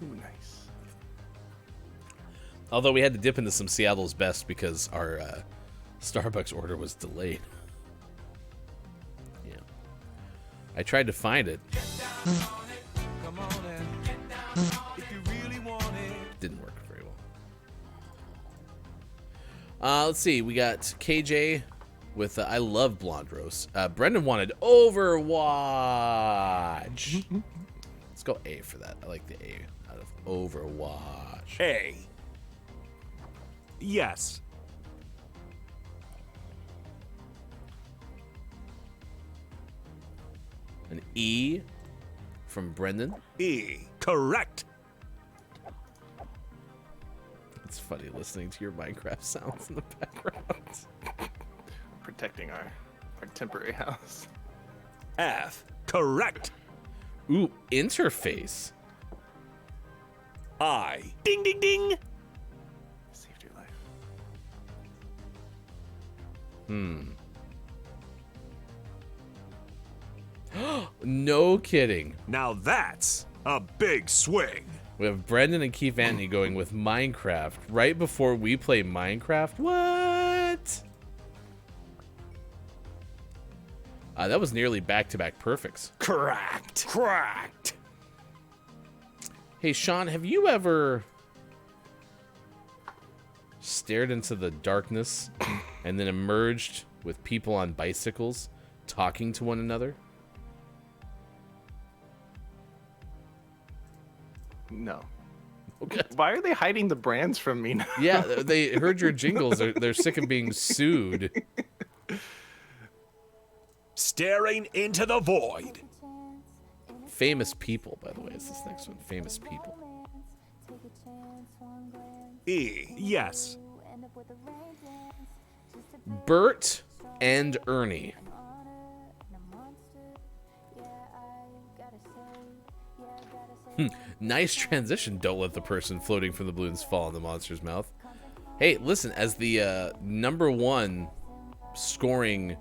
Ooh, nice. Although we had to dip into some Seattle's Best because our Starbucks order was delayed. Yeah. I tried to find it. Didn't work very well. Let's see. We got KJ with I love blonde roast. Brendan wanted Overwatch. Let's go A for that. I like the A out of Overwatch. A. Yes. An E from Brendan. E. Correct. It's funny listening to your Minecraft sounds in the background. Protecting our temporary house. F. Correct. Ooh, interface. I. Ding, ding, ding. Saved your life. No kidding. Now that's a big swing. We have Brendan and Keith Anthony going with Minecraft right before we play Minecraft. What? That was nearly back-to-back perfects. Cracked. Cracked. Hey, Sean, have you ever stared into the darkness and then emerged with people on bicycles talking to one another? No. Okay. Why are they hiding the brands from me now? Yeah, they heard your jingles. They're sick of being sued. Staring into the void. Famous people, by the way, is this next one. Famous people. E. Yes. Bert and Ernie. Nice transition. Don't let the person floating from the balloons fall in the monster's mouth. Hey, listen, as the #1 scoring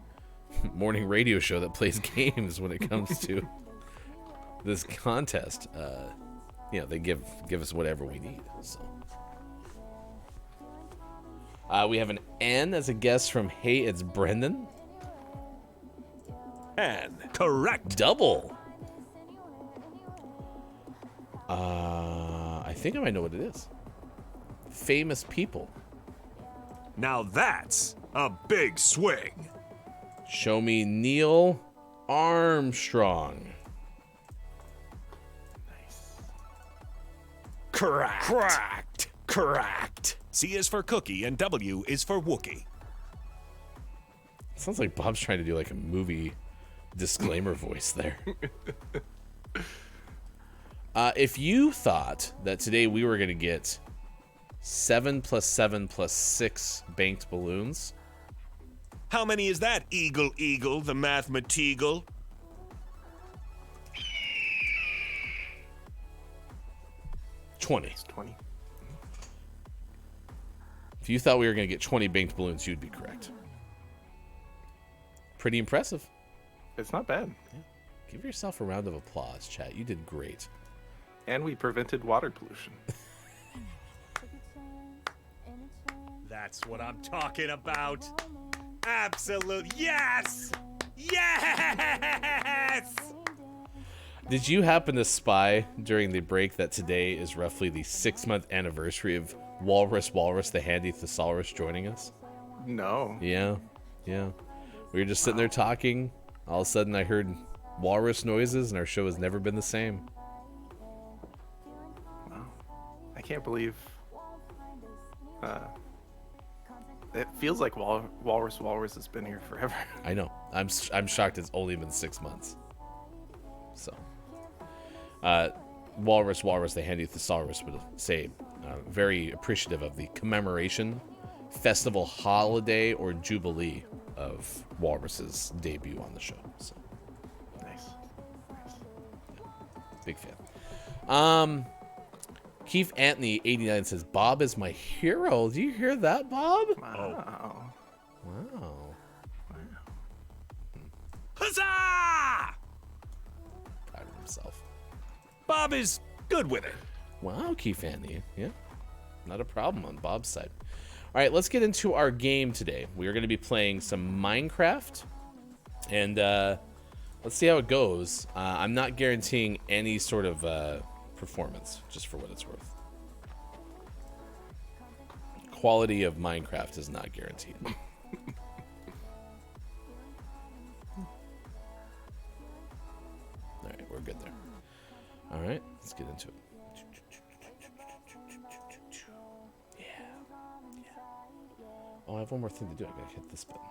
morning radio show that plays games when it comes to this contest, you know, they give us whatever we need. So we have an N as a guest from Hey, It's Brendan. N. Correct. Double. I think I might know what it is. Famous people. Now that's a big swing. Show me Neil Armstrong. Cracked. Cracked. Cracked. C is for cookie and W is for Wookie. Sounds like Bob's trying to do like a movie disclaimer voice there. If you thought that today we were going to get 7 + 7 + 6 banked balloons. How many is that, Eagle Eagle, the mathematical? It's 20. If you thought we were going to get 20 banked balloons, you'd be correct. Pretty impressive. It's not bad. Yeah. Give yourself a round of applause, chat. You did great. And we prevented water pollution. That's what I'm talking about. Absolute yes! Yes! Did you happen to spy during the break that today is roughly the 6-month anniversary of Walrus the Handy Thesaurus joining us? No. Yeah. We were just sitting there talking. All of a sudden I heard walrus noises and our show has never been the same. I can't believe it feels like Walrus has been here forever. I know. I'm shocked it's only been 6 months. So, Walrus the Handy Thesaurus would say very appreciative of the commemoration, festival, holiday, or jubilee of Walrus's debut on the show. So. Nice. Big fan. Keith Anthony 89 says, Bob is my hero. Do you hear that, Bob? Wow. Wow. Huzzah! Proud of himself. Bob is good with it. Wow, Keith Anthony. Yeah. Not a problem on Bob's side. All right, let's get into our game today. We are going to be playing some Minecraft. And let's see how it goes. I'm not guaranteeing any sort of performance, just for what it's worth. Quality of Minecraft is not guaranteed. All right, we're good there. All right, let's get into it. Yeah. Oh, I have one more thing to do. I gotta hit this button.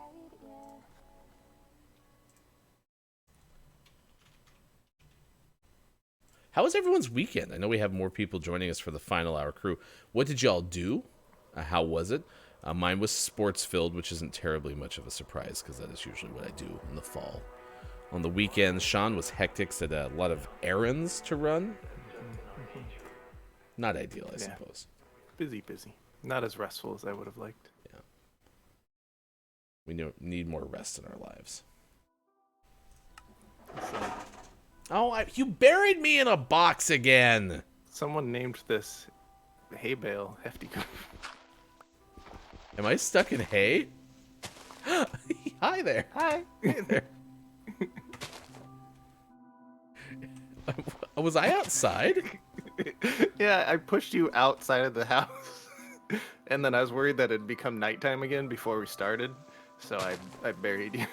How was everyone's weekend? I know we have more people joining us for the final hour crew. What did y'all do? How was it? Mine was sports filled, which isn't terribly much of a surprise because that is usually what I do in the fall. On the weekends, Sean was hectic, had a lot of errands to run. Not ideal, I suppose. Busy. Not as restful as I would have liked. Yeah. We need more rest in our lives. Oh, you buried me in a box again. Someone named this hay bale Hefty Goof. Am I stuck in hay? Hi there. Hi. Hey there. Was I outside? Yeah, I pushed you outside of the house. And then I was worried that it'd become nighttime again before we started. So I buried you.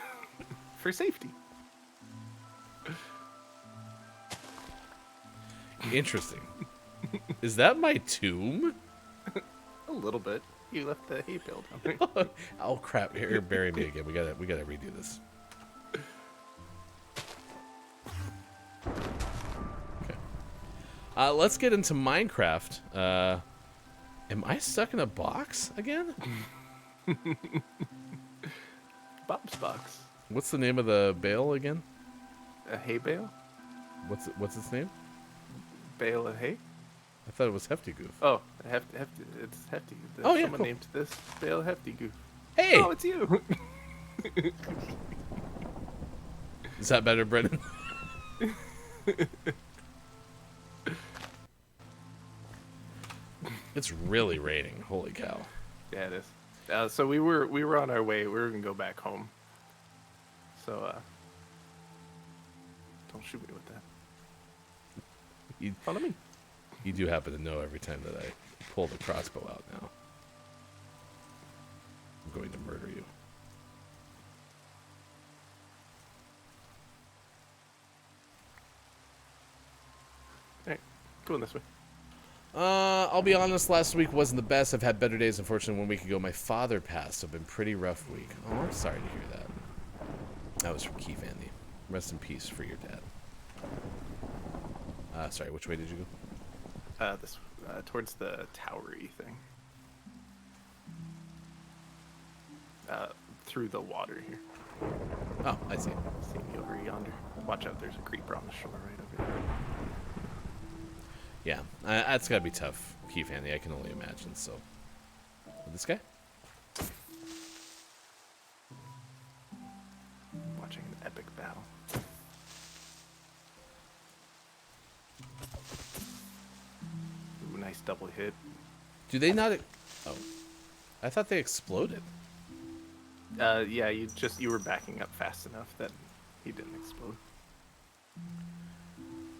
For safety. Interesting. Is that my tomb? A little bit. You left the hay bale down there. Oh crap! Here, bury me again. We gotta redo this. Okay. Let's get into Minecraft. Am I stuck in a box again? Bob's box. What's the name of the bale again? A hay bale? What's its name? Bale of hay? I thought it was Hefty Goof. Oh, hefty. It's Hefty. Oh, yeah, Someone cool. named this bale Hefty Goof. Hey! Oh, it's you. Is that better, Brennan? It's really raining. Holy cow. Yeah, it is. So we were on our way. We were gonna go back home. So don't shoot me with that. Follow me. You do happen to know every time that I pull the crossbow out now. I'm going to murder you. Alright, going this way. I'll be honest, last week wasn't the best. I've had better days. Unfortunately, 1 week ago, my father passed, so it's been a pretty rough week. Oh, I'm sorry to hear that. That was from Keith Andy. Rest in peace for your dad. Sorry, which way did you go? This towards the towery thing. Through the water here. Oh, I see. See me over yonder. Watch out, there's a creeper on the shore right over there. Yeah, that's gotta be tough, Keith Andy. I can only imagine. So, this guy? Watching an epic battle. Ooh, nice double hit. Do they not? Oh, I thought they exploded. Yeah, you were backing up fast enough that he didn't explode.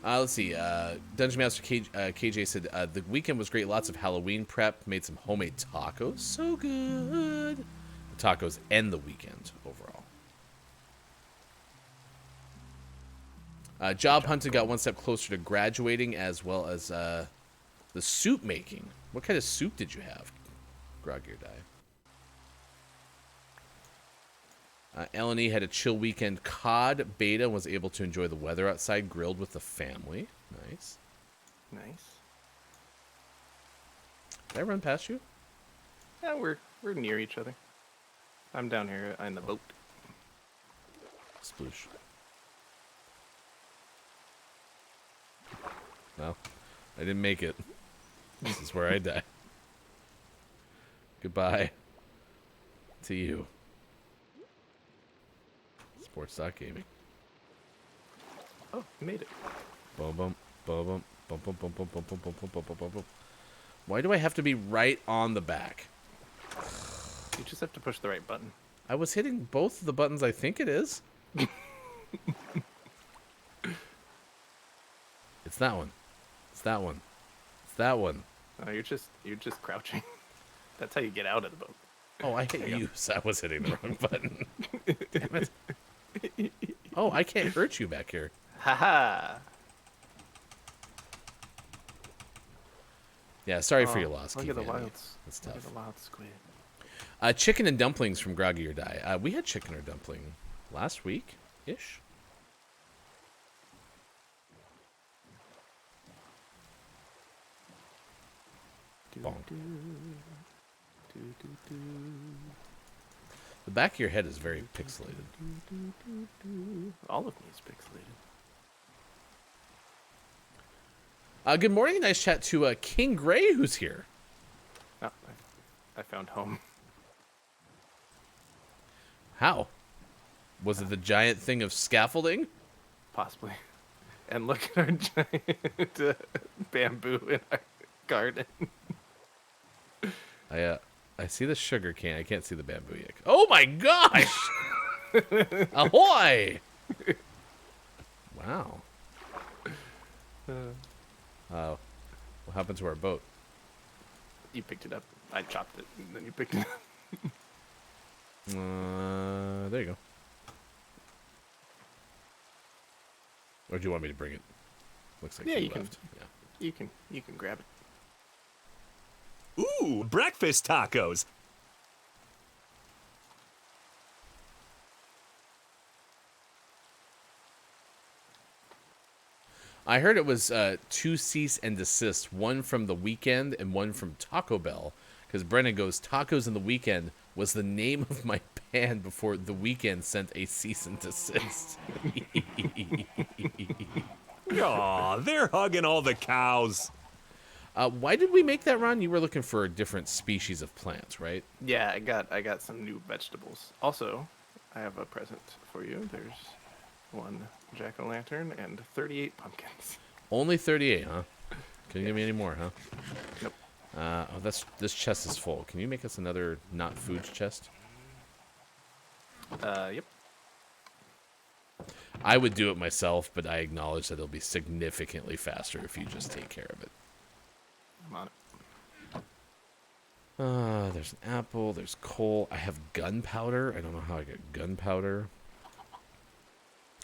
Let's see. Dungeon Master KJ said the weekend was great. Lots of Halloween prep. Made some homemade tacos. So good. The tacos and the weekend overall. Job hunting got one step closer to graduating, as well as the soup making. What kind of soup did you have, Grog Your Die? Eleni had a chill weekend. COD beta, was able to enjoy the weather outside, grilled with the family. Nice. Nice. Did I run past you? Yeah, we're near each other. I'm down here in the boat. Sploosh. Well, I didn't make it. This is where I die. Goodbye. To you. Sports Gaming. Oh, you made it. Boom, boom, boom, boom, boom, boom, boom, boom, boom, boom, boom, boom, boom, boom, boom. Why do I have to be right on the back? You just have to push the right button. I was hitting both of the buttons I think it is. It's that one. It's that one. It's that one. Oh, you're just crouching. That's how you get out of the boat. Oh, I hit you, so I was hitting the wrong button. Damn it. Oh, I can't hurt you back here. Haha. Yeah, sorry for your loss. Look at the Keith Andy. wilds. That's Look at tough. the wild squid. Chicken and dumplings from Groggy or Die. We had chicken or dumpling last week-ish. Bonk. The back of your head is very pixelated. All of me is pixelated. Good morning, nice chat to King Gray, who's here. Oh, I found home. How? Was it the giant thing of scaffolding? Possibly. And look at our giant bamboo in our garden. I see the sugar cane. I can't see the bamboo yet. Oh my gosh! Ahoy! Wow. What happened to our boat? You picked it up. I chopped it, and then you picked it up. There you go. Or do you want me to bring it? Looks like Yeah, you you can. left. Yeah. You can grab it. Ooh, breakfast tacos. I heard it was 2 cease and desist, one from the weekend and one from Taco Bell. Because Brennan goes, Tacos in the Weekend was the name of my band before the weekend sent a cease and desist. Aw, they're hugging all the cows. Why did we make that run? You were looking for a different species of plant, right? Yeah, I got some new vegetables. Also, I have a present for you. There's one jack-o'-lantern and 38 pumpkins. Only 38, huh? Can you give me any more, huh? Nope. This chest is full. Can you make us another not foods chest? Yep. I would do it myself, but I acknowledge that it'll be significantly faster if you just take care of it. I'm on it. There's an apple. There's coal. I have gunpowder. I don't know how I get gunpowder.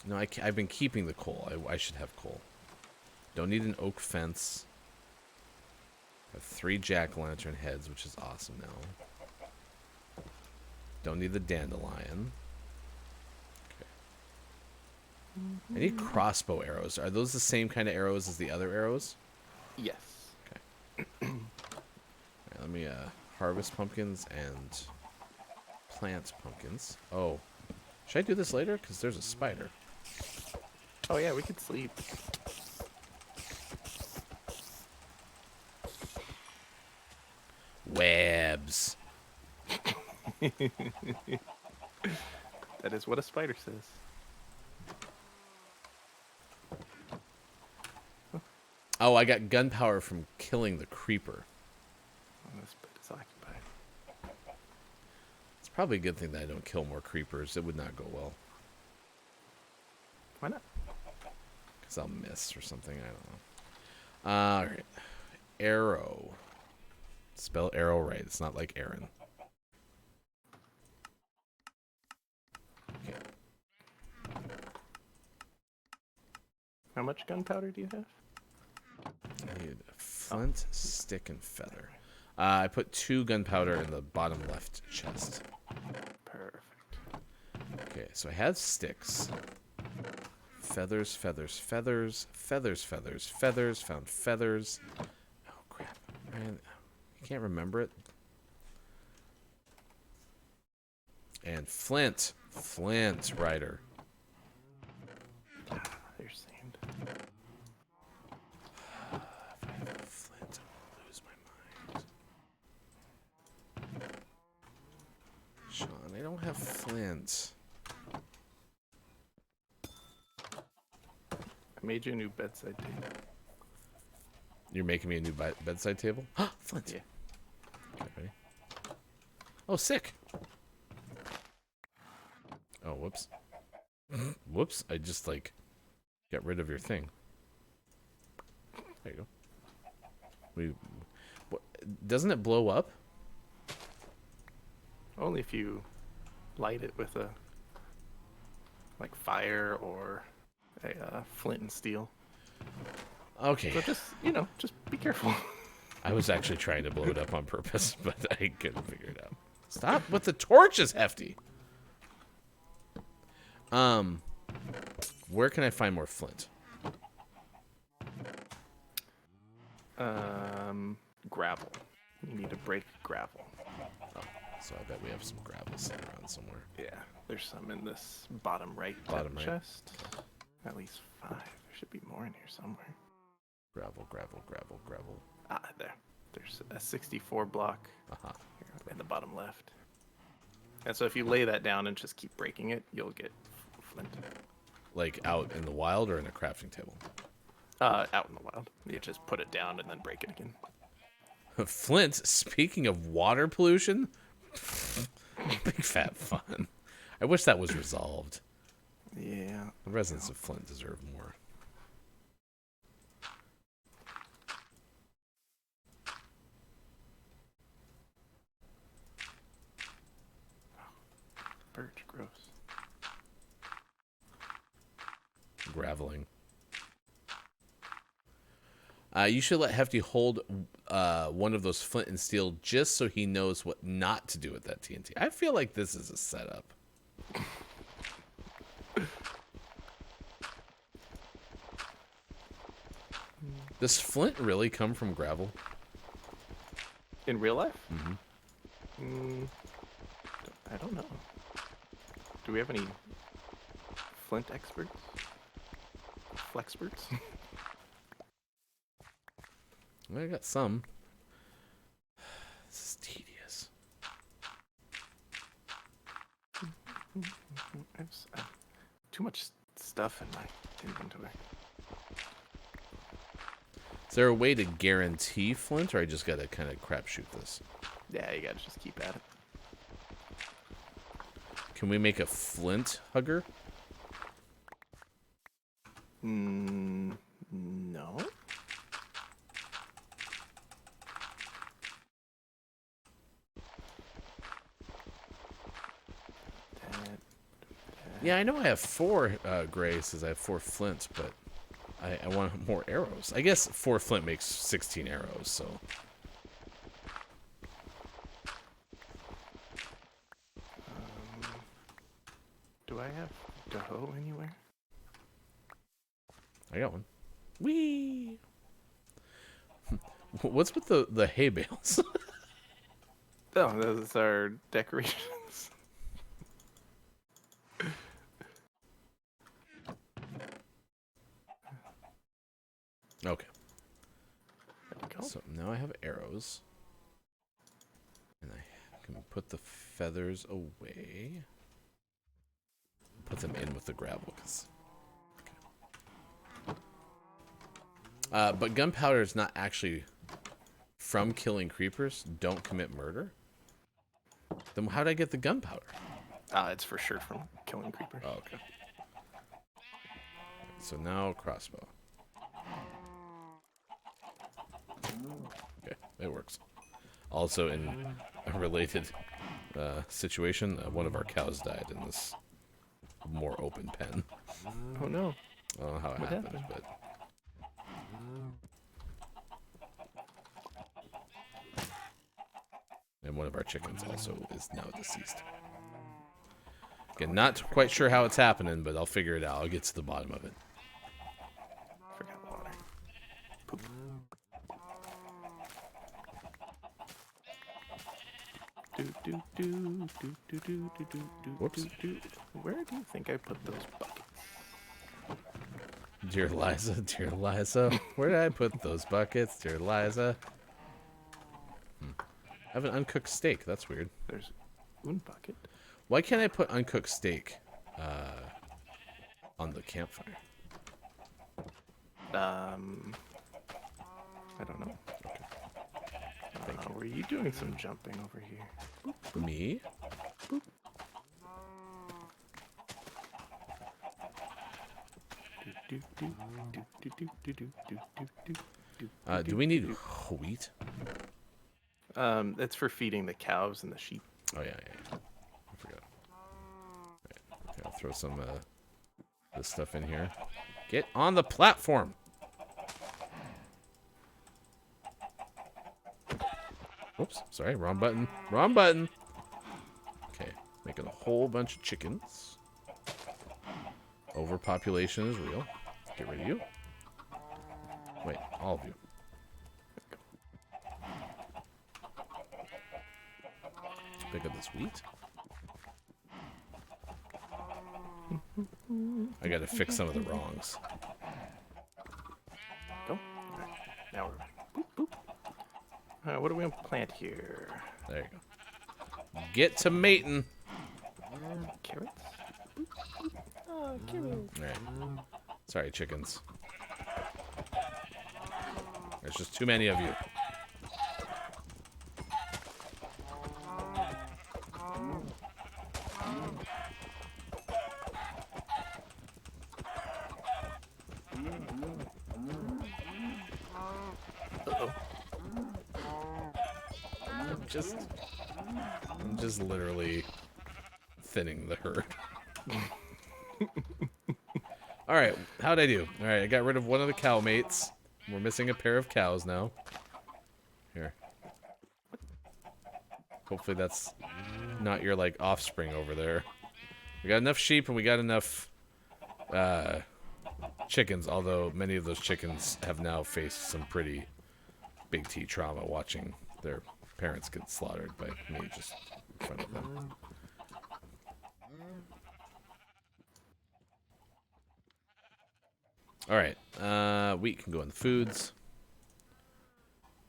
No, I've been keeping the coal. I should have coal. Don't need an oak fence. I have 3 jack-o'-lantern heads, which is awesome now. Don't need the dandelion. Okay. I need crossbow arrows. Are those the same kind of arrows as the other arrows? Yes. Alright, let me harvest pumpkins and plant pumpkins. Oh. Should I do this later? Because there's a spider. Oh yeah, we could sleep. Webs. That is what a spider says. Oh, I got gunpowder from killing the creeper. Oh, this bit is occupied. It's probably a good thing that I don't kill more creepers. It would not go well. Why not? Because I'll miss or something. I don't know. Alright. Arrow. Spell arrow right. It's not like Aaron. Okay. How much gunpowder do you have? I need a flint, stick, and feather. I put 2 gunpowder in the bottom left chest. Perfect. Okay, so I have sticks. Feathers, feathers, feathers, feathers, feathers, feathers, found feathers. Oh, crap. Man, I can't remember it. And flint. Flint, Ryder. There's sand. I don't have flint. I made you a new bedside table. You're making me a new bedside table? Flint. Yeah. Okay, ready? Oh, sick. Oh, whoops. Whoops. I just, like, got rid of your thing. There you go. Doesn't it blow up? Only if you light it with a like fire or a flint and steel. Okay. So just just be careful. I was actually trying to blow it up on purpose, but I couldn't figure it out. Stop with the torches, Hefty. Where can I find more flint? Gravel. You need to break gravel. Oh, so I bet we have some gravel sitting around somewhere. Yeah, there's some in this bottom right chest. At least 5. There should be more in here somewhere. Gravel, gravel, gravel, gravel. Ah, there. There's a 64 block here in the bottom left. And so if you lay that down and just keep breaking it, you'll get flint. Like out in the wild or in a crafting table? Out in the wild. You just put it down and then break it again. Flint, speaking of water pollution, big fat fun. I wish that was resolved. Yeah. The residents of Flint deserve more. Birch, gross. Graveling. You should let Hefty hold one of those flint and steel just so he knows what not to do with that TNT. I feel like this is a setup. Does flint really come from gravel? In real life? Mm-hmm. I don't know. Do we have any flint experts? Flexperts? I got some. This is tedious. I have too much stuff in my inventory. Is there a way to guarantee flint, or I just gotta kind of crapshoot this? Yeah, you gotta just keep at it. Can we make a flint hugger? No. Yeah, I know I have 4 grays, as I have 4 flints, but I want more arrows. I guess 4 flint makes 16 arrows, so. Do I have dough anywhere? I got one. Whee! What's with the hay bales? Oh, those are decorations. Okay. There we go. So now I have arrows. And I can put the feathers away. Put them in with the gravel. Okay. But gunpowder is not actually from killing creepers. Don't commit murder. Then how did I get the gunpowder? It's for sure from killing creepers. Oh, okay. So now crossbow. Okay, it works. Also, in a related situation, one of our cows died in this more open pen. Oh no. I don't know how it happened, but... And one of our chickens also is now deceased. Again, not quite sure how it's happening, but I'll figure it out. I'll get to the bottom of it. Forgot water. Poop. Whoops. Where do you think I put those buckets? Dear Liza, where did I put those buckets, dear Liza? I have an uncooked steak. That's weird. There's one bucket. Why can't I put uncooked steak on the campfire? I don't know. Were you doing some jumping over here? Me? Do we need wheat? It's for feeding the cows and the sheep. Oh yeah. I forgot. Right. Okay, I'll throw some this stuff in here. Get on the platform. Oops, sorry, wrong button. Wrong button. Okay, making a whole bunch of chickens. Overpopulation is real. Get rid of you. Wait, all of you. Pick up this wheat. I gotta fix some of the wrongs. Go. Now we're boop, boop. What do we want to plant here? There you go. Get to mating. Carrots. Oh, carrots. All right. Sorry, chickens. There's just too many of you. I'm just literally thinning the herd. All right, how'd I do? All right, I got rid of one of the cow mates. We're missing a pair of cows now. Here. Hopefully that's not your, like, offspring over there. We got enough sheep and we got enough chickens, although many of those chickens have now faced some pretty big T trauma watching their parents get slaughtered by me just in front of them. Alright, wheat can go in the foods.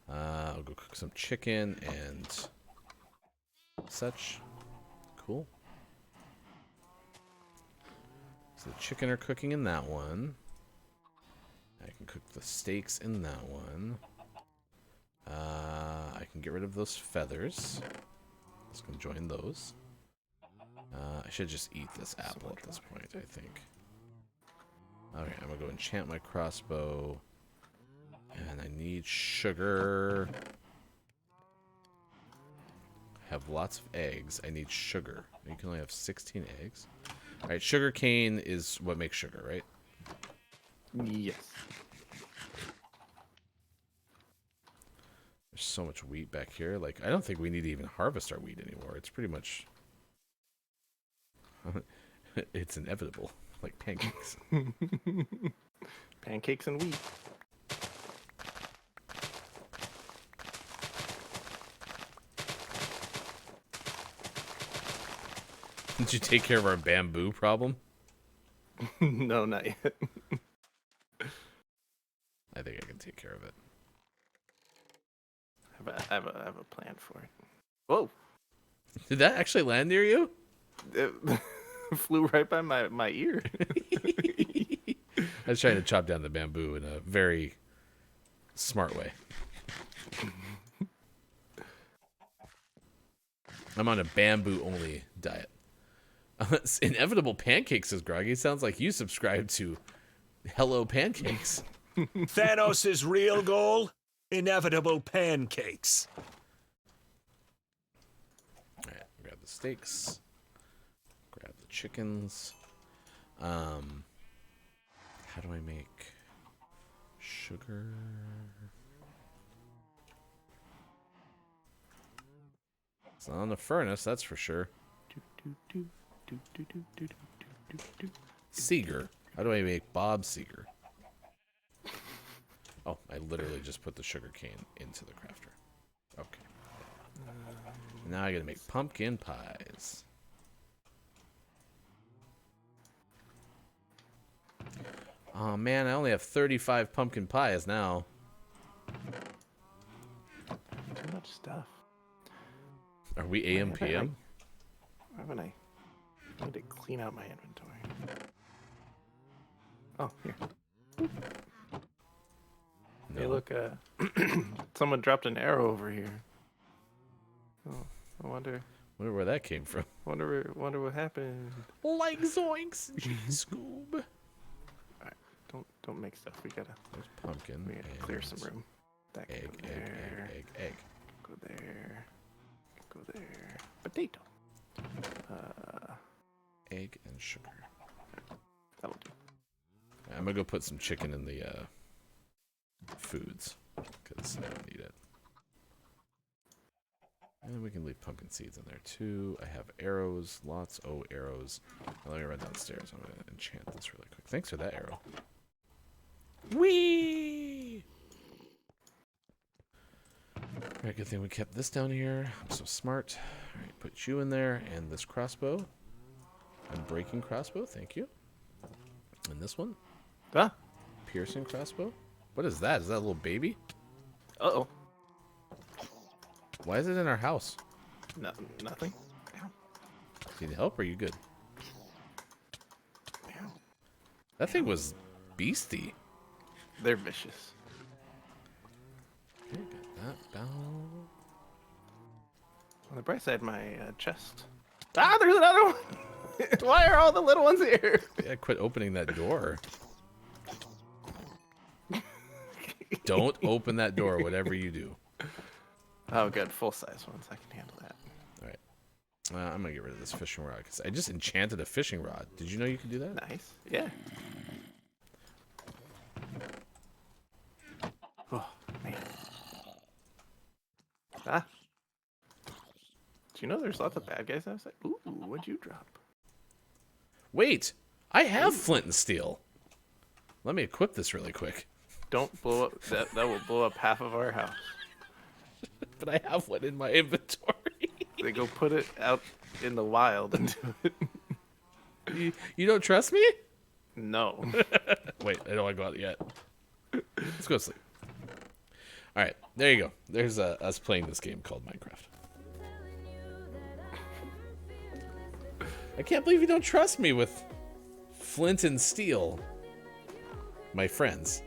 I'll go cook some chicken and such. Cool. So the chicken are cooking in that one. I can cook the steaks in that one. I can get rid of those feathers. Let's go join those. I should just eat this apple at this point, I think. Alright, I'm gonna go enchant my crossbow. And I need sugar. I have lots of eggs. I need sugar. You can only have 16 eggs. Alright, sugar cane is what makes sugar, right? Yes. There's so much wheat back here. Like, I don't think we need to even harvest our wheat anymore. It's pretty much... it's inevitable. Like pancakes. Pancakes and wheat. Did you take care of our bamboo problem? No, not yet. I think I can take care of it. I have a plan for it. Whoa! Did that actually land near you? It flew right by my ear. I was trying to chop down the bamboo in a very smart way. I'm on a bamboo-only diet. It's inevitable pancakes, says Groggy. Sounds like you subscribe to Hello Pancakes. Thanos' real goal? Inevitable pancakes. Alright, grab the steaks. Grab the chickens. How do I make sugar? It's not on the furnace, that's for sure. Seeger. How do I make Bob Seeger? Oh, I literally just put the sugar cane into the crafter. Okay. Now I gotta make pumpkin pies. Oh man, I only have 35 pumpkin pies now. Too much stuff. Are we AM PM? Haven't I I need to clean out my inventory. Oh, here. Hey, look, someone dropped an arrow over here. Oh, I wonder Where that came from. wonder what happened. Like zoinks, Scoob. Alright, don't make stuff. We gotta Pumpkin. we gotta clear some room. That can Egg, go there. egg. Go there. Go there. Potato. Egg and sugar. That'll do. I'm gonna go put some chicken in the foods because I don't need it. And we can leave pumpkin seeds in there too. I have arrows, lots of arrows. Now let me run downstairs. I'm gonna enchant this really quick. Thanks for that arrow. Whee! Alright, good thing we kept this down here. I'm so smart. Alright, put you in there and this crossbow. Unbreaking crossbow, thank you. And this one. Ah. Piercing crossbow. What is that? Is that a little baby? Uh-oh. Why is it in our house? No, nothing. Need help or are you good? That thing was beastie. They're vicious. Okay, got that down. On the bright side, my chest. Ah, there's another one! Why are all the little ones here? Yeah, quit opening that door. Don't open that door, whatever you do. Oh, good. Full-size ones. I can handle that. All right. I'm going to get rid of this fishing rod because I just enchanted a fishing rod. Did you know you could do that? Nice. Yeah. Oh, man. Ah. Do you know there's lots of bad guys outside? Ooh, what'd you drop? Wait, I have flint and steel. Let me equip this really quick. Don't blow up. That will blow up half of our house. But I have one in my inventory. They go put it out in the wild and do it. You don't trust me? No. Wait, I don't want to go out yet. Let's go to sleep. All right, there you go. There's us playing this game called Minecraft. I can't believe you don't trust me with flint and steel, my friends.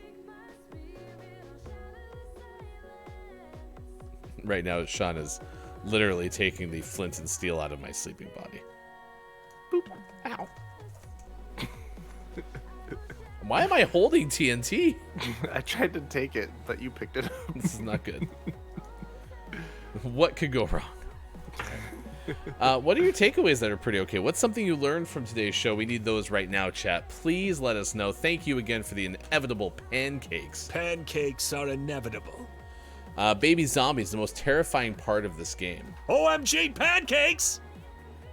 Right now, Sean is literally taking the flint and steel out of my sleeping body. Boop. Ow. Why am I holding TNT? I tried to take it, but you picked it up. This is not good. What could go wrong? What are your takeaways that are pretty okay? What's something you learned from today's show? We need those right now, chat. Please let us know. Thank you again for the inevitable pancakes. Pancakes are inevitable. Baby zombies, the most terrifying part of this game. OMG pancakes!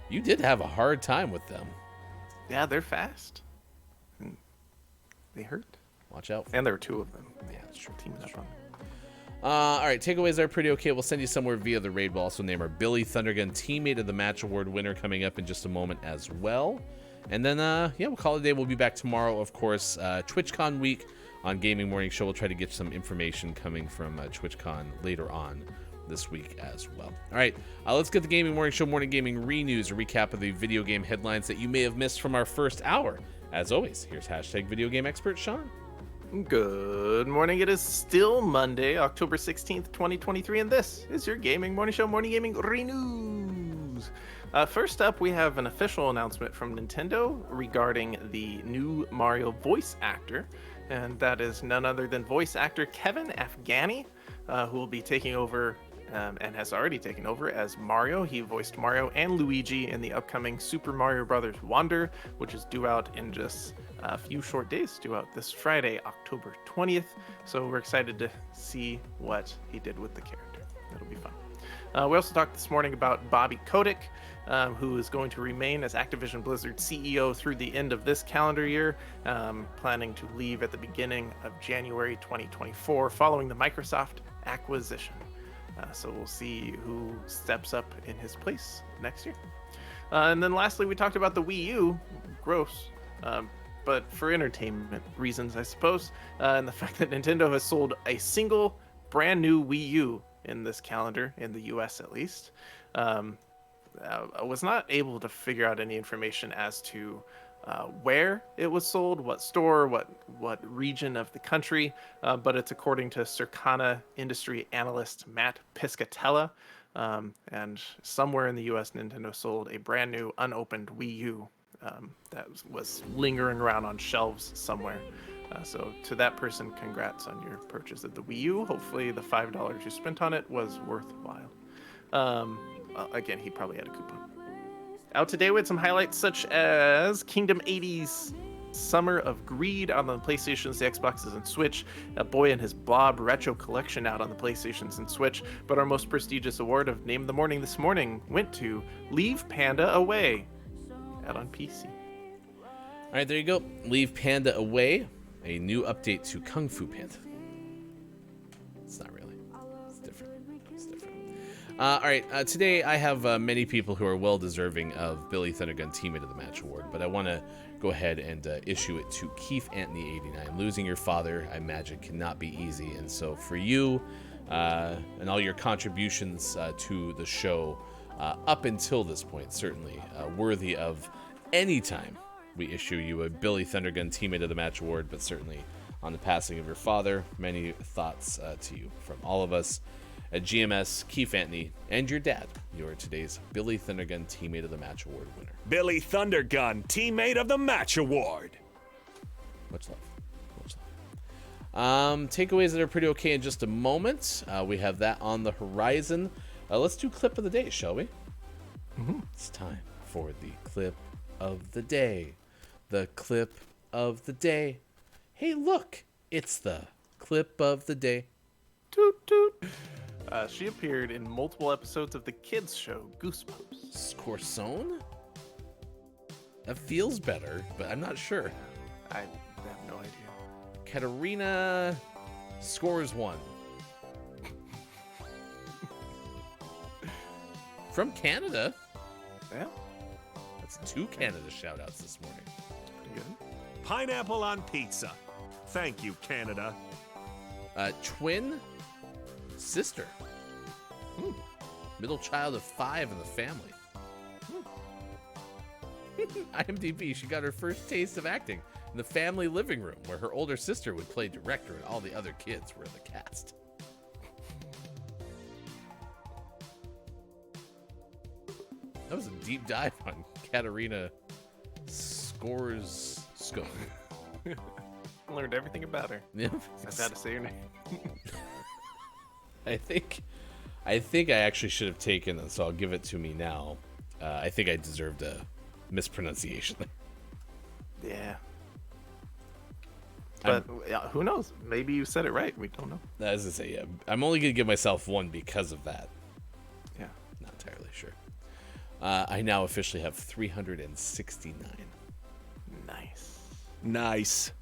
You did have a hard time with them. Yeah, they're fast. And they hurt. Watch out. And there were two of them. Yeah, that's true. Team's strong. All right, takeaways are pretty okay. We'll send you somewhere via the raid. We'll also name our Billy Thundergun Teammate of the Match Award winner coming up in just a moment as well. And then, yeah, we'll call it a day. We'll be back tomorrow, of course. TwitchCon week on Gaming Morning Show. We'll try to get some information coming from TwitchCon later on this week as well. All right, let's get the Gaming Morning Show Morning Gaming Renews, a recap of the video game headlines that you may have missed from our first hour. As always, here's hashtag Video Game Expert Sean. Good morning. It is still Monday, October 16th, 2023, and this is your Gaming Morning Show Morning Gaming Renews. First up, we have an official announcement from Nintendo regarding the new Mario voice actor, and that is none other than voice actor Kevin Afghani, who will be taking over and has already taken over as Mario. He voiced Mario and Luigi in the upcoming Super Mario Bros. Wonder, which is due out in just a few short days, due out this Friday, October 20th. So we're excited to see what he did with the character. It'll be fun. We also talked this morning about Bobby Kotick, who is going to remain as Activision Blizzard CEO through the end of this calendar year, planning to leave at the beginning of January 2024 following the Microsoft acquisition. So we'll see who steps up in his place next year. And then lastly, we talked about the Wii U. Gross. But for entertainment reasons, I suppose, and the fact that Nintendo has sold a single brand new Wii U in this calendar, in the US at least. I was not able to figure out any information as to where it was sold, what store, what region of the country, but it's according to Circana industry analyst Matt Piscatella. And somewhere in the US, Nintendo sold a brand new unopened Wii U that was lingering around on shelves somewhere. So to that person, congrats on your purchase of the Wii U. Hopefully the $5 you spent on it was worthwhile. Again, he probably had a coupon. Out today with some highlights such as Kingdom 80's Summer of Greed on the PlayStations, the Xboxes, and Switch. Boy and His Blob Retro Collection out on the PlayStations and Switch. But our most prestigious award of Name of the Morning this morning went to Leave Panda Away out on PC. All right, there you go. Leave Panda Away. A new update to Kung Fu Panda. It's not really. It's different. It's different. All right, today I have many people who are well deserving of Billy Thundergun Teammate of the Match award, but I want to go ahead and issue it to Keith Anthony 89. Losing your father, I imagine, cannot be easy, and so for you and all your contributions to the show up until this point, certainly worthy of any time we issue you a Billy Thundergun Teammate of the Match award, but certainly on the passing of your father, many thoughts to you from all of us at GMS, Keith Anthony, and your dad. You're today's Billy Thundergun Teammate of the Match award winner. Billy Thundergun Teammate of the Match award. Much love. Much love. Takeaways that are pretty okay in just a moment. We have that on the horizon. Let's do clip of the day, shall we? It's time for the clip of the day. The clip of the day. Hey, look, it's the clip of the day. Toot toot. She appeared in multiple episodes of the kids show Goosebumps. Scorsone? That feels better, but I'm not sure. I have no idea. Katarina scores one. From Canada. Yeah, That's 2 Canada shout-outs this morning. pretty good. Pineapple on pizza. Thank you, Canada. Twin sister. Middle child of 5 in the family. IMDb, she got her first taste of acting in the family living room, where her older sister would play director and all the other kids were in the cast. That was a deep dive on Katarina Scores Scope. Learned everything about her. Yeah. That's how to say her name. I think I actually should have taken it, so I'll give it to me now. I think I deserved a mispronunciation. Yeah. But yeah, who knows? Maybe you said it right. We don't know. As I say, yeah, I'm only gonna give myself one because of that. Yeah. Not entirely sure. I now officially have 369. Nice. Nice.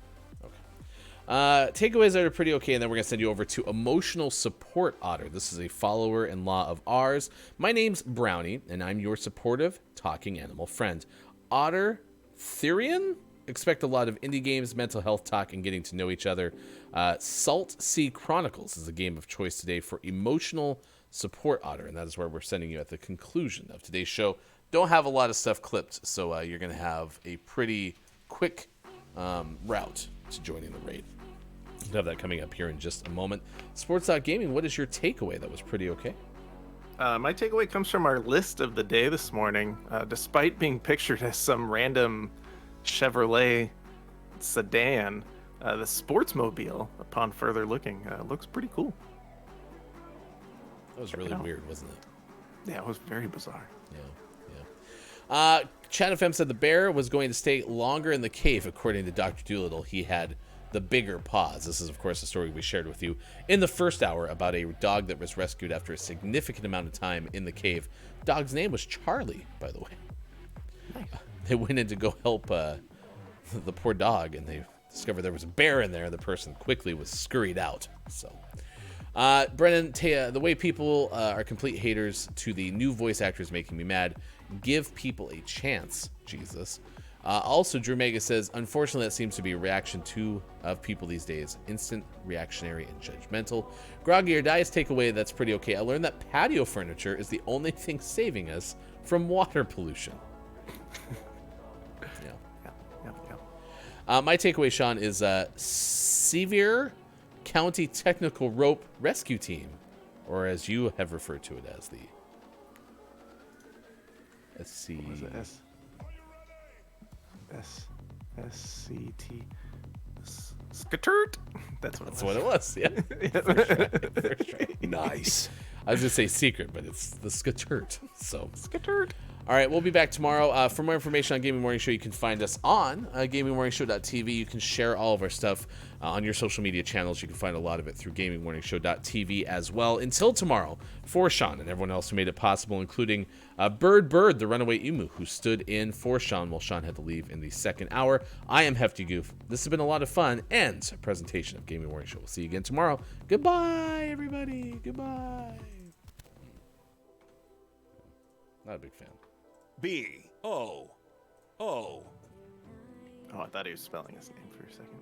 Takeaways that are pretty okay, and then we're going to send you over to Emotional Support Otter. This is a follower-in-law of ours. My name's Brownie, and I'm your supportive, talking animal friend. Otter Therian? Expect a lot of indie games, mental health talk, and getting to know each other. Salt Sea Chronicles is a game of choice today for Emotional Support Otter, and that is where we're sending you at the conclusion of today's show. Don't have a lot of stuff clipped, so you're going to have a pretty quick route to joining the raid. We'll have that coming up here in just a moment. Sports Gaming, what is your takeaway that was pretty okay? My takeaway comes from our list of the day this morning. Despite being pictured as some random Chevrolet sedan, the Sportsmobile, upon further looking, looks pretty cool. That was really weird, wasn't it? Yeah, it was very bizarre. Yeah. Chat FM said the bear was going to stay longer in the cave. According to Dr. Doolittle, he had the bigger paws. This is, of course, a story we shared with you in the first hour about a dog that was rescued after a significant amount of time in the cave. Dog's name was Charlie, by the way. Nice. They went in to go help the poor dog, and they discovered there was a bear in there. The person quickly was scurried out. So, Brennan, Taya, the way people are complete haters to the new voice actors making me mad. Give people a chance, Jesus. Also, Drew Mega says, unfortunately, that seems to be a reaction of people these days. Instant, reactionary, and judgmental. Groggy or Dice takeaway, that's pretty okay. I learned that patio furniture is the only thing saving us from water pollution. Yeah. My takeaway, Sean, is Sevier County Technical Rope Rescue Team, or as you have referred to it as the SC. What was it? SCT. Skatert. That's what it was. Yeah. First try. Nice. I was gonna say secret, but it's the Skatert. So Skatert. all right, we'll be back tomorrow. For more information on Gaming Morning Show, you can find us on gamingmorningshow.tv. You can share all of our stuff on your social media channels. You can find a lot of it through gamingmorningshow.tv as well. Until tomorrow, for Sean and everyone else who made it possible, including Bird, the runaway emu, who stood in for Sean while Sean had to leave in the second hour. I am Hefty Goof. This has been a lot of fun and a presentation of Gaming Morning Show. We'll see you again tomorrow. Goodbye, everybody. Goodbye. Not a big fan. B-O-O. Oh, I thought he was spelling his name for a second.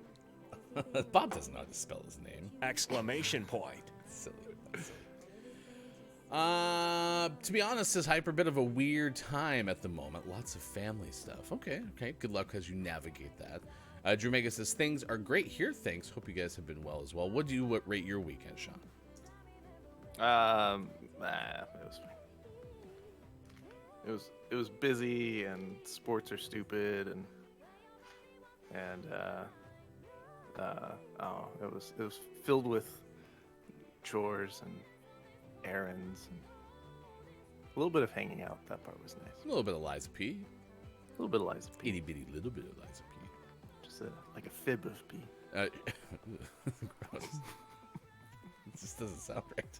Bob doesn't know how to spell his name. Exclamation point. Silly. To be honest, this hyper bit of a weird time at the moment. Lots of family stuff. Okay. Good luck as you navigate that. Drew Mega says things are great here. Thanks. Hope you guys have been well as well. What do you rate your weekend, Sean? It was fine. It was busy, and sports are stupid, and it was filled with chores and errands and a little bit of hanging out. That part was nice. A little bit of Liza P. A little bit of Liza P. Itty bitty little bit of Liza P. Just like a fib of P. Gross. It just doesn't sound right.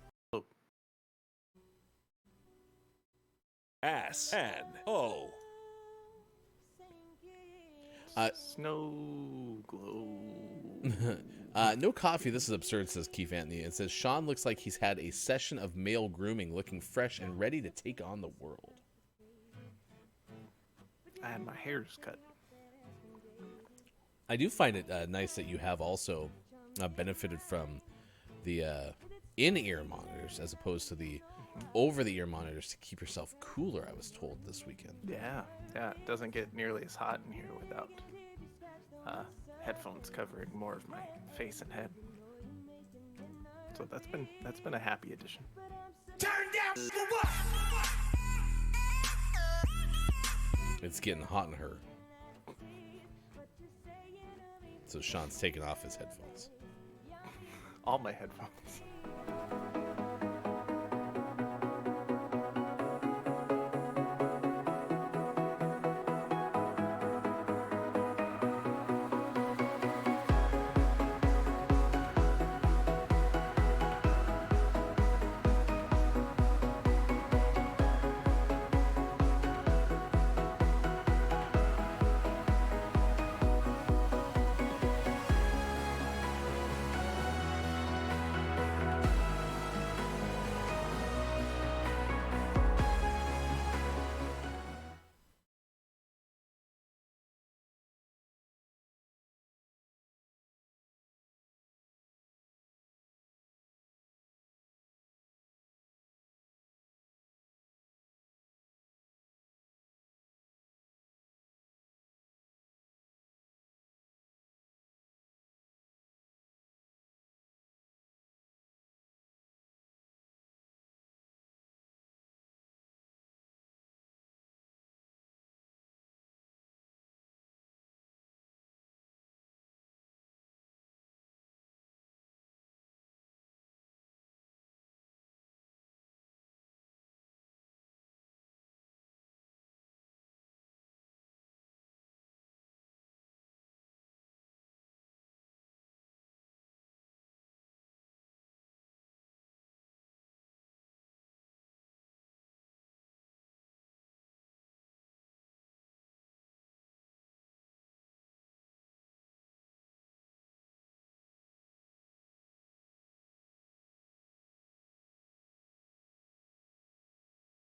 S-N-O. Snow globe. No coffee. This is absurd, says Keith Anthony. It says Sean looks like he's had a session of male grooming, looking fresh and ready to take on the world. I had my hairs cut. I do find it nice that you have also benefited from the in-ear monitors as opposed to the over-the-ear monitors to keep yourself cooler, I was told this weekend. Yeah, it doesn't get nearly as hot in here without headphones covering more of my face and head. So that's been a happy addition. Turn down for what? It's getting hot in her. So Sean's taking off his headphones. All my headphones.